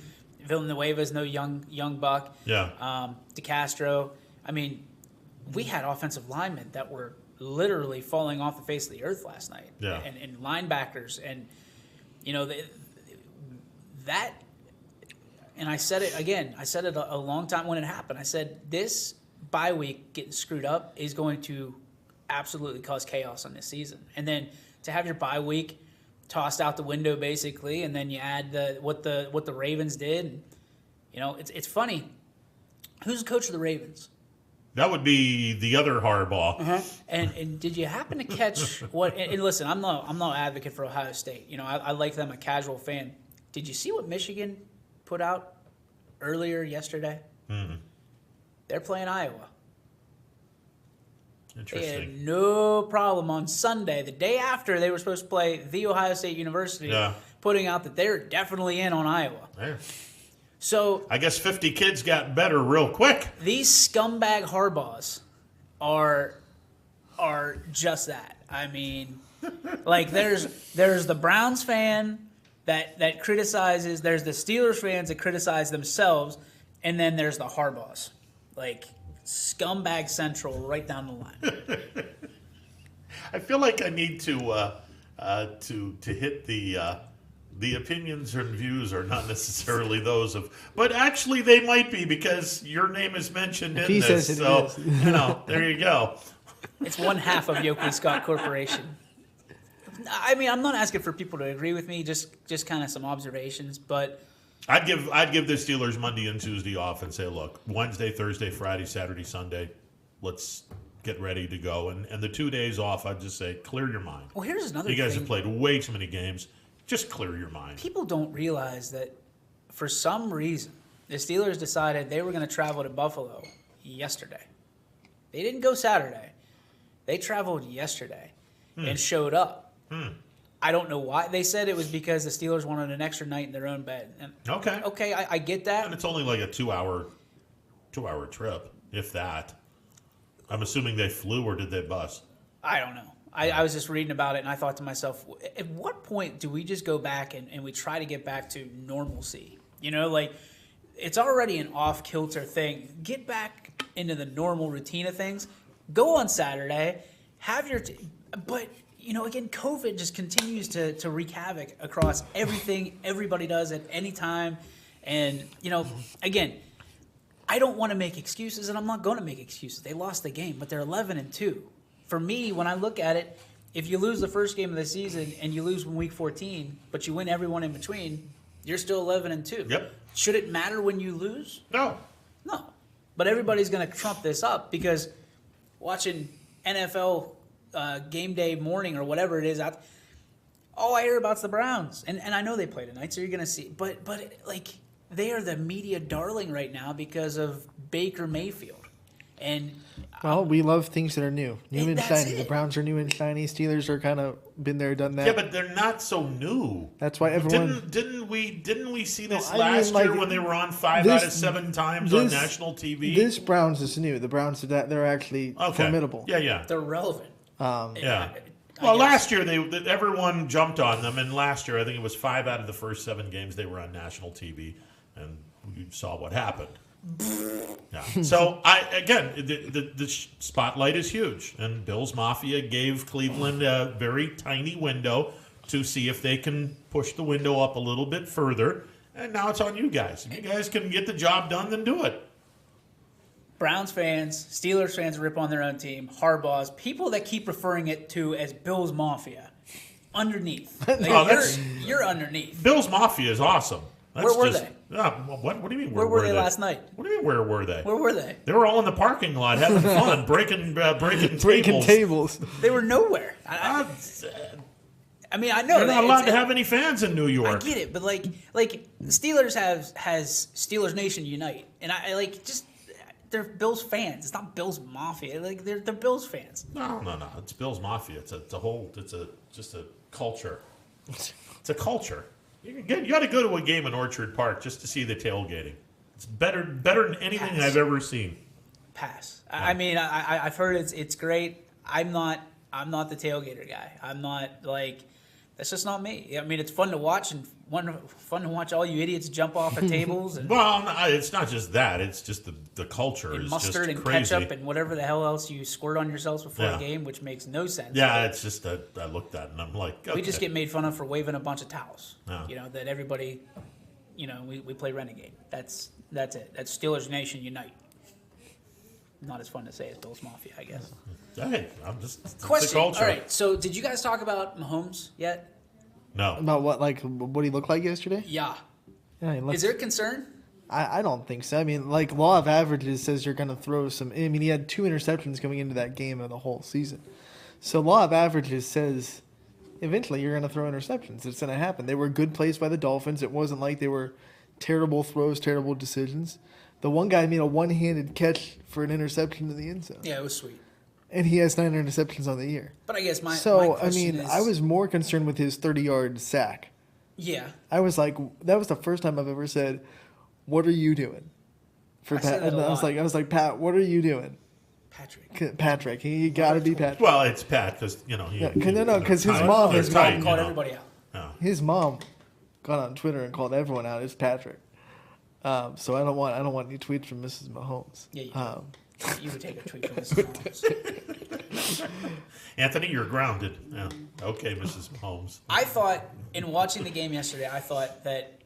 Villanueva's no young buck. Yeah. DeCastro. I mean, we had offensive linemen that were literally falling off the face of the earth last night. Yeah. And linebackers, and that. And I said it again. I said it a long time when it happened. I said this bye week getting screwed up is going to absolutely cause chaos on this season. And then to have your bye week tossed out the window basically, and then you add what the Ravens did. And, it's funny. Who's the coach of the Ravens? That would be the other Harbaugh. Uh-huh. And did you happen to catch what? And listen, I'm not an advocate for Ohio State. I like them, a casual fan. Did you see what Michigan put out earlier yesterday? Mm-hmm. They're playing Iowa. Interesting. They had no problem on Sunday, the day after they were supposed to play The Ohio State University, putting out that they're definitely in on Iowa. There. So I guess 50 kids got better real quick. These scumbag Harbaughs are just that. I mean, like there's the Browns fan that criticizes, there's the Steelers fans that criticize themselves, and then there's the Harbaughs. Like scumbag central right down the line. I feel like I need to hit the opinions and views are not necessarily those of, but actually they might be because your name is mentioned in this. Says it so is. There you go. It's one half of Yoakley Scott Corporation. I mean, I'm not asking for people to agree with me, just kind of some observations, but I'd give the Steelers Monday and Tuesday off and say, look, Wednesday, Thursday, Friday, Saturday, Sunday, let's get ready to go. And the 2 days off, I'd just say, clear your mind. Well, here's another thing. You guys thing. have played way too many games. Just clear your mind. People don't realize that for some reason, the Steelers decided they were going to travel to Buffalo yesterday. They didn't go Saturday. They traveled yesterday and showed up. I don't know why. They said it was because the Steelers wanted an extra night in their own bed. And okay, I get that. And it's only like a 2-hour trip, if that. I'm assuming they flew or did they bus? I don't know. I was just reading about it, and I thought to myself, at what point do we just go back and we try to get back to normalcy? Like it's already an off-kilter thing. Get back into the normal routine of things. Go on Saturday. Have your but again, COVID just continues to wreak havoc across everything everybody does at any time. And, again, I don't want to make excuses, and I'm not going to make excuses. They lost the game, but they're 11-2. For me, when I look at it, if you lose the first game of the season and you lose in week 14, but you win everyone in between, you're still 11-2. Yep. Should it matter when you lose? No. No. But everybody's going to trump this up because watching NFL game day morning or whatever it is, all I hear about's the Browns. And I know they play tonight, so you're going to see. But like, they are the media darling right now because of Baker Mayfield. And well, we love things that are new and shiny. it. The Browns are new and shiny. Steelers are kind of been there, done that. Yeah, but they're not so new. That's why everyone didn't we see this last year when they were on 5 out of 7 times on national TV? This Browns is new. The Browns they're actually formidable. Yeah. They're relevant. Yeah. Well, last year everyone jumped on them, and last year I think it was 5 out of the first 7 games they were on national TV, and you saw what happened. Yeah. So the spotlight is huge, and Bills Mafia gave Cleveland a very tiny window to see if they can push the window up a little bit further. And now it's on you guys. If you guys can get the job done, then do it. Browns fans, Steelers fans rip on their own team. Harbaugh's people that keep referring it to as Bills Mafia. Underneath, you're underneath. Bills Mafia is awesome. Where were they? What do you mean? Where were they last night? What do you mean? Where were they? Where were they? They were all in the parking lot having fun, breaking tables. They were nowhere. I mean, I know they're not allowed to have any fans in New York. I get it, but like the Steelers has Steelers Nation Unite, and I like just they're Bills fans. It's not Bills Mafia. Like they're Bills fans. No. It's Bills Mafia. It's just a culture. It's a culture. You got to go to a game in Orchard Park just to see the tailgating. It's better than anything I've ever seen. Pass. Yeah. I mean, I've heard it's great. I'm not the tailgater guy. I'm not like that's just not me. I mean, it's fun to watch and fun to watch all you idiots jump off of tables. And, well, it's not just that. It's just the culture is mustard just and crazy. ketchup and whatever the hell else you squirt on yourselves before a game, which makes no sense. Yeah, it's just that I looked at it and I'm like, okay. We just get made fun of for waving a bunch of towels. No. You know that everybody, we play Renegade. That's it. That's Steelers Nation Unite. Not as fun to say as Bills Mafia, I guess. Hey, I'm just question. The culture. All right, so did you guys talk about Mahomes yet? No. About what he looked like yesterday? Yeah. Yeah. Is there concern? I don't think so. I mean, like law of averages says you're going to throw some. I mean, he had 2 interceptions coming into that game of the whole season. So law of averages says eventually you're going to throw interceptions. It's going to happen. They were good plays by the Dolphins. It wasn't like they were terrible throws, terrible decisions. The one guy made a one-handed catch for an interception in the end zone. Yeah, it was sweet. And he has 9 interceptions on the year. But I guess my question is, I was more concerned with his 30-yard sack. Yeah. I was like, that was the first time I've ever said, "What are you doing?" For Pat, and I was like, Pat, what are you doing? Patrick, he got to be Patrick. Well, it's Pat because because his mom called everybody out. No. His mom got on Twitter and called everyone out. It's Patrick. So I don't want any tweets from Mrs. Mahomes. Yeah, you would take a tweet from Mrs. Mahomes. Anthony, you're grounded. Yeah. Okay, Mrs. Mahomes. I thought, in watching the game yesterday, I thought that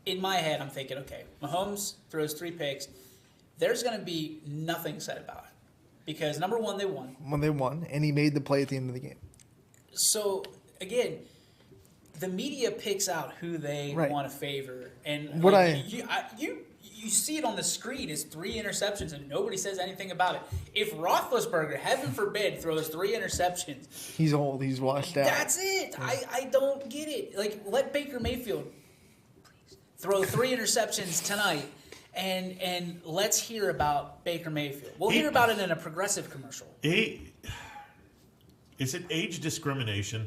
in my head, I'm thinking, okay, Mahomes throws 3 picks. There's going to be nothing said about it. Because, number one, they won. When they won, and he made the play at the end of the game. So, again, the media picks out who they want to favor. And what you see it on the screen is 3 interceptions, and nobody says anything about it. If Roethlisberger, heaven forbid, throws 3 interceptions, he's old. He's washed out. That's it. I don't get it. Like, let Baker Mayfield please throw 3 interceptions tonight, and let's hear about Baker Mayfield. We'll hear about it in a Progressive commercial. Is it age discrimination?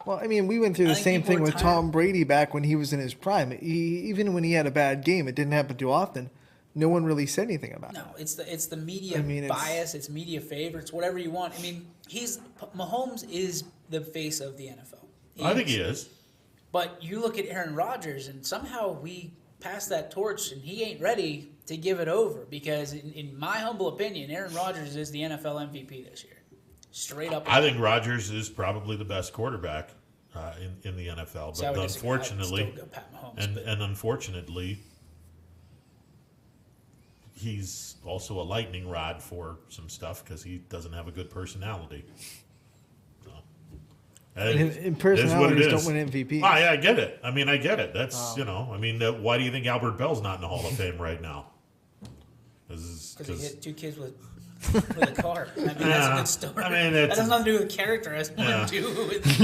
Well, I mean, we went through the same thing with Tom Brady back when he was in his prime. Even when he had a bad game, it didn't happen too often. No one really said anything about it. No, it's the media bias. It's media favorites, whatever you want. I mean, Mahomes is the face of the NFL. I think he is. But you look at Aaron Rodgers, and somehow we pass that torch, and he ain't ready to give it over because, in my humble opinion, Aaron Rodgers is the NFL MVP this year. Straight up. I think Rodgers is probably the best quarterback in the NFL, but unfortunately, he's also a lightning rod for some stuff because he doesn't have a good personality. So, and personalities don't win MVP. Oh, yeah, I get it. I mean, I get it. That's why do you think Albert Bell's not in the Hall of Fame right now? Because he hit 2 kids with with a car. I mean, that's a good story. I mean, that has nothing to do with character. It has more to do with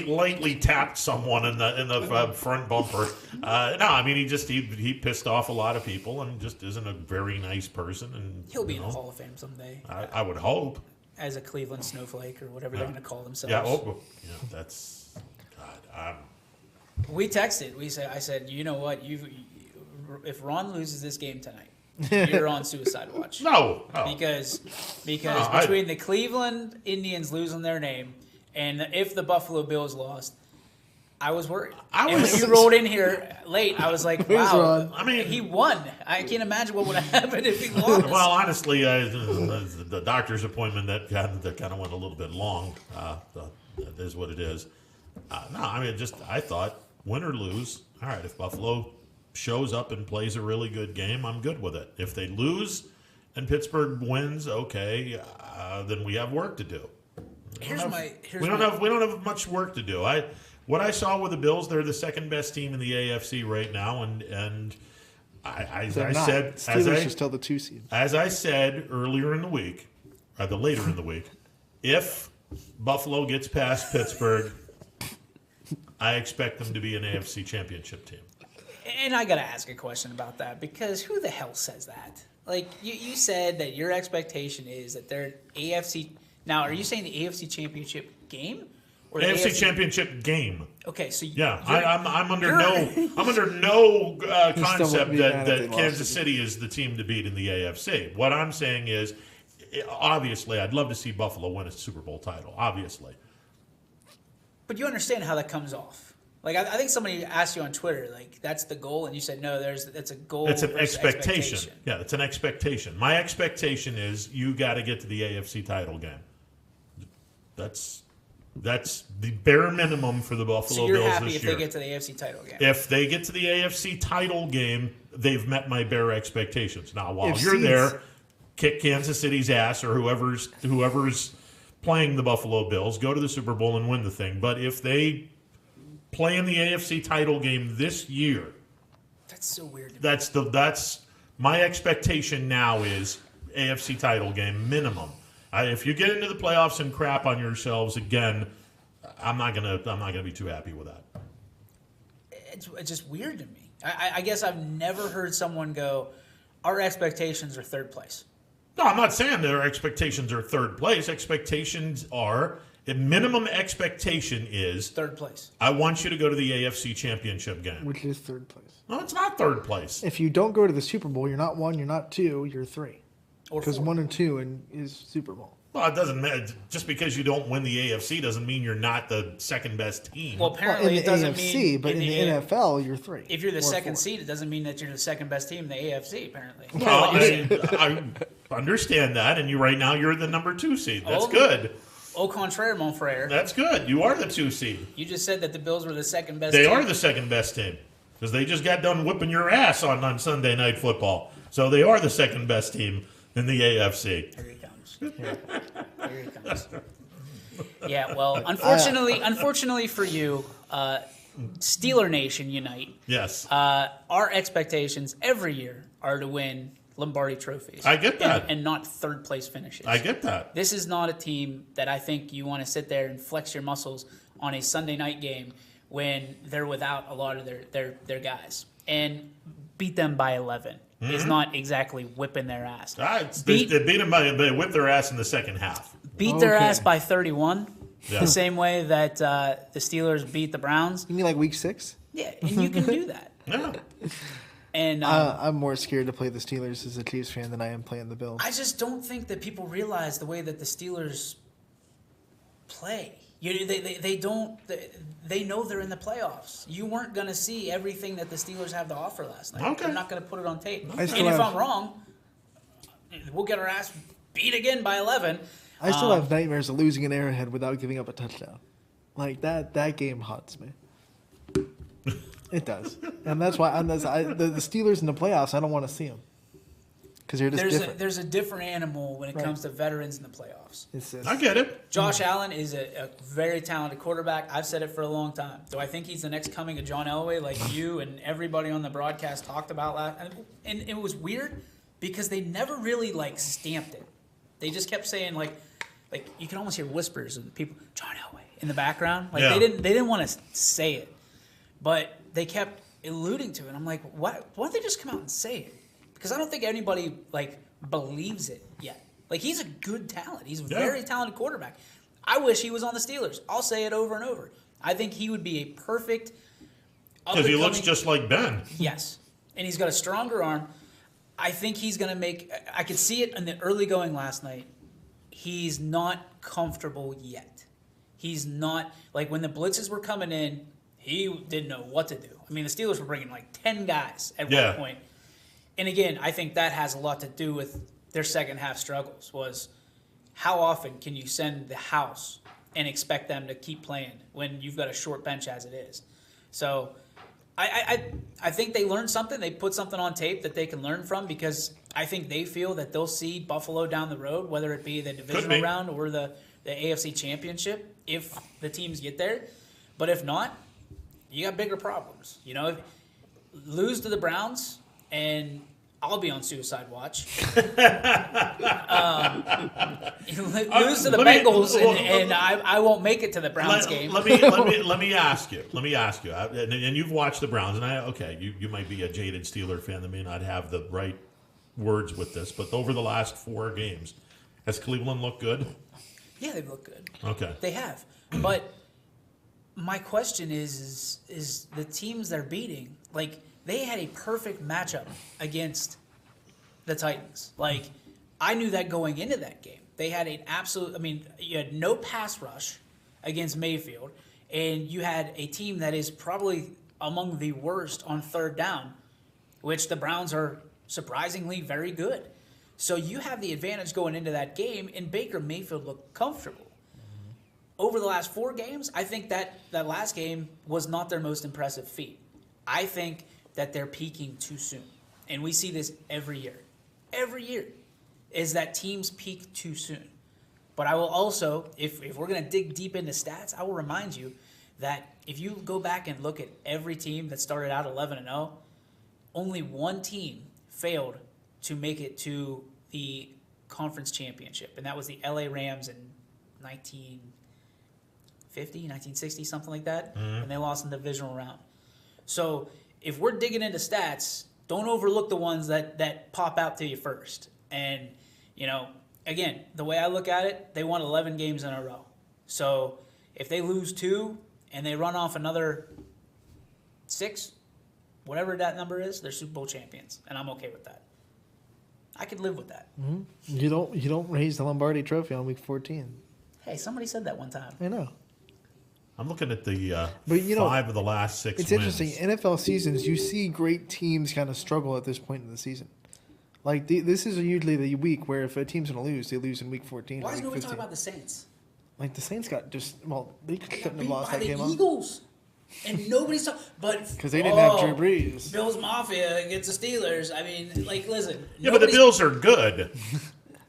lightly tapped someone in the front bumper. No, I mean he pissed off a lot of people and just isn't a very nice person. And he'll be in the Hall of Fame someday. I would hope. As a Cleveland snowflake or whatever they're going to call themselves. Yeah, that's God. We texted. I said, you know what? If Ron loses this game tonight, you're on suicide watch. No. Because between the Cleveland Indians losing their name and if the Buffalo Bills lost, I was worried. When you rolled in here late, I was like, wow. I mean, he won. I can't imagine what would have happened if he lost. Well, honestly, the doctor's appointment that kind of went a little bit long. That is what it is. No, I mean, I thought win or lose. All right, if Buffalo shows up and plays a really good game, I'm good with it. If they lose and Pittsburgh wins, okay, then we have work to do. We don't have much work to do. What I saw with the Bills, they're the second best team in the AFC right now, and Steelers are still the 2 seed. As I said earlier in the week, or later in the week, if Buffalo gets past Pittsburgh, I expect them to be an AFC championship team. And I got to ask a question about that, because who the hell says that? Like, you said that your expectation is that they're AFC. Now, are you saying the AFC championship game? Or AFC championship game. Okay, so I'm under no concept that Kansas City is the team to beat in the AFC. What I'm saying is, obviously, I'd love to see Buffalo win a Super Bowl title. Obviously, but you understand how that comes off. Like I think somebody asked you on Twitter, like that's the goal, and you said no. That's a goal. It's an expectation. Yeah, it's an expectation. My expectation is you got to get to the AFC title game. That's the bare minimum for the Buffalo Bills this year. So you're happy if they get to the AFC title game? If they get to the AFC title game, they've met my bare expectations. Now, while you're there, kick Kansas City's ass or whoever's playing the Buffalo Bills, go to the Super Bowl and win the thing. But if they play in the AFC title game this year, that's so weird. That's my expectation now is AFC title game minimum. If you get into the playoffs and crap on yourselves again, I'm not gonna be too happy with that. It's just weird to me. I guess I've never heard someone go, "Our expectations are third place." No, I'm not saying their expectations are third place. Expectations are the minimum expectation is third place. I want you to go to the AFC Championship game, which is third place. No, it's not third place. If you don't go to the Super Bowl, you're not 1, you're not 2, you're 3. Because 1 and 2 is Super Bowl. Well, it doesn't matter. Just because you don't win the AFC doesn't mean you're not the second best team. Well, apparently it doesn't mean. But in the NFL, you're 3. If you're the second seed, it doesn't mean that you're the second best team in the AFC. Apparently. Well, I understand that, and right now you're the number 2 seed. That's good. Au contraire, mon frère. That's good. You are the 2 seed. You just said that the Bills were the second best. They are the second best team because they just got done whipping your ass on Sunday Night Football. So they are the second best team in the AFC. Here he comes. Here he comes. Yeah, well, unfortunately for you, Steeler Nation unite. Yes. Our expectations every year are to win Lombardi trophies. I get that. And not third place finishes. I get that. This is not a team that I think you want to sit there and flex your muscles on a Sunday night game when they're without a lot of their guys. And beat them by 11. Is not exactly whipping their ass. They beat them they whipped their ass in the second half. Beat their ass by 31, the same way that the Steelers beat the Browns. You mean like week 6? Yeah, and you can do that. Yeah. And I'm more scared to play the Steelers as a Chiefs fan than I am playing the Bills. I just don't think that people realize the way that the Steelers play. They don't. They know they're in the playoffs. You weren't going to see everything that the Steelers have to offer last night. Okay. They're not going to put it on tape. And if I'm wrong, we'll get our ass beat again by 11. I still have nightmares of losing an Arrowhead without giving up a touchdown. Like that game haunts me. It does, and that's why the Steelers in the playoffs. I don't want to see them because they're just different. There's a different animal when it comes to veterans in the playoffs. I get it. Josh Allen is a very talented quarterback. I've said it for a long time. Do I think he's the next coming of John Elway, like you and everybody on the broadcast talked about last? And it was weird because they never really like stamped it. They just kept saying like you can almost hear whispers of people, John Elway, in the background. Like they didn't want to say it, but they kept alluding to it. I'm like, why don't they just come out and say it? Because I don't think anybody like believes it yet. Like, he's a good talent. He's a very talented quarterback. I wish he was on the Steelers. I'll say it over and over. I think he would be a perfect. Because he looks just like Ben. Yes, and he's got a stronger arm. I think he's going to make. I could see it in the early going last night. He's not comfortable yet. He's not, like, when the blitzes were coming in, he didn't know what to do. I mean, the Steelers were bringing like 10 guys at one point. And again, I think that has a lot to do with their second half struggles, was how often can you send the house and expect them to keep playing when you've got a short bench as it is? So I think they learned something. They put something on tape that they can learn from, because I think they feel that they'll see Buffalo down the road, whether it be the divisional round or the AFC Championship, if the teams get there. But if not, you got bigger problems. You know, lose to the Browns, and I'll be on suicide watch. Lose to the Bengals, and I won't make it to the Browns game. Let me ask you. And you've watched the Browns, and you might be a jaded Steeler fan that may not have the right words with this, but over the last 4 games, has Cleveland looked good? Yeah, they've looked good. Okay, they have. But my question is the teams they're beating, like, they had a perfect matchup against the Titans. Like, I knew that going into that game. They had an absolute, I mean, you had no pass rush against Mayfield, and you had a team that is probably among the worst on third down, which the Browns are surprisingly very good. So you have the advantage going into that game, and Baker Mayfield looked comfortable. Over the last 4 games, I think that last game was not their most impressive feat. I think that they're peaking too soon. And we see this every year. Every year is that teams peak too soon. But I will also, if we're going to dig deep into stats, I will remind you that if you go back and look at every team that started out 11-0, only one team failed to make it to the conference championship, and that was the LA Rams in 1960, something like that, and they lost in the divisional round. So if we're digging into stats, don't overlook the ones that pop out to you first. And, you know, again, the way I look at it, they won 11 games in a row. So if they lose 2 and they run off another 6, whatever that number is, they're Super Bowl champions, and I'm okay with that. I could live with that. Mm-hmm. You don't raise the Lombardi Trophy on week 14. Hey, somebody said that one time. I know. I'm looking at the 5 of the last 6 It's wins. interesting. NFL seasons, you see great teams kind of struggle at this point in the season. Like, this is usually the week where if a team's going to lose, they lose in week 14. Why or is week nobody 15. talking about the Saints? Like, the Saints got they couldn't have lost by that the game. Eagles. And nobody's talking. But because they didn't have Drew Brees. Bills Mafia against the Steelers. I mean, like, listen. Yeah, but the Bills are good.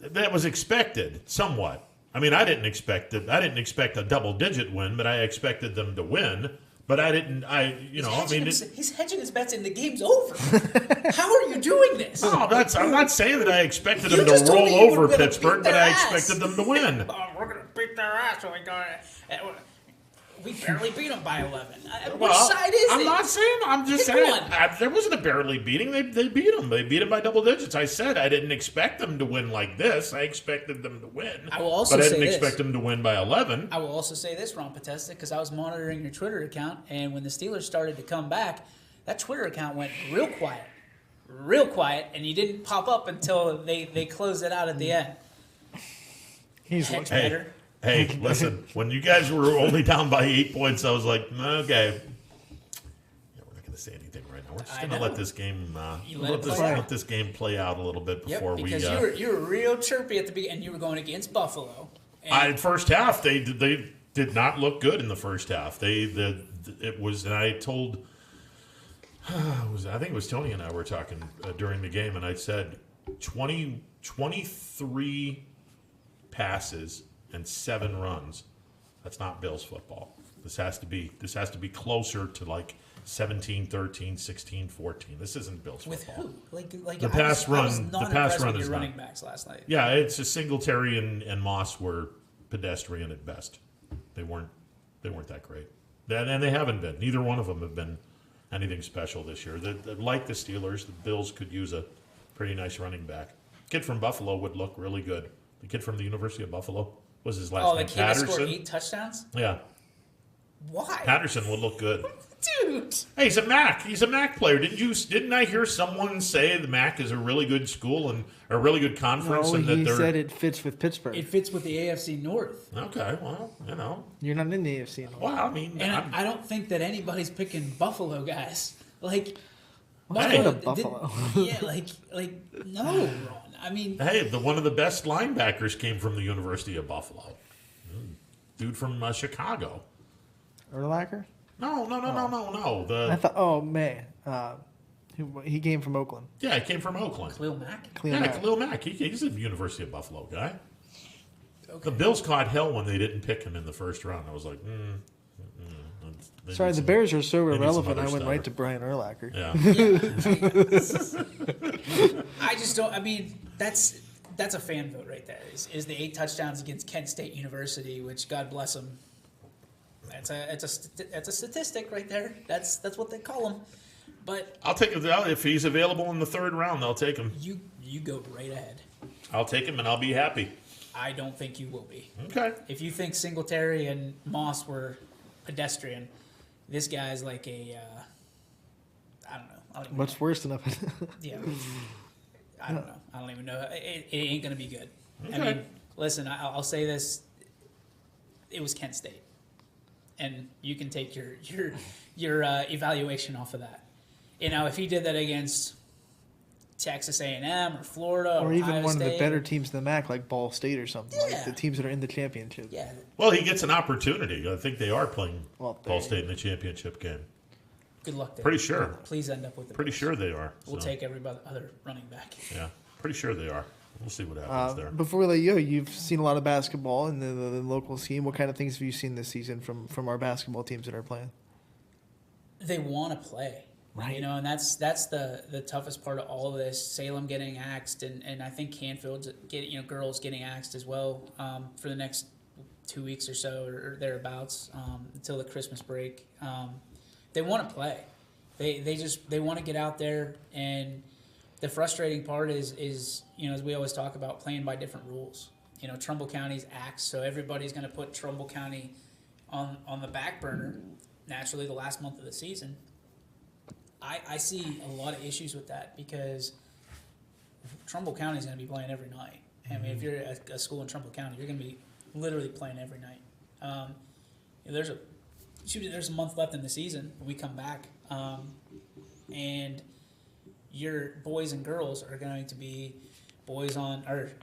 That was expected, somewhat. I mean, I didn't expect a double-digit win, but I expected them to win. But I didn't. He's hedging his bets, and the game's over. How are you doing this? No, I'm not saying that I expected them to roll over Pittsburgh, but I expected them to win. We're gonna beat their ass when we go. We barely beat them by 11. Well, Which side is it? I'm not saying. I'm just Pick saying. one. There wasn't a barely beating. They beat them. They beat them by double digits. I said I didn't expect them to win like this. I expected them to win. I will also but I say didn't this. expect them to win by 11. I will also say this, Ron Potesta, because I was monitoring your Twitter account, and when the Steelers started to come back, that Twitter account went real quiet, and you didn't pop up until they closed it out at the end. He's better. Hey, listen, when you guys were only down by 8 points, I was like, okay. Yeah, we're not going to say anything right now. We're just going to let this game let this game play out a little bit before because we. you were real chirpy at the beginning, and you were going against Buffalo. First half, they did not look good in the first half. It was, and I told, I think it was Tony and I were talking during the game, and I said 23 passes and 7 runs. That's not Bills football. This has to be closer to like 17-13, 16-14. This isn't Bills With football. who? Like The I pass was run. not The pass impressed run with is your not. running backs last night. Yeah, it's a Singletary and Moss were pedestrian at best. They weren't that great. And they haven't been. Neither one of them have been anything special this year. Like the Steelers, the Bills could use a pretty nice running back. Kid from Buffalo would look really good. The kid from the University of Buffalo was his last name. The kid that Patterson. scored 8 touchdowns? Yeah. Why? Patterson would look good. Dude. Hey, he's a MAC. He's a MAC player. Didn't I hear someone say the MAC is a really good school and a really good conference? No, and that he they're... said it fits with Pittsburgh. It fits with the AFC North. Okay, well, You're not in the AFC North. Well, I mean, And I don't think that anybody's picking Buffalo guys. Like, Buffalo. Yeah, like no, Ron. I mean, hey, one of the best linebackers came from the University of Buffalo. Dude from Chicago. Urlacher? No. I thought, oh man, he came from Oakland. Yeah, he came from Oakland. Khalil Mack. Khalil Mack. He's a University of Buffalo guy. Okay. The Bills caught hell when they didn't pick him in the first round. I was like, Sorry, the Bears are so irrelevant. I went right to Brian Urlacher. Yeah. I just don't. I mean, that's a fan vote right there. Is the 8 touchdowns against Kent State University, which God bless them. That's a statistic right there. That's what they call him. But I'll take him if he's available in the 3rd round. I'll take him. You go right ahead. I'll take him and I'll be happy. I don't think you will be. Okay. If you think Singletary and Moss were pedestrian, this guy's like a I don't know. What's worse than yeah. I don't know. I don't even know. It ain't gonna be good. Okay. I mean, listen. I'll say this. It was Kent State, and you can take your evaluation off of that. You know, if he did that against Texas A&M or Florida or even Ohio one State, of the better teams in the MAC, like Ball State or something, like the teams that are in the championship. Yeah. Well, he gets an opportunity. I think they are playing Ball State in the championship game. Good luck there. Pretty sure. Please end up with the Pretty Bills. sure they are. We'll so. take every other running back. Yeah, pretty sure they are. We'll see what happens there. Before we let you go, you've seen a lot of basketball in the local scene. What kind of things have you seen this season from our basketball teams that are playing? They want to play. Right. You know, and that's the toughest part of all of this. Salem getting axed, and I think Canfield's girls getting axed as well for the next 2 weeks or so or thereabouts until the Christmas break. They want to play. They want to get out there, and the frustrating part is you know, as we always talk about, playing by different rules. You know, Trumbull County's axed, so everybody's going to put Trumbull County on the back burner. Naturally, the last month of the season. I see a lot of issues with that because Trumbull County is going to be playing every night. I mean, if you're a school in Trumbull County, you're going to be literally playing every night. There's a month left in the season when we come back, and your boys and girls are going to be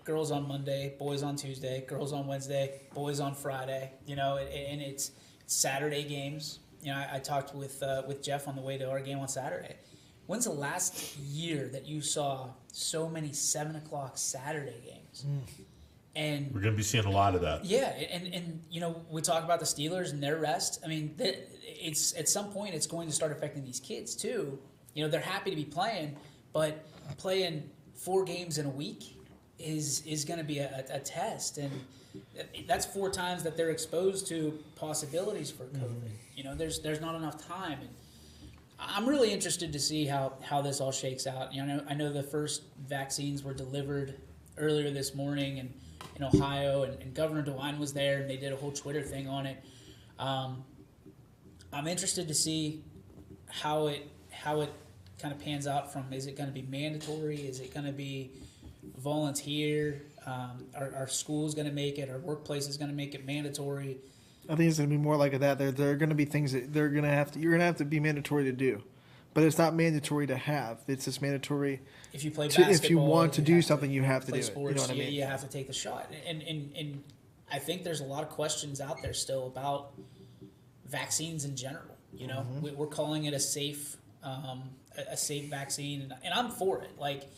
girls on Monday, boys on Tuesday, girls on Wednesday, boys on Friday. You know, and it's Saturday games. You know, I talked with Jeff on the way to our game on Saturday. When's the last year that you saw so many 7 o'clock Saturday games? And we're going to be seeing a lot of that. Yeah, and you know, we talk about the Steelers and their rest. I mean, it's at some point it's going to start affecting these kids too. You know, they're happy to be playing, but playing 4 games in a week is going to be a test, and that's 4 times that they're exposed to possibilities for COVID. You know, there's not enough time, and I'm really interested to see how this all shakes out. You know, I know the first vaccines were delivered earlier this morning, and in Ohio, and Governor DeWine was there, and they did a whole Twitter thing on it. I'm interested to see how it kind of pans out. From, is it going to be mandatory? Is it going to be volunteer? Are schools going to make it? Are workplaces going to make it mandatory? I think it's going to be more like that. There are going to be things that you're going to have to be mandatory to do, but it's not mandatory to have. It's just mandatory. If you play basketball, if you want to do something, you have to do sports, it. You know what I mean? You have to take the shot. And I think there's a lot of questions out there still about vaccines in general. You know, we're calling it a safe vaccine, and I'm for it. Like,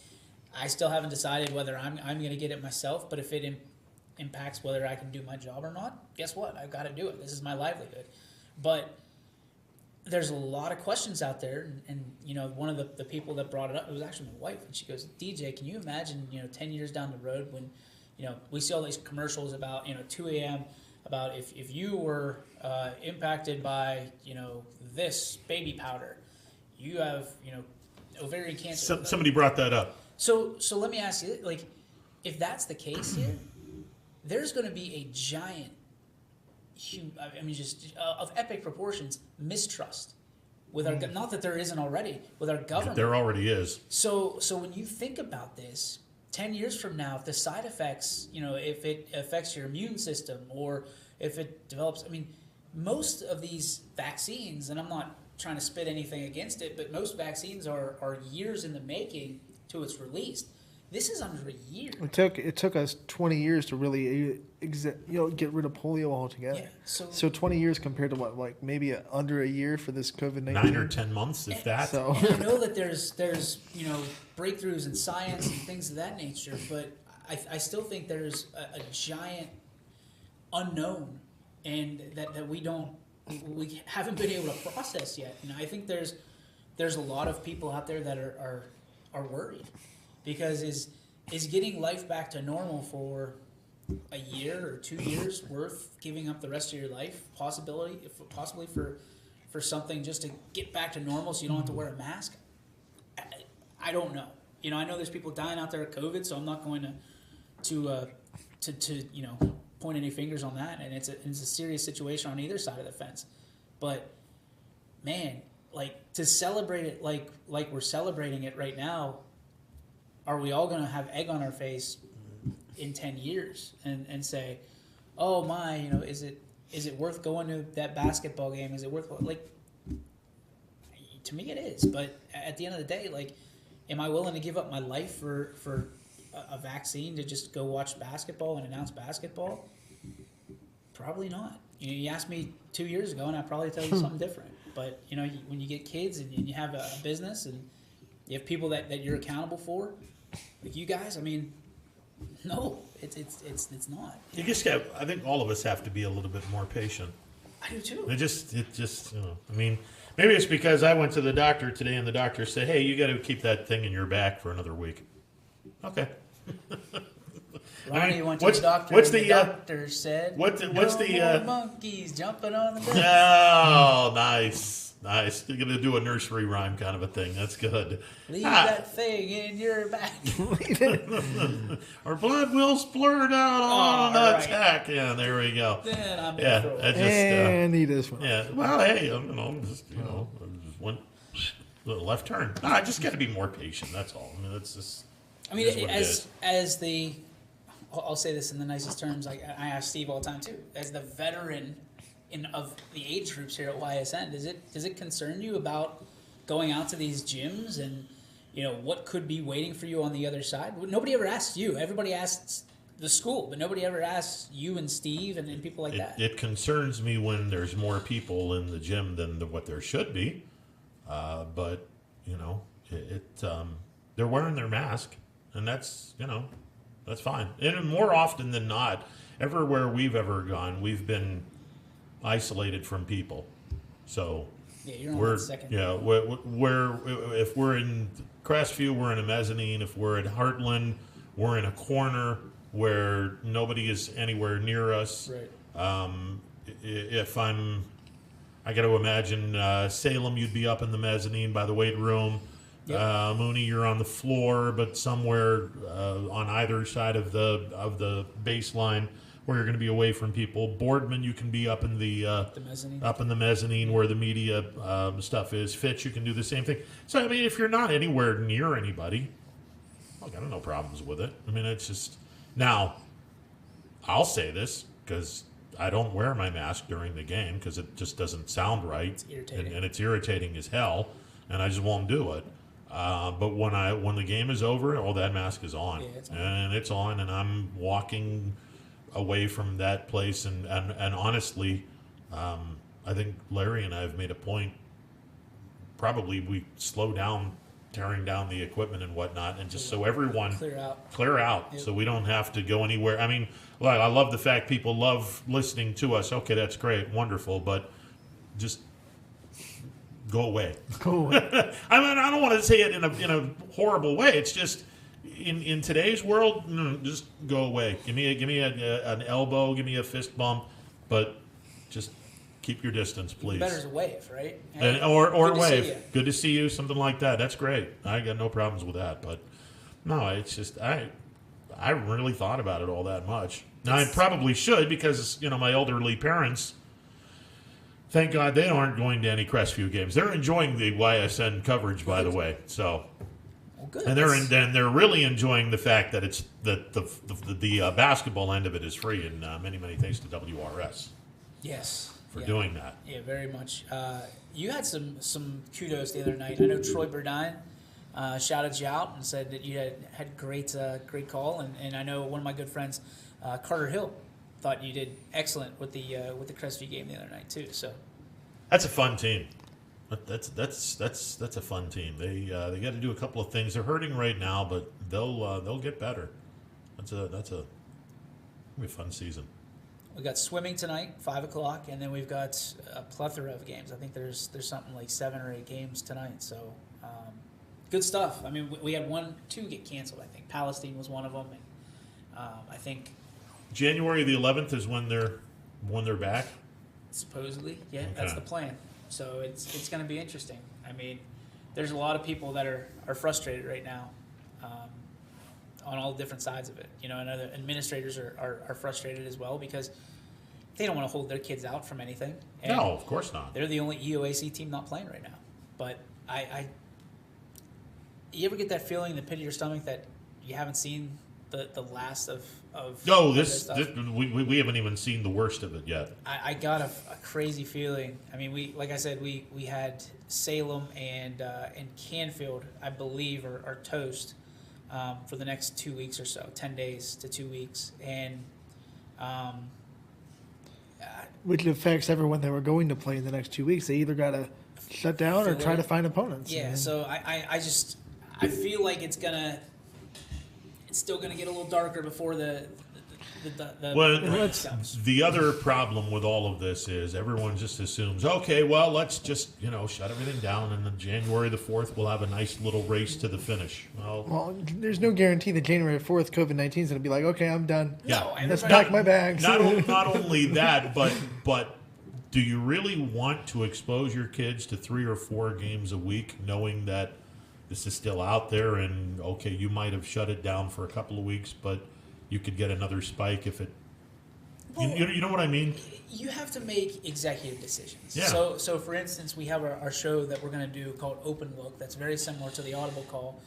I still haven't decided whether I'm going to get it myself, but if it impacts whether I can do my job or not, guess what? I've got to do it. This is my livelihood. But there's a lot of questions out there, and one of the people that brought it up, it was actually my wife, and she goes, DJ, can you imagine 10 years down the road when we see all these commercials about 2 a.m. about if you were impacted by this baby powder, you have ovarian cancer. Somebody brought that up. So let me ask you, like, if that's the case here, there's going to be a giant, of epic proportions, mistrust with our, not that there isn't already, with our government. There already is. So when you think about this, 10 years from now, if the side effects, if it affects your immune system or if it develops, most of these vaccines, and I'm not trying to spit anything against it, but most vaccines are years in the making till it's released. This is under a year. It took us 20 years to really get rid of polio altogether. Yeah, so 20 years compared to what, like maybe under a year for this COVID-19? 9 or 10 months, if that. So I know that there's breakthroughs in science and things of that nature, but I still think there's a giant unknown, and that we haven't been able to process yet. And I think there's a lot of people out there that are worried. Because is getting life back to normal for a year or 2 years worth giving up the rest of your life, possibly for something just to get back to normal so you don't have to wear a mask? I don't know. I know there's people dying out there of COVID, so I'm not going to point any fingers on that. And it's a serious situation on either side of the fence. But man, like, to celebrate it like we're celebrating it right now. Are we all going to have egg on our face in 10 years and say, oh my, is it worth going to that basketball game? Is it worth, like, to me it is. But at the end of the day, like, am I willing to give up my life for a vaccine to just go watch basketball and announce basketball? Probably not. You asked me 2 years ago and I'd probably tell you something different. But, when you get kids and you have a business and you have people that you're accountable for, like you guys, no, it's not. You just got. I think all of us have to be a little bit more patient. I do too. It just maybe it's because I went to the doctor today and the doctor said, "Hey, you got to keep that thing in your back for another week." Okay. Ronnie went to the doctor. The doctor said, "What's the monkeys jumping on the bed?" Oh, nice. You're going to do a nursery rhyme kind of a thing. That's good. Leave that thing in your back. Our blood will splurt out on an attack. Yeah, there we go. Then I'm and he does one. Yeah. Well, hey, just one little left turn. I just got to be more patient. That's all. That's just. I'll say this in the nicest terms. I ask Steve all the time too. As the veteran of the age groups here at YSN, does it concern you about going out to these gyms and what could be waiting for you on the other side? Nobody ever asks you. Everybody asks the school, but nobody ever asks you and Steve and people like that. It concerns me when there's more people in the gym than what there should be, but they're wearing their mask, and that's fine. And more often than not, everywhere we've ever gone, we've been isolated from people. So we're second. Yeah, we're if we're in Crestview, we're in a mezzanine. If we're at Heartland, we're in a corner where nobody is anywhere near us. Right. If I got to imagine Salem, you'd be up in the mezzanine by the weight room. Yep. Mooney, you're on the floor, but somewhere on either side of the baseline where you're going to be away from people. Boardman, you can be up in the mezzanine where the media stuff is. Fitch, you can do the same thing. So if you're not anywhere near anybody, I got no problems with it. It's just now. I'll say this because I don't wear my mask during the game because it just doesn't sound right. It's irritating. And it's irritating as hell, and I just won't do it. But when the game is over, that mask is on. Yeah, it's on. And it's on, and I'm walking away from that place. And honestly, I think Larry and I have made a point. Probably we slow down tearing down the equipment and whatnot, and just so everyone clear out Yep. so we don't have to go anywhere. I love the fact people love listening to us. Okay, that's great, wonderful, but just go away. Go away. I mean, I don't want to say it in a horrible way. It's just in today's world, just go away. Give me an elbow, give me a fist bump, but just keep your distance, please. Better as a wave, right? And, or wave. Good to see you, something like that. That's great. I got no problems with that. But no, it's just I haven't really thought about it all that much. Now I probably should because my elderly parents. Thank God they aren't going to any Crestview games. They're enjoying the YSN coverage, by the way. So, good. And they're really enjoying the fact that it's the basketball end of it is free, and many thanks to WRS. Yes. For doing that. Yeah, very much. You had some kudos the other night. I know Troy Burdine shouted you out and said that you had great call, and I know one of my good friends, Carter Hill, thought you did excellent with the Crestview game the other night too. So that's a fun team. That's a fun team. They got to do a couple of things. They're hurting right now, but they'll get better. That's a fun season. We got swimming tonight, 5:00, and then we've got a plethora of games. I think there's something like 7 or 8 games tonight. So good stuff. I mean, we had 2 get canceled. I think Palestine was one of them. And, I think January the 11th is when they're back. Supposedly, yeah, okay. That's the plan. So it's going to be interesting. I mean, there's a lot of people that are frustrated right now. On all different sides of it, and other administrators are frustrated as well because they don't want to hold their kids out from anything. And no, of course not. They're the only EOAC team not playing right now. But you ever get that feeling in the pit of your stomach that you haven't seen the last of no, this we haven't even seen the worst of it yet. I got a crazy feeling. I mean, like I said, we had Salem and Canfield, I believe, are toast. For the next 2 weeks or so, 10 days to 2 weeks. And which affects everyone that were going to play in the next 2 weeks. They either got to shut down or try to find opponents. Yeah, so I feel like it's still gonna get a little darker before the the other problem with all of this is everyone just assumes, okay, well, let's just shut everything down, and then January the 4th we'll have a nice little race to the finish. Well, there's no guarantee that January 4th COVID-19 is going to be like, okay, I'm done. Yeah, let's pack my bags. Not only that, but do you really want to expose your kids to 3 or 4 games a week, knowing that this is still out there, and okay, you might have shut it down for a couple of weeks, but you could get another spike if it. You know what I mean? You have to make executive decisions. Yeah. So for instance, we have our show that we're going to do called Open Look. That's very similar to the Audible Call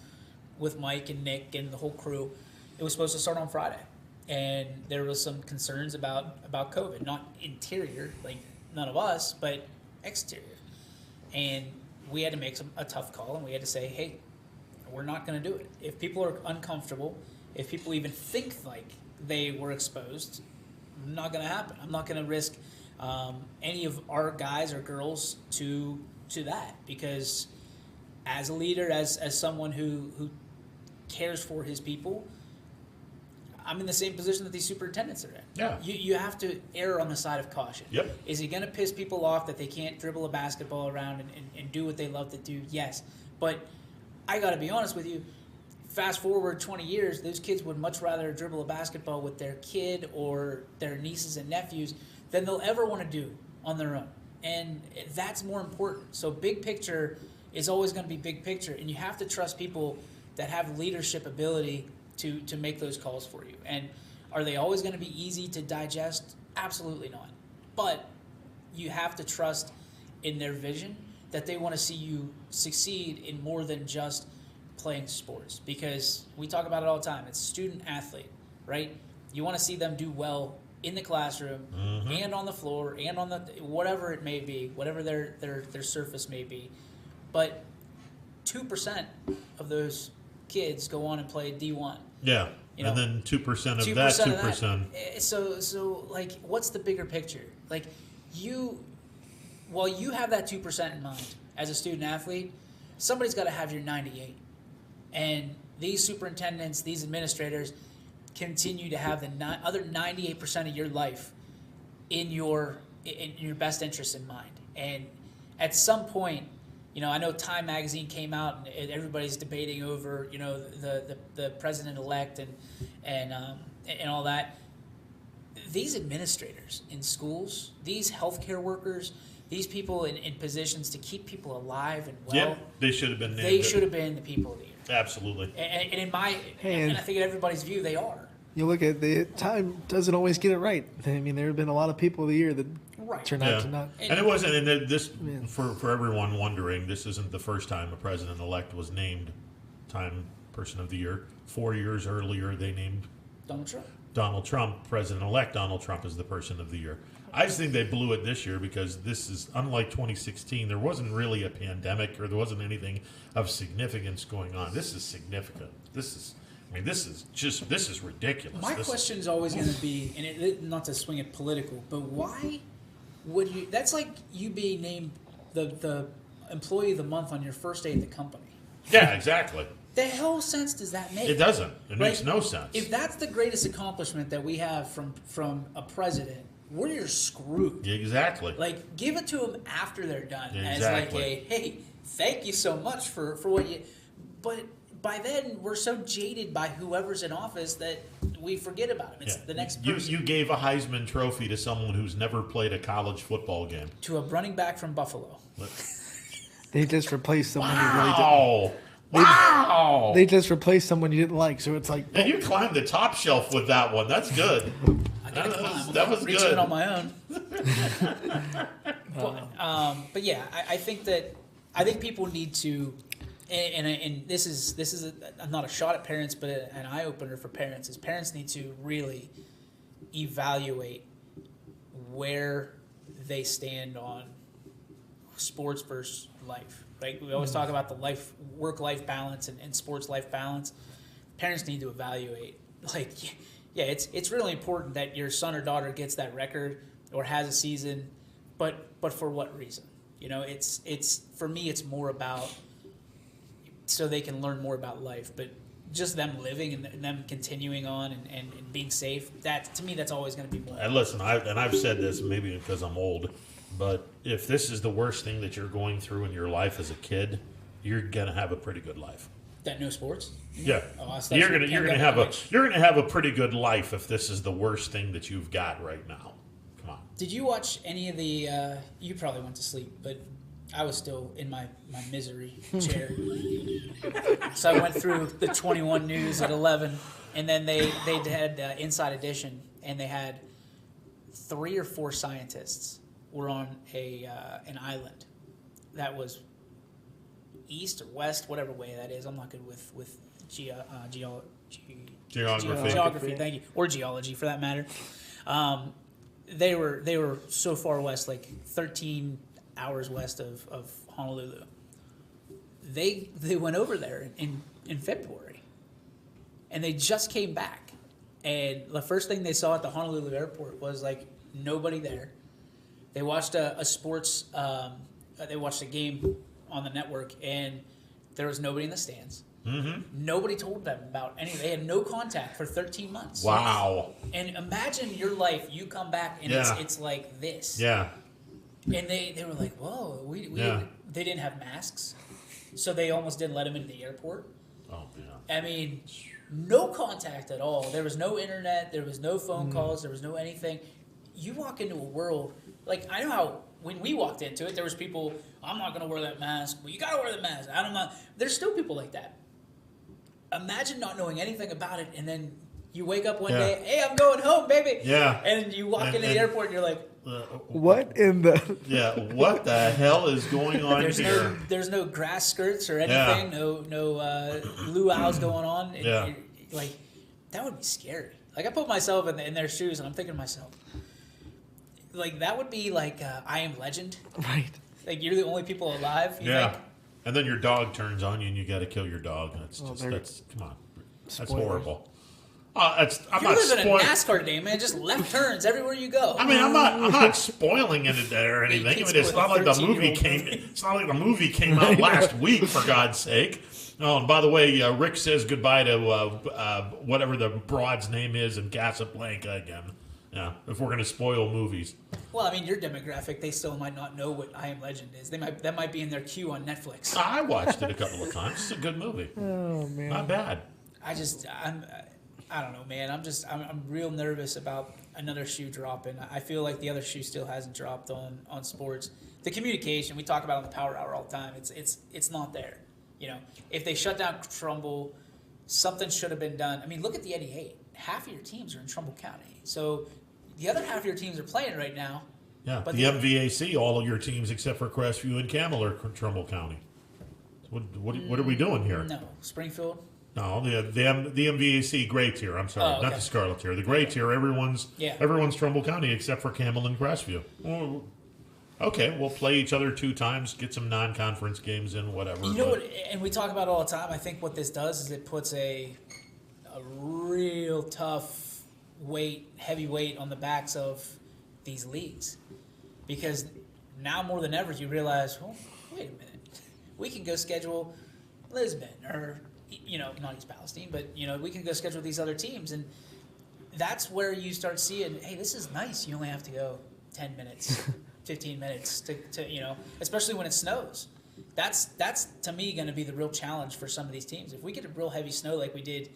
with Mike and Nick and the whole crew. It was supposed to start on Friday, and there was some concerns about COVID, not interior, like none of us, but exterior. And we had to make a tough call, and we had to say, hey, we're not going to do it. If people are uncomfortable, if people even think like they were exposed, not going to happen. I'm not going to risk any of our guys or girls to that, because as a leader, as someone who cares for his people, I'm in the same position that these superintendents are in. Yeah. You have to err on the side of caution. Yep. Is it going to piss people off that they can't dribble a basketball around and do what they love to do? Yes. But I got to be honest with you, fast forward 20 years, those kids would much rather dribble a basketball with their kid or their nieces and nephews than they'll ever want to do on their own. And that's more important. So big picture is always going to be big picture, and you have to trust people that have leadership ability to make those calls for you. And are they always going to be easy to digest? Absolutely not. But you have to trust in their vision that they want to see you succeed in more than just playing sports, because we talk about it all the time. It's student athlete, right? You want to see them do well in the classroom and on the floor and on the whatever it may be, whatever their surface may be. But 2% of those kids go on and play D1. Yeah, and then 2% of that 2%. So like, what's the bigger picture? Like, while you have that 2% in mind as a student athlete, somebody's got to have your 98. And these superintendents, these administrators, continue to have the other 98% of your life in your best interest in mind. And at some point, I know Time magazine came out and everybody's debating over, the president-elect and all that. These administrators in schools, these healthcare workers, these people in positions to keep people alive and well. Yeah, they should have been named. They should have been the people of the year. Absolutely. And in and I think in everybody's view, they are. You look at the Time doesn't always get it right. I mean, there have been a lot of people of the year that turn out to not. And it wasn't. And this, for everyone wondering, this isn't the first time a president-elect was named Time Person of the Year. 4 years earlier, they named Donald Trump, President-elect Donald Trump, as the Person of the Year. I just think they blew it this year because this is unlike 2016. There wasn't really a pandemic or there wasn't anything of significance going on. This is significant. This is ridiculous. My question is always going to be, and not to swing it political, but why would you? That's like you being named the employee of the month on your first day at the company. Yeah, exactly. The hell sense does that make? It doesn't. It makes no sense. If that's the greatest accomplishment that we have from a president, we're screwed. Exactly. Like, give it to them after they're done. Exactly. As hey, thank you so much for what you. But by then, we're so jaded by whoever's in office that we forget about him. It's the next person. You gave a Heisman Trophy to someone who's never played a college football game. To a running back from Buffalo. They just replaced someone you really didn't. Wow! They just replaced someone you didn't like, so it's like. And you climbed the top shelf with that one. That's good. That was reaching good. on my own. But yeah, I think people need to, and this is not a shot at parents, but an eye opener for parents. Is parents need to really evaluate where they stand on sports versus life. Right? We always talk about the work-life balance and sports-life balance. Parents need to evaluate. It's really important that your son or daughter gets that record or has a season, but for what reason? It's for me, it's more about so they can learn more about life, but just them living and them continuing on and being safe. That to me, that's always going to be more. And listen, I've said this maybe because I'm old. But if this is the worst thing that you're going through in your life as a kid, you're gonna have a pretty good life. That no sports? Yeah, you're gonna have a pretty good life if this is the worst thing that you've got right now. Come on. Did you watch any of the? You probably went to sleep, but I was still in my misery chair. So I went through the 21 News at 11, and then they had Inside Edition, and they had 3 or 4 scientists. We're on an island that was east or west, whatever way that is. I'm not good with geography. Thank you, or geology for that matter. They were so far west, like 13 hours west of Honolulu. They went over there in February, and they just came back. And the first thing they saw at the Honolulu airport was like nobody there. They watched a sports. They watched a game on the network, and there was nobody in the stands. Mm-hmm. Nobody told them about anything. They had no contact for 13 months. Wow! And imagine your life. You come back, and it's like this. Yeah. And they were like, "Whoa!" They didn't have masks, so they almost didn't let them into the airport. Oh yeah. I mean, no contact at all. There was no internet. There was no phone calls. There was no anything. You walk into a world. Like, I know how when we walked into it, there was people, I'm not going to wear that mask. Well, you got to wear the mask. I'm not. There's still people like that. Imagine not knowing anything about it, and then you wake up one day, hey, I'm going home, baby. Yeah. And you walk into the airport, and you're like, what in the... Yeah, what the hell is going on here? There's no grass skirts or anything, no luau's going on. Like, that would be scary. Like, I put myself in their shoes, and I'm thinking to myself, like, that would be like I Am Legend. Right. Like, you're the only people alive. Yeah. Think? And then your dog turns on you and you got to kill your dog. That's come on. That's horrible. I'm You're living a NASCAR day, man. Just left turns everywhere you go. I mean, I'm not spoiling it or anything. I mean, it's not like the movie came. It's not like the movie came out last week, for God's sake. Oh, and by the way, Rick says goodbye to whatever the broad's name is in Casablanca again. Yeah, if we're going to spoil movies. Well, I mean, your demographic, they still might not know what I Am Legend is. That might be in their queue on Netflix. I watched it a couple of times. It's a good movie. Oh man, not bad. I don't know, man. I'm real nervous about another shoe dropping. I feel like the other shoe still hasn't dropped on sports. The communication we talk about on the Power Hour all the time. It's not there. If they shut down Trumbull, something should have been done. I mean, look at the Eddie 8. Half of your teams are in Trumbull County, so the other half of your teams are playing right now. Yeah, but the MVAC, all of your teams except for Crestview and Campbell are Trumbull County. What are we doing here? No, Springfield. No, the MVAC gray tier. I'm sorry, okay. Not the Scarlet tier. The gray tier. Everyone's Trumbull County except for Campbell and Crestview. Well, okay, we'll play each other 2 times, get some non-conference games in, whatever. You know what? And we talk about it all the time. I think what this does is it puts a real tough heavy weight on the backs of these leagues, because now more than ever you realize, well, wait a minute, we can go schedule Lisbon or not East Palestine, but we can go schedule these other teams, and that's where you start seeing, hey, this is nice. You only have to go 10 minutes, 15 minutes to especially when it snows. That's to me going to be the real challenge for some of these teams. If we get a real heavy snow like we did,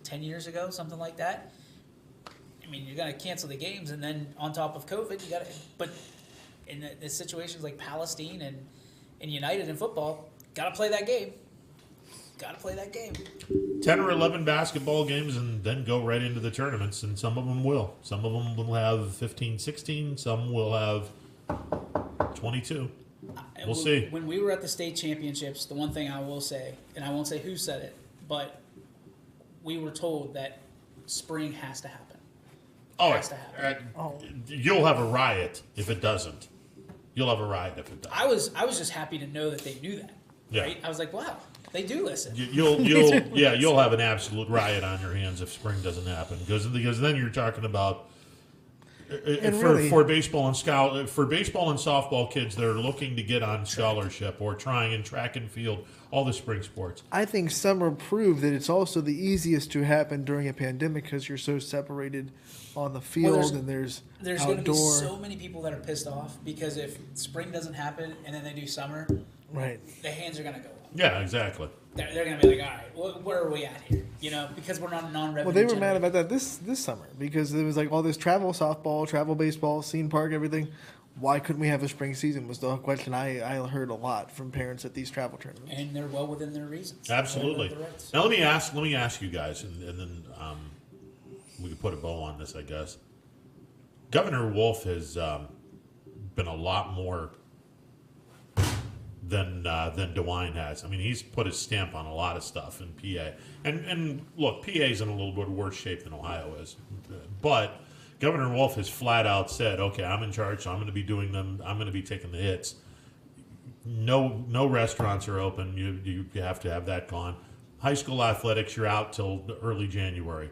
10 years ago, something like that. I mean, you're going to cancel the games, and then on top of COVID, you got to. But in the situations like Palestine and United in football, got to play that game. 10 or 11 basketball games, and then go right into the tournaments, and some of them will. Some of them will have 15, 16. Some will have 22. We'll see. When we were at the state championships, the one thing I will say, and I won't say who said it, but we were told that spring has to happen. You'll have a riot if it doesn't. You'll have a riot if it doesn't. I was just happy to know that they knew that. Yeah. Right? I was like, wow, they do listen. You'll have an absolute riot on your hands if spring doesn't happen, because then you're talking about for baseball and softball kids that are looking to get on scholarship or trying in track and field, all the spring sports. I think summer proved that it's also the easiest to happen during a pandemic because you're so separated on the field, and there's going to be so many people that are pissed off because if spring doesn't happen and then they do summer, right, the hands are going to go up. Yeah, exactly. They're going to be like, all right, where are we at here? Because we're not a non-revenue. Well, they were mad about that this summer because there was like all this travel softball, travel baseball, scene park, everything. Why couldn't we have a spring season was the question I heard a lot from parents at these travel tournaments. And they're well within their reasons. Absolutely. Now let me ask you guys, and then we can put a bow on this, I guess. Governor Wolf has been a lot more than DeWine has. I mean, he's put his stamp on a lot of stuff in PA. And look, PA's in a little bit worse shape than Ohio is. But Governor Wolf has flat out said, okay, I'm in charge, so I'm going to be doing them. I'm going to be taking the hits. No restaurants are open. You have to have that gone. High school athletics, you're out till early January.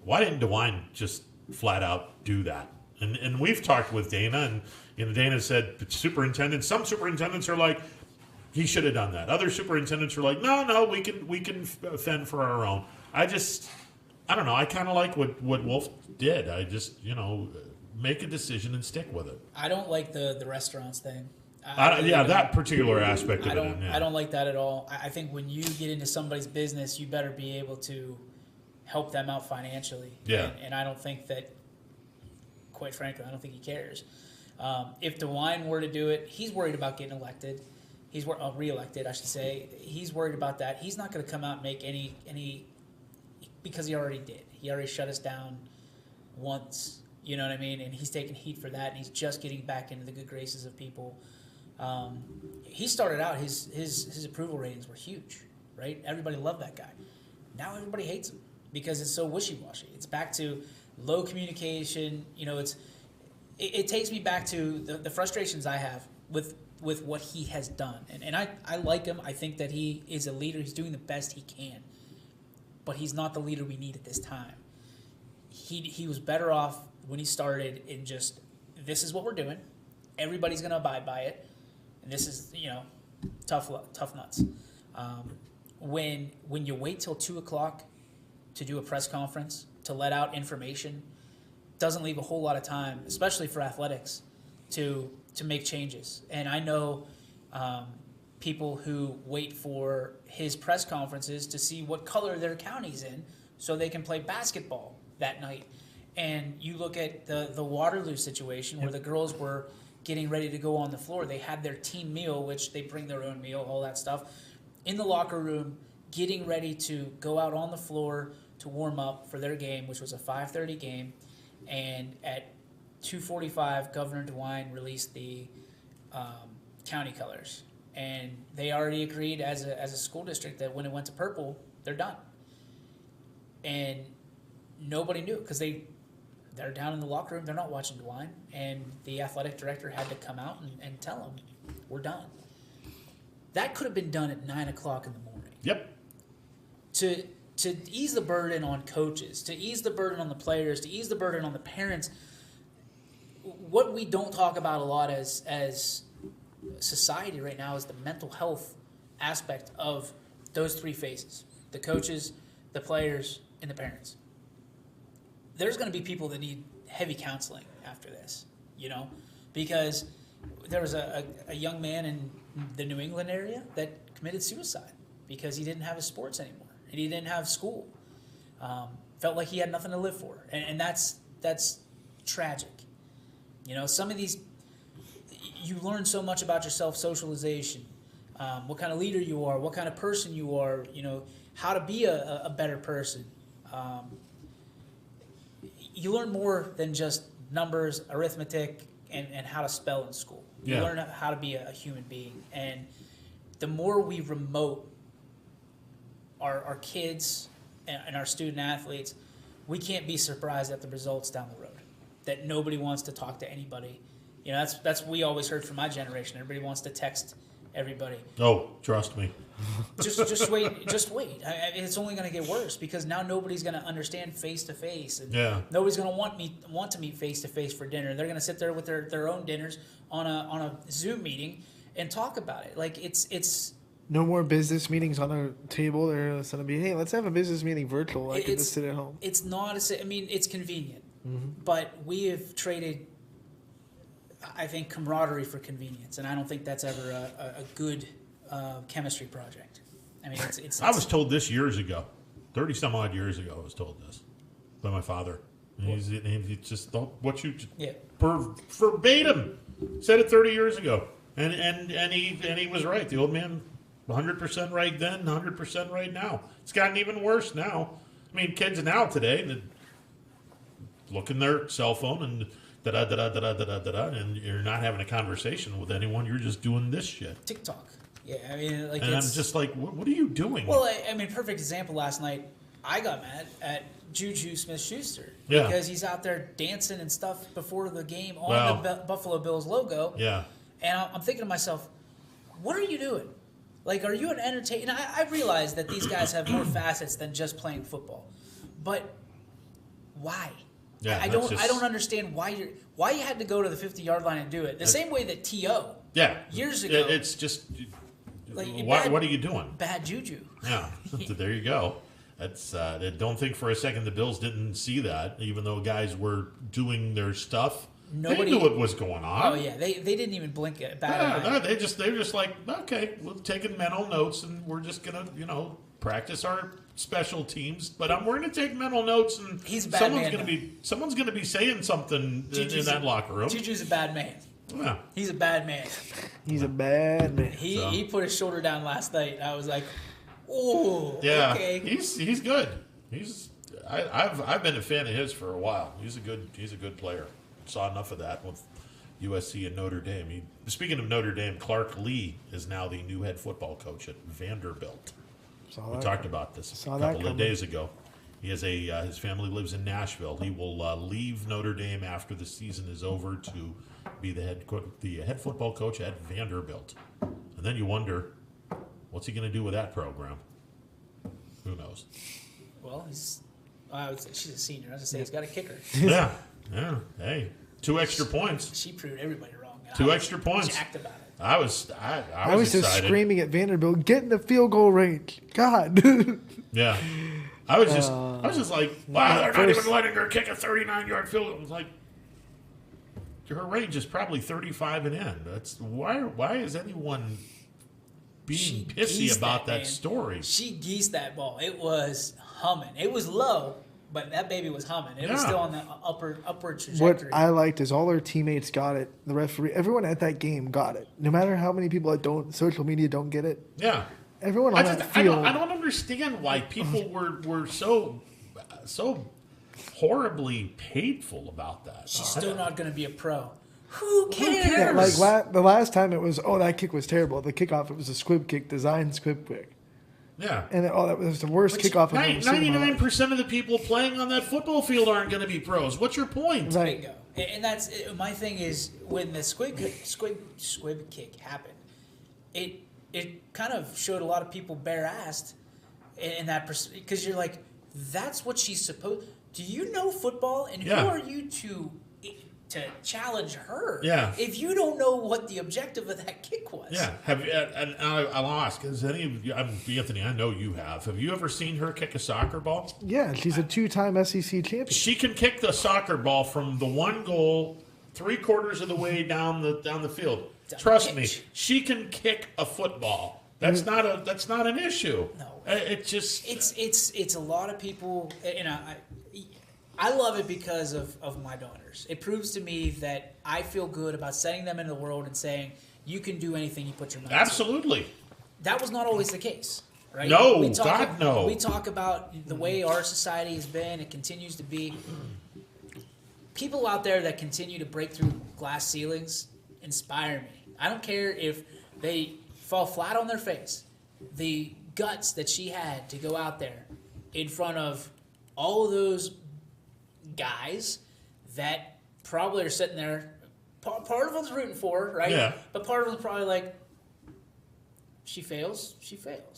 Why didn't DeWine just flat out do that? And we've talked with Dana, and Dana said some superintendents are like, he should have done that. Other superintendents are like, no, we can fend for our own. I don't know. I kind of like what Wolf did. I just, make a decision and stick with it. I don't like the restaurants thing. That particular aspect of it. I don't like that at all. I think when you get into somebody's business, you better be able to help them out financially. Yeah. And I don't think that, quite frankly, I don't think he cares. If DeWine were to do it, he's worried about getting elected. He's reelected, I should say. He's worried about that. He's not going to come out and make any because he already did. He already shut us down once. You know what I mean? And he's taking heat for that, and he's just getting back into the good graces of people. He started out, his approval ratings were huge, right? Everybody loved that guy. Now everybody hates him because it's so wishy-washy. It's back to low communication. It takes me back to the frustrations I have with what he has done. And I like him. I think that he is a leader. He's doing the best he can. But he's not the leader we need at this time. He was better off when he started in just, this is what we're doing. Everybody's going to abide by it. And this is, tough nuts. When you wait till 2 o'clock to do a press conference, to let out information, doesn't leave a whole lot of time, especially for athletics, to make changes. And I know people who wait for his press conferences to see what color their county's in so they can play basketball that night. And you look at the Waterloo situation where the girls were getting ready to go on the floor. They had their team meal, which they bring their own meal, all that stuff, in the locker room, getting ready to go out on the floor to warm up for their game, which was a 5:30 game. And at 2:45, Governor DeWine released the county colors. And they already agreed as a school district that when it went to purple, they're done. And nobody knew because they're down in the locker room. They're not watching DeWine. And the athletic director had to come out and tell them, we're done. That could have been done at 9 o'clock in the morning. Yep. To ease the burden on coaches, to ease the burden on the players, to ease the burden on the parents. What we don't talk about a lot as society right now is the mental health aspect of those three phases: the coaches, the players, and the parents. There's going to be people that need heavy counseling after this, because there was a young man in the New England area that committed suicide because he didn't have his sports anymore and he didn't have school. Felt like he had nothing to live for, and that's tragic. Some of these, you learn so much about yourself, socialization, what kind of leader you are, what kind of person you are, how to be a better person. You learn more than just numbers, arithmetic, and how to spell in school. You learn how to be a human being. And the more we remote our kids and our student athletes, we can't be surprised at the results down the road. That nobody wants to talk to anybody. That's we always heard from my generation. Everybody wants to text everybody. Oh, trust me. Just wait. Just wait. It's only going to get worse because now nobody's going to understand face to face, and nobody's going to want to meet face to face for dinner. They're going to sit there with their own dinners on a Zoom meeting and talk about it. Like it's no more business meetings on a table. They're going to be, hey, let's have a business meeting virtual. I can just sit at home. It's not. It's convenient, but we have traded, I think, camaraderie for convenience, and I don't think that's ever a good chemistry project. It's I was told this years ago, 30 some odd years ago. I was told this by my father. And he just thought what you verbatim said it 30 years ago, and he was right. The old man, 100% right then, 100% right now. It's gotten even worse now. Kids now today that look in their cell phone and da-da-da-da-da-da-da-da, and you're not having a conversation with anyone. You're just doing this shit. TikTok. Yeah, and I'm just like, what are you doing? Well, perfect example. Last night, I got mad at Juju Smith-Schuster because he's out there dancing and stuff before the game on the Buffalo Bills logo. Yeah. And I'm thinking to myself, what are you doing? Like, are you an entertainer? I realize that these guys have more facets than just playing football, but why? Yeah, I don't understand why you had to go to the 50-yard line and do it. The same way that T.O. years ago. It's just, what are you doing? Bad juju. Yeah, there you go. That's don't think for a second the Bills didn't see that, even though guys were doing their stuff. They knew what was going on. Oh yeah, they didn't even blink at they're just like, okay, we're taking mental notes and we're just gonna practice our special teams, but we're going to take mental notes, and someone's going to be saying something in that locker room. Juju's a bad man. Yeah. He's a bad man. He's a bad man. He put his shoulder down last night. I was like, oh, yeah. Okay. He's good. I've been a fan of his for a while. He's a good player. Saw enough of that with USC and Notre Dame. Speaking of Notre Dame, Clark Lee is now the new head football coach at Vanderbilt. We talked about this a couple of days ago. He has his family lives in Nashville. He will leave Notre Dame after the season is over to be the head football coach at Vanderbilt. And then you wonder, what's he going to do with that program? Who knows? Well, she's a senior. I was going to say he's got a kicker. Yeah. Hey, 2 extra points. She proved everybody wrong. 2 extra points. Jacked about it. I was just screaming at Vanderbilt, get in the field goal range. God. Yeah. I was just I was just like, wow, they're not even letting her kick a 39-yard field goal. I was like, her range is probably 35 and in. That's why is anyone being pissy about that story? She geesed that ball. It was humming. It was low, but that baby was humming. It was still on the upward trajectory. What I liked is all her teammates got it. The referee, everyone at that game got it. No matter how many people that social media don't get it. Yeah. Everyone on that field. I don't understand why people were so horribly hateful about that. She's still not going to be a pro. Who cares? Yeah, like the last time it was, that kick was terrible. The kickoff, it was a squib kick, designed squib kick. Yeah. And that was the worst kickoff I've ever seen. 99% of the people playing on that football field aren't going to be pros. What's your point? Right. Bingo. And that's my thing is when the squib kick happened, it kind of showed a lot of people bare-assed in that because you're like, that's what she's supposed. Do you know football? And who are you to challenge her? Yeah. If you don't know what the objective of that kick was. Yeah. And I'll ask, has any of you, Anthony, I know you have. Have you ever seen her kick a soccer ball? Yeah, she's a 2-time SEC champion. She can kick the soccer ball from the one goal 3/4 of the way down the field. Trust me, she can kick a football. That's not an issue. No. It's a lot of people, and I love it because of my daughters. It proves to me that I feel good about setting them into the world and saying, you can do anything you put your mind to. Absolutely. That was not always the case, right? No, God, no. We talk about the way our society has been, it continues to be. People out there that continue to break through glass ceilings inspire me. I don't care if they fall flat on their face. The guts that she had to go out there in front of all of those guys that probably are sitting there. Part of them's rooting for her, right? Yeah. But part of them's probably like, she fails.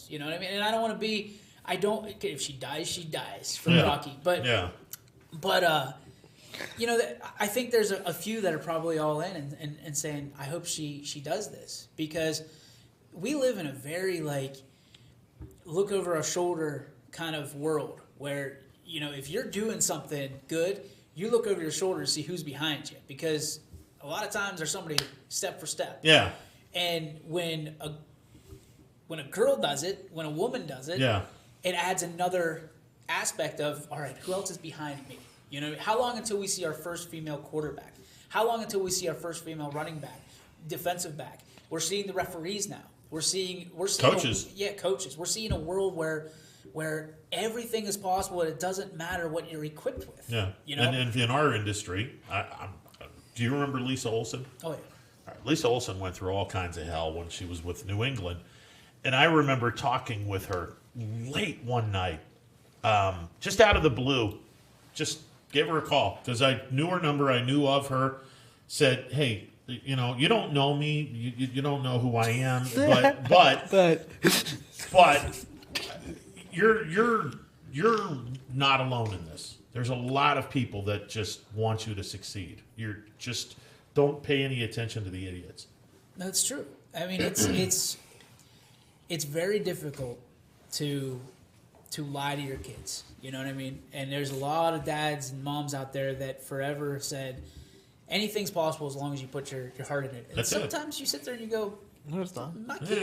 You know what I mean? And I don't want to be. If she dies for Rocky. But I think there's a few that are probably all in and saying, I hope she does this, because we live in a very look over our shoulder kind of world where, if you're doing something good, you look over your shoulder to see who's behind you, because a lot of times there's somebody step for step. Yeah. And when a girl does it, when a woman does it, it adds another aspect of, all right, who else is behind me? How long until we see our first female quarterback? How long until we see our first female running back, defensive back? We're seeing the referees now. We're seeing coaches. Coaches. We're seeing a world where everything is possible, and it doesn't matter what you're equipped with. Yeah. And in our industry, do you remember Lisa Olson? Oh, yeah. All right, Lisa Olson went through all kinds of hell when she was with New England. And I remember talking with her late one night, just out of the blue, just gave her a call because I knew her number, I knew of her, said, hey, you don't know me, you don't know who I am, but you're not alone in this. There's a lot of people that just want you to succeed. You're just don't pay any attention to the idiots. That's true. I mean, it's very difficult to lie to your kids. You know what I mean? And there's a lot of dads and moms out there that forever said anything's possible as long as you put your heart in it. And sometimes you sit there and you go, no, it's not. My kid,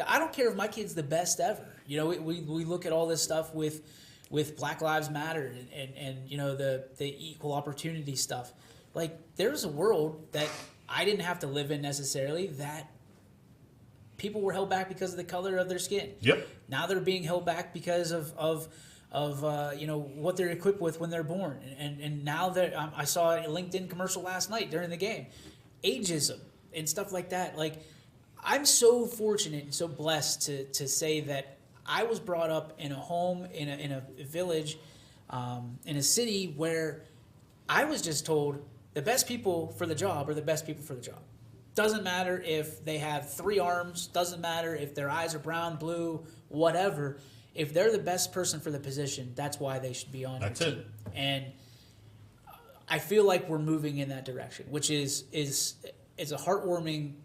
I don't care if my kid's the best ever. We look at all this stuff with Black Lives Matter and the equal opportunity stuff. There's a world that I didn't have to live in necessarily, that people were held back because of the color of their skin. Yep. Now they're being held back because of what they're equipped with when they're born. And now that I saw a LinkedIn commercial last night during the game, ageism and stuff like that. I'm so fortunate and so blessed to say that I was brought up in a home, in a village, in a city where I was just told the best people for the job are the best people for the job. Doesn't matter if they have 3 arms, doesn't matter if their eyes are brown, blue, whatever. If they're the best person for the position, that's why they should be on your team. And I feel like we're moving in that direction, which is a heartwarming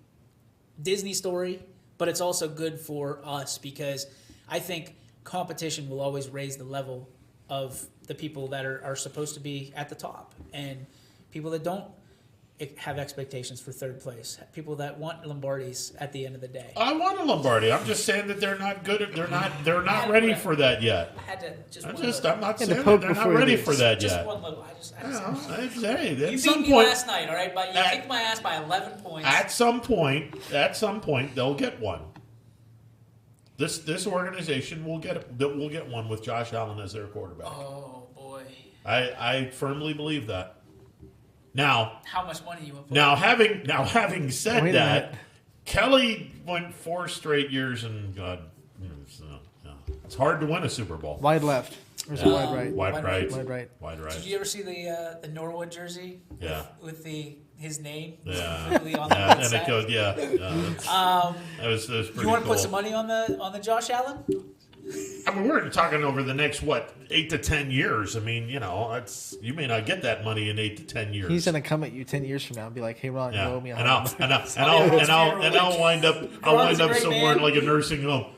Disney story, but it's also good for us because I think competition will always raise the level of the people that are supposed to be at the top, and people that don't have expectations for third place, people that want Lombardis at the end of the day. I want a Lombardi. I'm just saying that they're not good. They're not ready for that yet. I had to I'm not saying that they're not ready for that yet. Just one little. Hey, you at some beat me point, last night, all right? But you kicked my ass by 11 points. At some point, they'll get one. This organization will get one with Josh Allen as their quarterback. Oh boy! I firmly believe that. Now, how much money you want? Now having said that, Kelly went 4 straight years, and God, it's hard to win a Super Bowl. Wide left. There's a wide right. Wide right. Wide right. Wide right. Did you ever see the Norwood jersey? Yeah. With his name. Yeah. On the And it goes. Yeah. That was pretty cool. You want to put some money on the Josh Allen? I mean, we're talking over the next 8 to 10 years. I mean, you may not get that money in 8 to 10 years. He's gonna come at you 10 years from now and be like, "Hey, Ron, you owe me $100." I'll wind up somewhere in like a nursing home.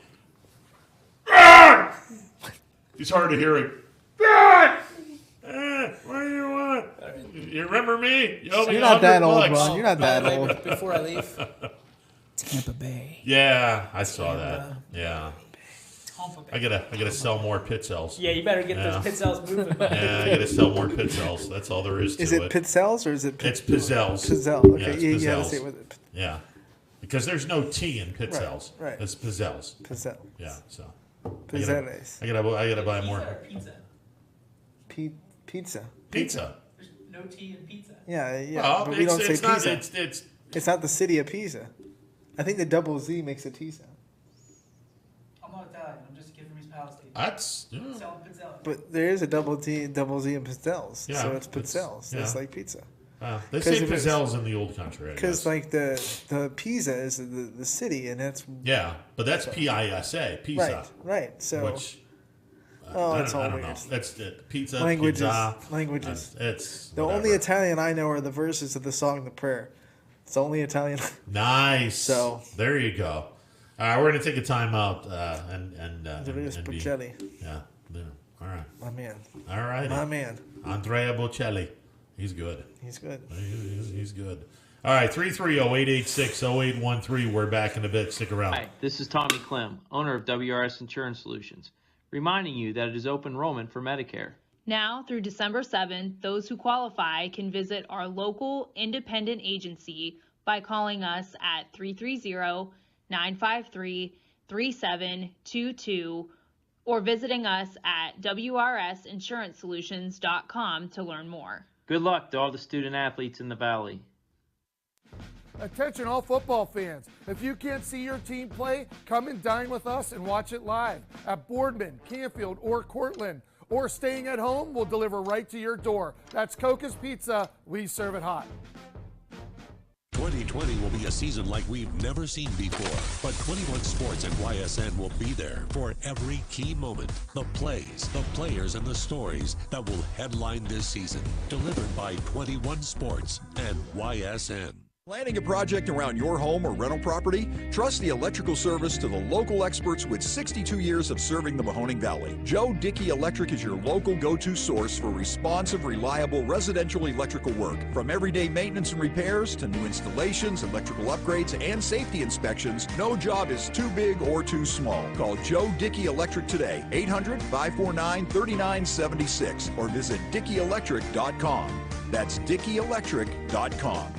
It's hard to hear it. What do you want? You remember me? You're not that old, Ron. You're not that old. Before I leave, Tampa Bay. Yeah, I saw that. Yeah. I gotta sell more Pitzels. Yeah, you better get those Pitzels moving. Yeah, I gotta sell more Pitzels. That's all there is to it. Is it Pitzels or is it? It's Pizzelles. Pizzelle. Okay, yeah, you gotta say it with it. Yeah, because there's no T in Pitzels. Right. It's Pizzelles. Pizzelle. Yeah. So. Pizzeles. I gotta buy more. Pizza. Pizza. Pizza. There's no T in pizza. Yeah. Well, but we don't say Pizza. It's not the city of Pisa. I think the double Z makes it Pisa. I'm not Italian. I'm just a kid from East Palestine. That's Selling pizzelle. But there is a double Z in Pizzelles. Yeah, so it's Pizzelles. yeah. That's like pizza. They say Pizzelles in the old country. Because like the Pisa is the city, and that's but that's Pisa, Pisa. Right. So which it's all I don't weird. know. That's it. Pizza. Languages. Languages. It's the only Italian I know are the verses of the song "The Prayer." It's the only Italian. Nice. So there you go. All right, we're gonna take a time out and Bocelli. Yeah. All right. My man. All right. My man. Andrea Bocelli. He's good. He's good. He's good. All right, 330-886-0813. We're back in a bit. Stick around. Hi, this is Tommy Clem, owner of WRS Insurance Solutions, reminding you that it is open enrollment for Medicare. Now through December 7th, those who qualify can visit our local independent agency by calling us at 330-953-3722 or visiting us at wrsinsurancesolutions.com to learn more. Good luck to all the student athletes in the Valley. Attention all football fans. If you can't see your team play, come and dine with us and watch it live at Boardman, Canfield, or Cortland. Or staying at home, we'll deliver right to your door. That's Coca's Pizza. We serve it hot. 2020 will be a season like we've never seen before, but 21 Sports and YSN will be there for every key moment. The plays, the players, and the stories that will headline this season. Delivered by 21 Sports and YSN. Planning a project around your home or rental property? Trust the electrical service to the local experts with 62 years of serving the Mahoning Valley. Joe Dickey Electric is your local go-to source for responsive, reliable residential electrical work. From everyday maintenance and repairs to new installations, electrical upgrades, and safety inspections, no job is too big or too small. Call Joe Dickey Electric today, 800-549-3976, or visit DickeyElectric.com. That's DickeyElectric.com.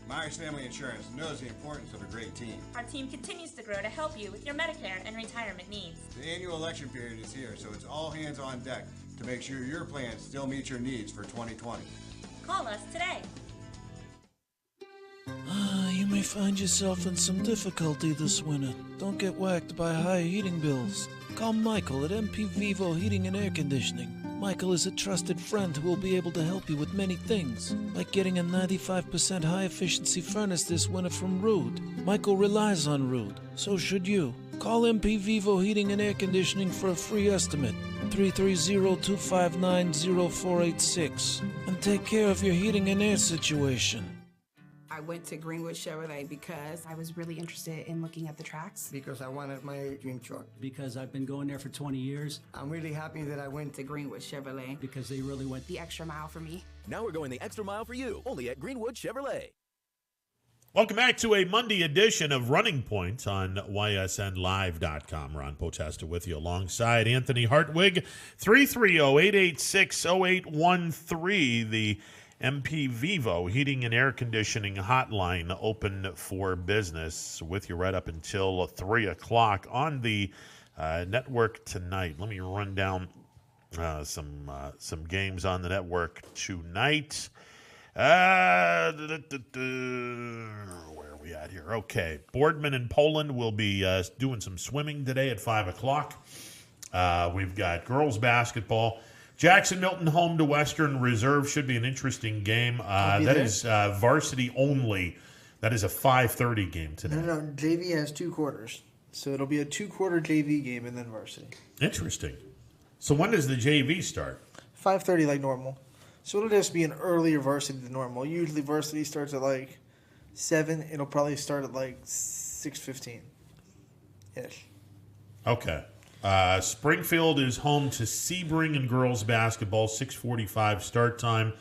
Myers Family Insurance knows the importance of a great team. Our team continues to grow to help you with your Medicare and retirement needs. The annual election period is here, so it's all hands on deck to make sure your plan still meets your needs for 2020. Call us today. You may find yourself in some difficulty this winter. Don't get whacked by high heating bills. Call Michael at MP Vivo Heating and Air Conditioning. Michael is a trusted friend who will be able to help you with many things, like getting a 95% high-efficiency furnace this winter from Rude. Michael relies on Rude, so should you. Call MP Vivo Heating and Air Conditioning for a free estimate, 330-259-0486, and take care of your heating and air situation. I went to Greenwood Chevrolet because I was really interested in looking at the tracks. Because I wanted my dream truck. Because I've been going there for 20 years. I'm really happy that I went to Greenwood Chevrolet. Because they really went the extra mile for me. Now we're going the extra mile for you, only at Greenwood Chevrolet. Welcome back to a Monday edition of Running Point on ysnlive.com. Ron Potesta with you alongside Anthony Hartwig. 330-886-0813, the MP Vivo Heating and Air Conditioning Hotline open for business with you right up until 3 o'clock on the network tonight. Let me run down some games on the network tonight. Where are we at here? Okay. Boardman and Poland will be doing some swimming today at 5 o'clock. We've got girls basketball. Jackson Milton home to Western Reserve. Should be an interesting game. That is varsity only. That is a 5:30 game today. No, JV has 2 quarters. So it'll be a 2-quarter JV game and then varsity. Interesting. So when does the JV start? 5:30 like normal. So it'll just be an earlier varsity than normal. Usually varsity starts at like 7. It'll probably start at like 6:15-ish. Okay. Springfield is home to Sebring in girls basketball, 6:45 start time.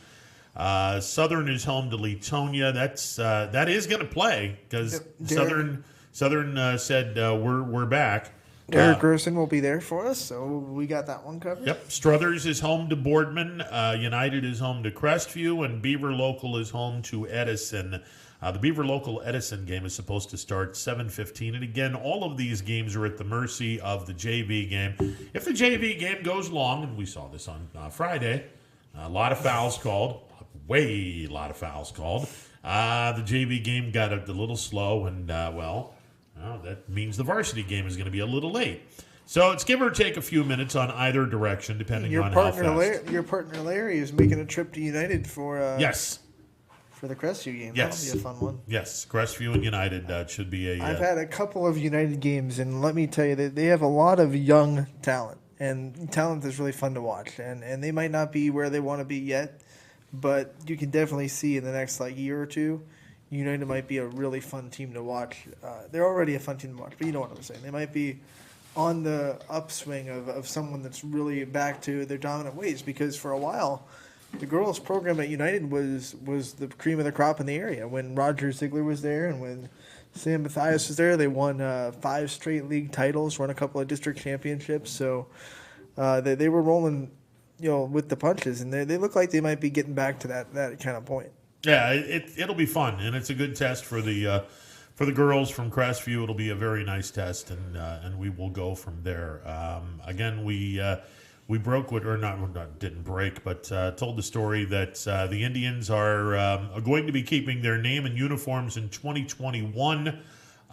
Southern is home to Leetonia. That is going to play because Southern said we're back. Derek Gerson will be there for us, so we got that one covered. Yep. Struthers is home to Boardman. United is home to Crestview, and Beaver Local is home to Edison. The Beaver Local Edison game is supposed to start 7:15. And again, all of these games are at the mercy of the JV game. If the JV game goes long, and we saw this on Friday, a lot of fouls called, a lot of fouls called. The JV game got a little slow, and that means the varsity game is going to be a little late. So it's give or take a few minutes on either direction, depending on how fast. Your partner Larry is making a trip to United for yes. For the Crestview game. Yes. That'll be a fun one. Yes, Crestview and United should be a... I've had a couple of United games, and let me tell you that they have a lot of young talent, and talent is really fun to watch. And they might not be where they want to be yet, but you can definitely see in the next year or two, United might be a really fun team to watch. They're already a fun team to watch, but you know what I'm saying. They might be on the upswing of someone that's really back to their dominant ways, because for a while, the girls' program at United was the cream of the crop in the area. When Roger Ziegler was there and when Sam Mathias was there, they won 5 straight league titles, won a couple of district championships. So they were rolling, with the punches, and they look like they might be getting back to that kind of point. Yeah, it'll be fun, and it's a good test for the girls from Crestview. It'll be a very nice test, and we will go from there. Again, we broke didn't break, but told the story that the Indians are going to be keeping their name and uniforms in 2021,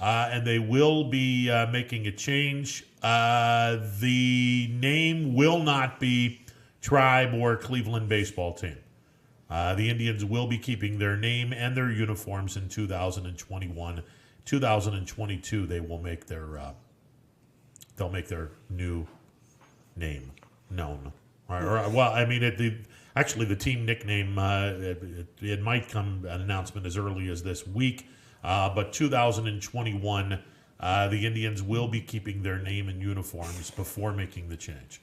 and they will be making a change. The name will not be Tribe or Cleveland Baseball Team. The Indians will be keeping their name and their uniforms in 2021. 2022, they will make their new name known. The team nickname it might come an announcement as early as this week, but 2021, the Indians will be keeping their name and uniforms before making the change.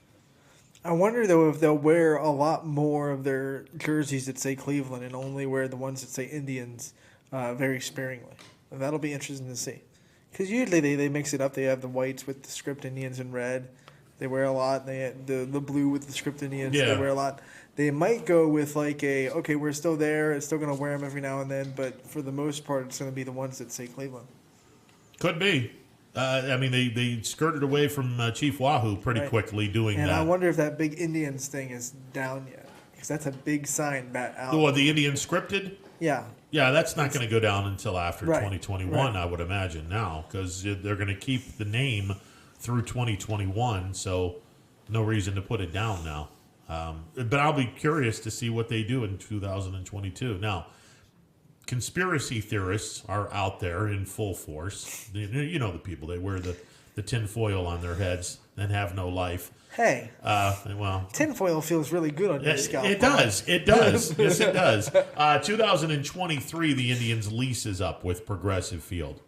I wonder, though, if they'll wear a lot more of their jerseys that say Cleveland and only wear the ones that say Indians very sparingly. And that'll be interesting to see. Because usually they mix it up. They have the whites with the script Indians in red. They wear a lot. They the blue with the script Indians. Yeah. They wear a lot. They might go with we're still there. It's still going to wear them every now and then. But for the most part, it's going to be the ones that say Cleveland. Could be. They skirted away from Chief Wahoo pretty quickly doing and that. I wonder if that big Indians thing is down yet. Because that's a big sign out. Oh, the Indian scripted? Yeah. Yeah, that's not going to go down until after 2021, right. I would imagine now, because they're going to keep the name through 2021, so no reason to put it down now. But I'll be curious to see what they do in 2022. Now, conspiracy theorists are out there in full force. You know the people. They wear the the tinfoil on their heads and have no life. Hey, well, tinfoil feels really good on your scalp. It does. It does. Yes, it does. 2023, the Indians' lease is up with Progressive Field.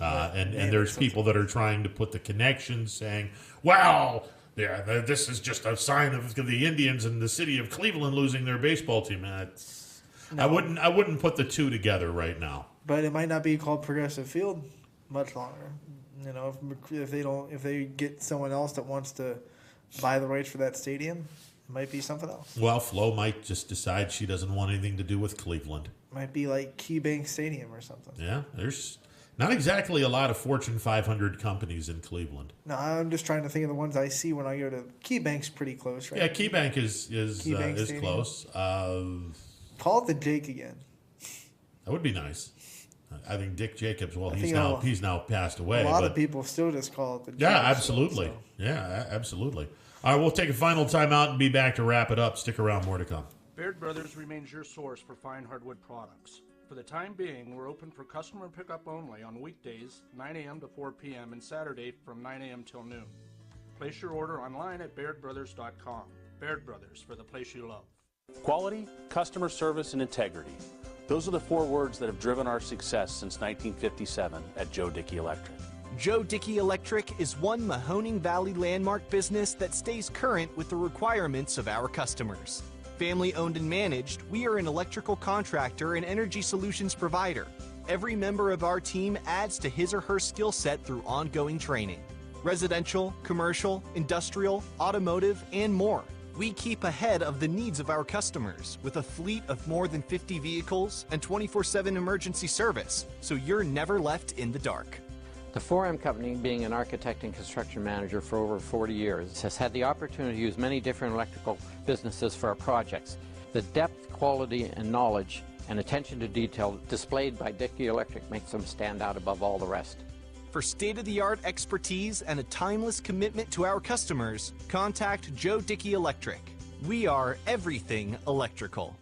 And there's people that are trying to put the connections saying, well, yeah, this is just a sign of the Indians and the city of Cleveland losing their baseball team. I wouldn't put the two together right now. But it might not be called Progressive Field much longer. You know, if they get someone else that wants to buy the rights for that stadium, it might be something else. Well, Flo might just decide she doesn't want anything to do with Cleveland. Might be like KeyBank Stadium or something. Yeah, there's not exactly a lot of Fortune 500 companies in Cleveland. No, I'm just trying to think of the ones I see when I go to KeyBank's pretty close, right? Yeah, KeyBank is close. Call it the Jake again. That would be nice. I think Dick Jacobs. Well, he's now passed away. A lot of people still just call it the Jake. Yeah, absolutely. Yeah, absolutely. All right, we'll take a final timeout and be back to wrap it up. Stick around, more to come. Baird Brothers remains your source for fine hardwood products. For the time being, we're open for customer pickup only on weekdays, 9 a.m. to 4 p.m., and Saturday from 9 a.m. till noon. Place your order online at BairdBrothers.com. Baird Brothers, for the place you love. Quality, customer service, and integrity. Those are the 4 words that have driven our success since 1957 at Joe Dickey Electric. Joe Dickey Electric is one Mahoning Valley landmark business that stays current with the requirements of our customers. Family owned and managed, we are an electrical contractor and energy solutions provider. Every member of our team adds to his or her skill set through ongoing training. Residential, commercial, industrial, automotive, and more. We keep ahead of the needs of our customers with a fleet of more than 50 vehicles and 24/7 emergency service, so you're never left in the dark. The 4M Company, being an architect and construction manager for over 40 years, has had the opportunity to use many different electrical businesses for our projects. The depth, quality, and knowledge and attention to detail displayed by Dickey Electric makes them stand out above all the rest. For state-of-the-art expertise and a timeless commitment to our customers, contact Joe Dickey Electric. We are everything electrical.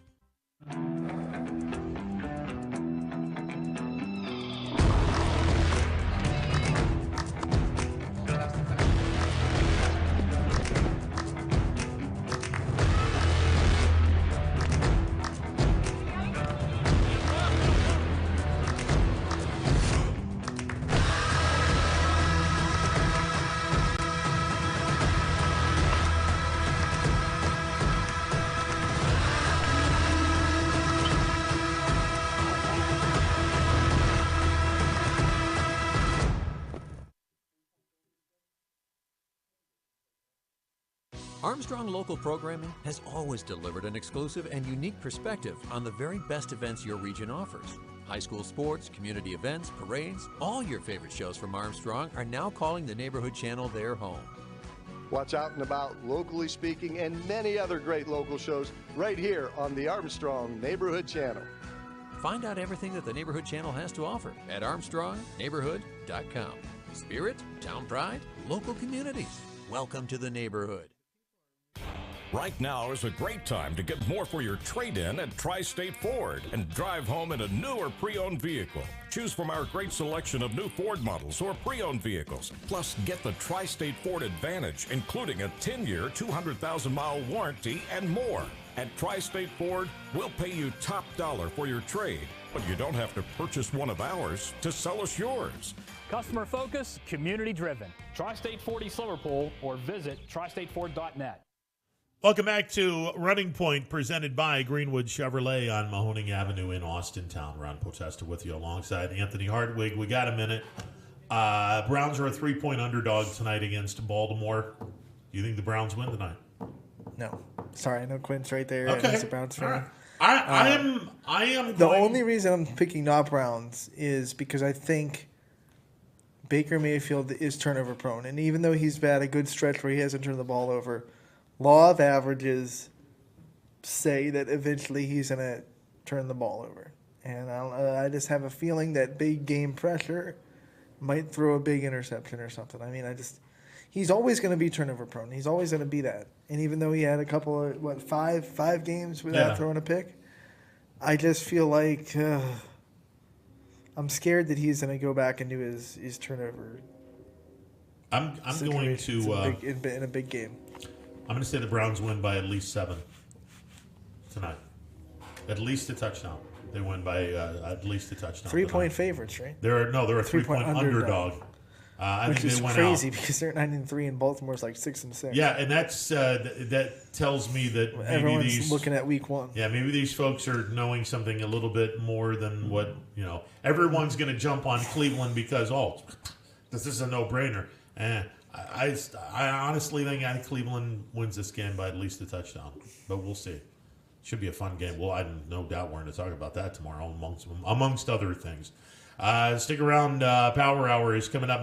Armstrong Local Programming has always delivered an exclusive and unique perspective on the very best events your region offers. High school sports, community events, parades, all your favorite shows from Armstrong are now calling the Neighborhood Channel their home. Watch Out and About, Locally Speaking, and many other great local shows right here on the Armstrong Neighborhood Channel. Find out everything that the Neighborhood Channel has to offer at ArmstrongNeighborhood.com. Spirit, town pride, local communities. Welcome to the neighborhood. Right now is a great time to get more for your trade-in at Tri-State Ford and drive home in a new or pre-owned vehicle. Choose from our great selection of new Ford models or pre-owned vehicles. Plus, get the Tri-State Ford Advantage, including a 10-year, 200,000-mile warranty and more. At Tri-State Ford, we'll pay you top dollar for your trade, but you don't have to purchase one of ours to sell us yours. Customer focus, community driven. Tri-State Ford East Liverpool or visit tristateford.net. Welcome back to Running Point, presented by Greenwood Chevrolet on Mahoning Avenue in Austintown. Ron Potesta with you alongside Anthony Hardwig. We got a minute. Browns are a 3-point underdog tonight against Baltimore. Do you think the Browns win tonight? No. Sorry, I know Quinn's right there. Okay. He's a Browns fan. I am. The only reason I'm picking not Browns is because I think Baker Mayfield is turnover prone. And even though he's had a good stretch where he hasn't turned the ball over, law of averages say that eventually he's going to turn the ball over. And I just have a feeling that big game pressure might throw a big interception or something. I mean, he's always going to be turnover prone. He's always going to be that. And even though he had a couple of, five games without throwing a pick, I just feel like I'm scared that he's going to go back and do his turnover. I'm going to in a big game. I'm going to say the Browns win by at least 7 tonight. At least a touchdown. They win by at least a touchdown. 3-point favorites, right? They're a 3-point underdog. Which is crazy because they're 9-3 and Baltimore's like 6-6. Yeah, and that's that tells me that maybe everyone's looking at week 1. Yeah, maybe these folks are knowing something a little bit more than what Everyone's going to jump on Cleveland because this is a no-brainer. I honestly think Cleveland wins this game by at least a touchdown, but we'll see. Should be a fun game. Well, I have no doubt we're going to talk about that tomorrow amongst other things. Stick around. Power Hour is coming up.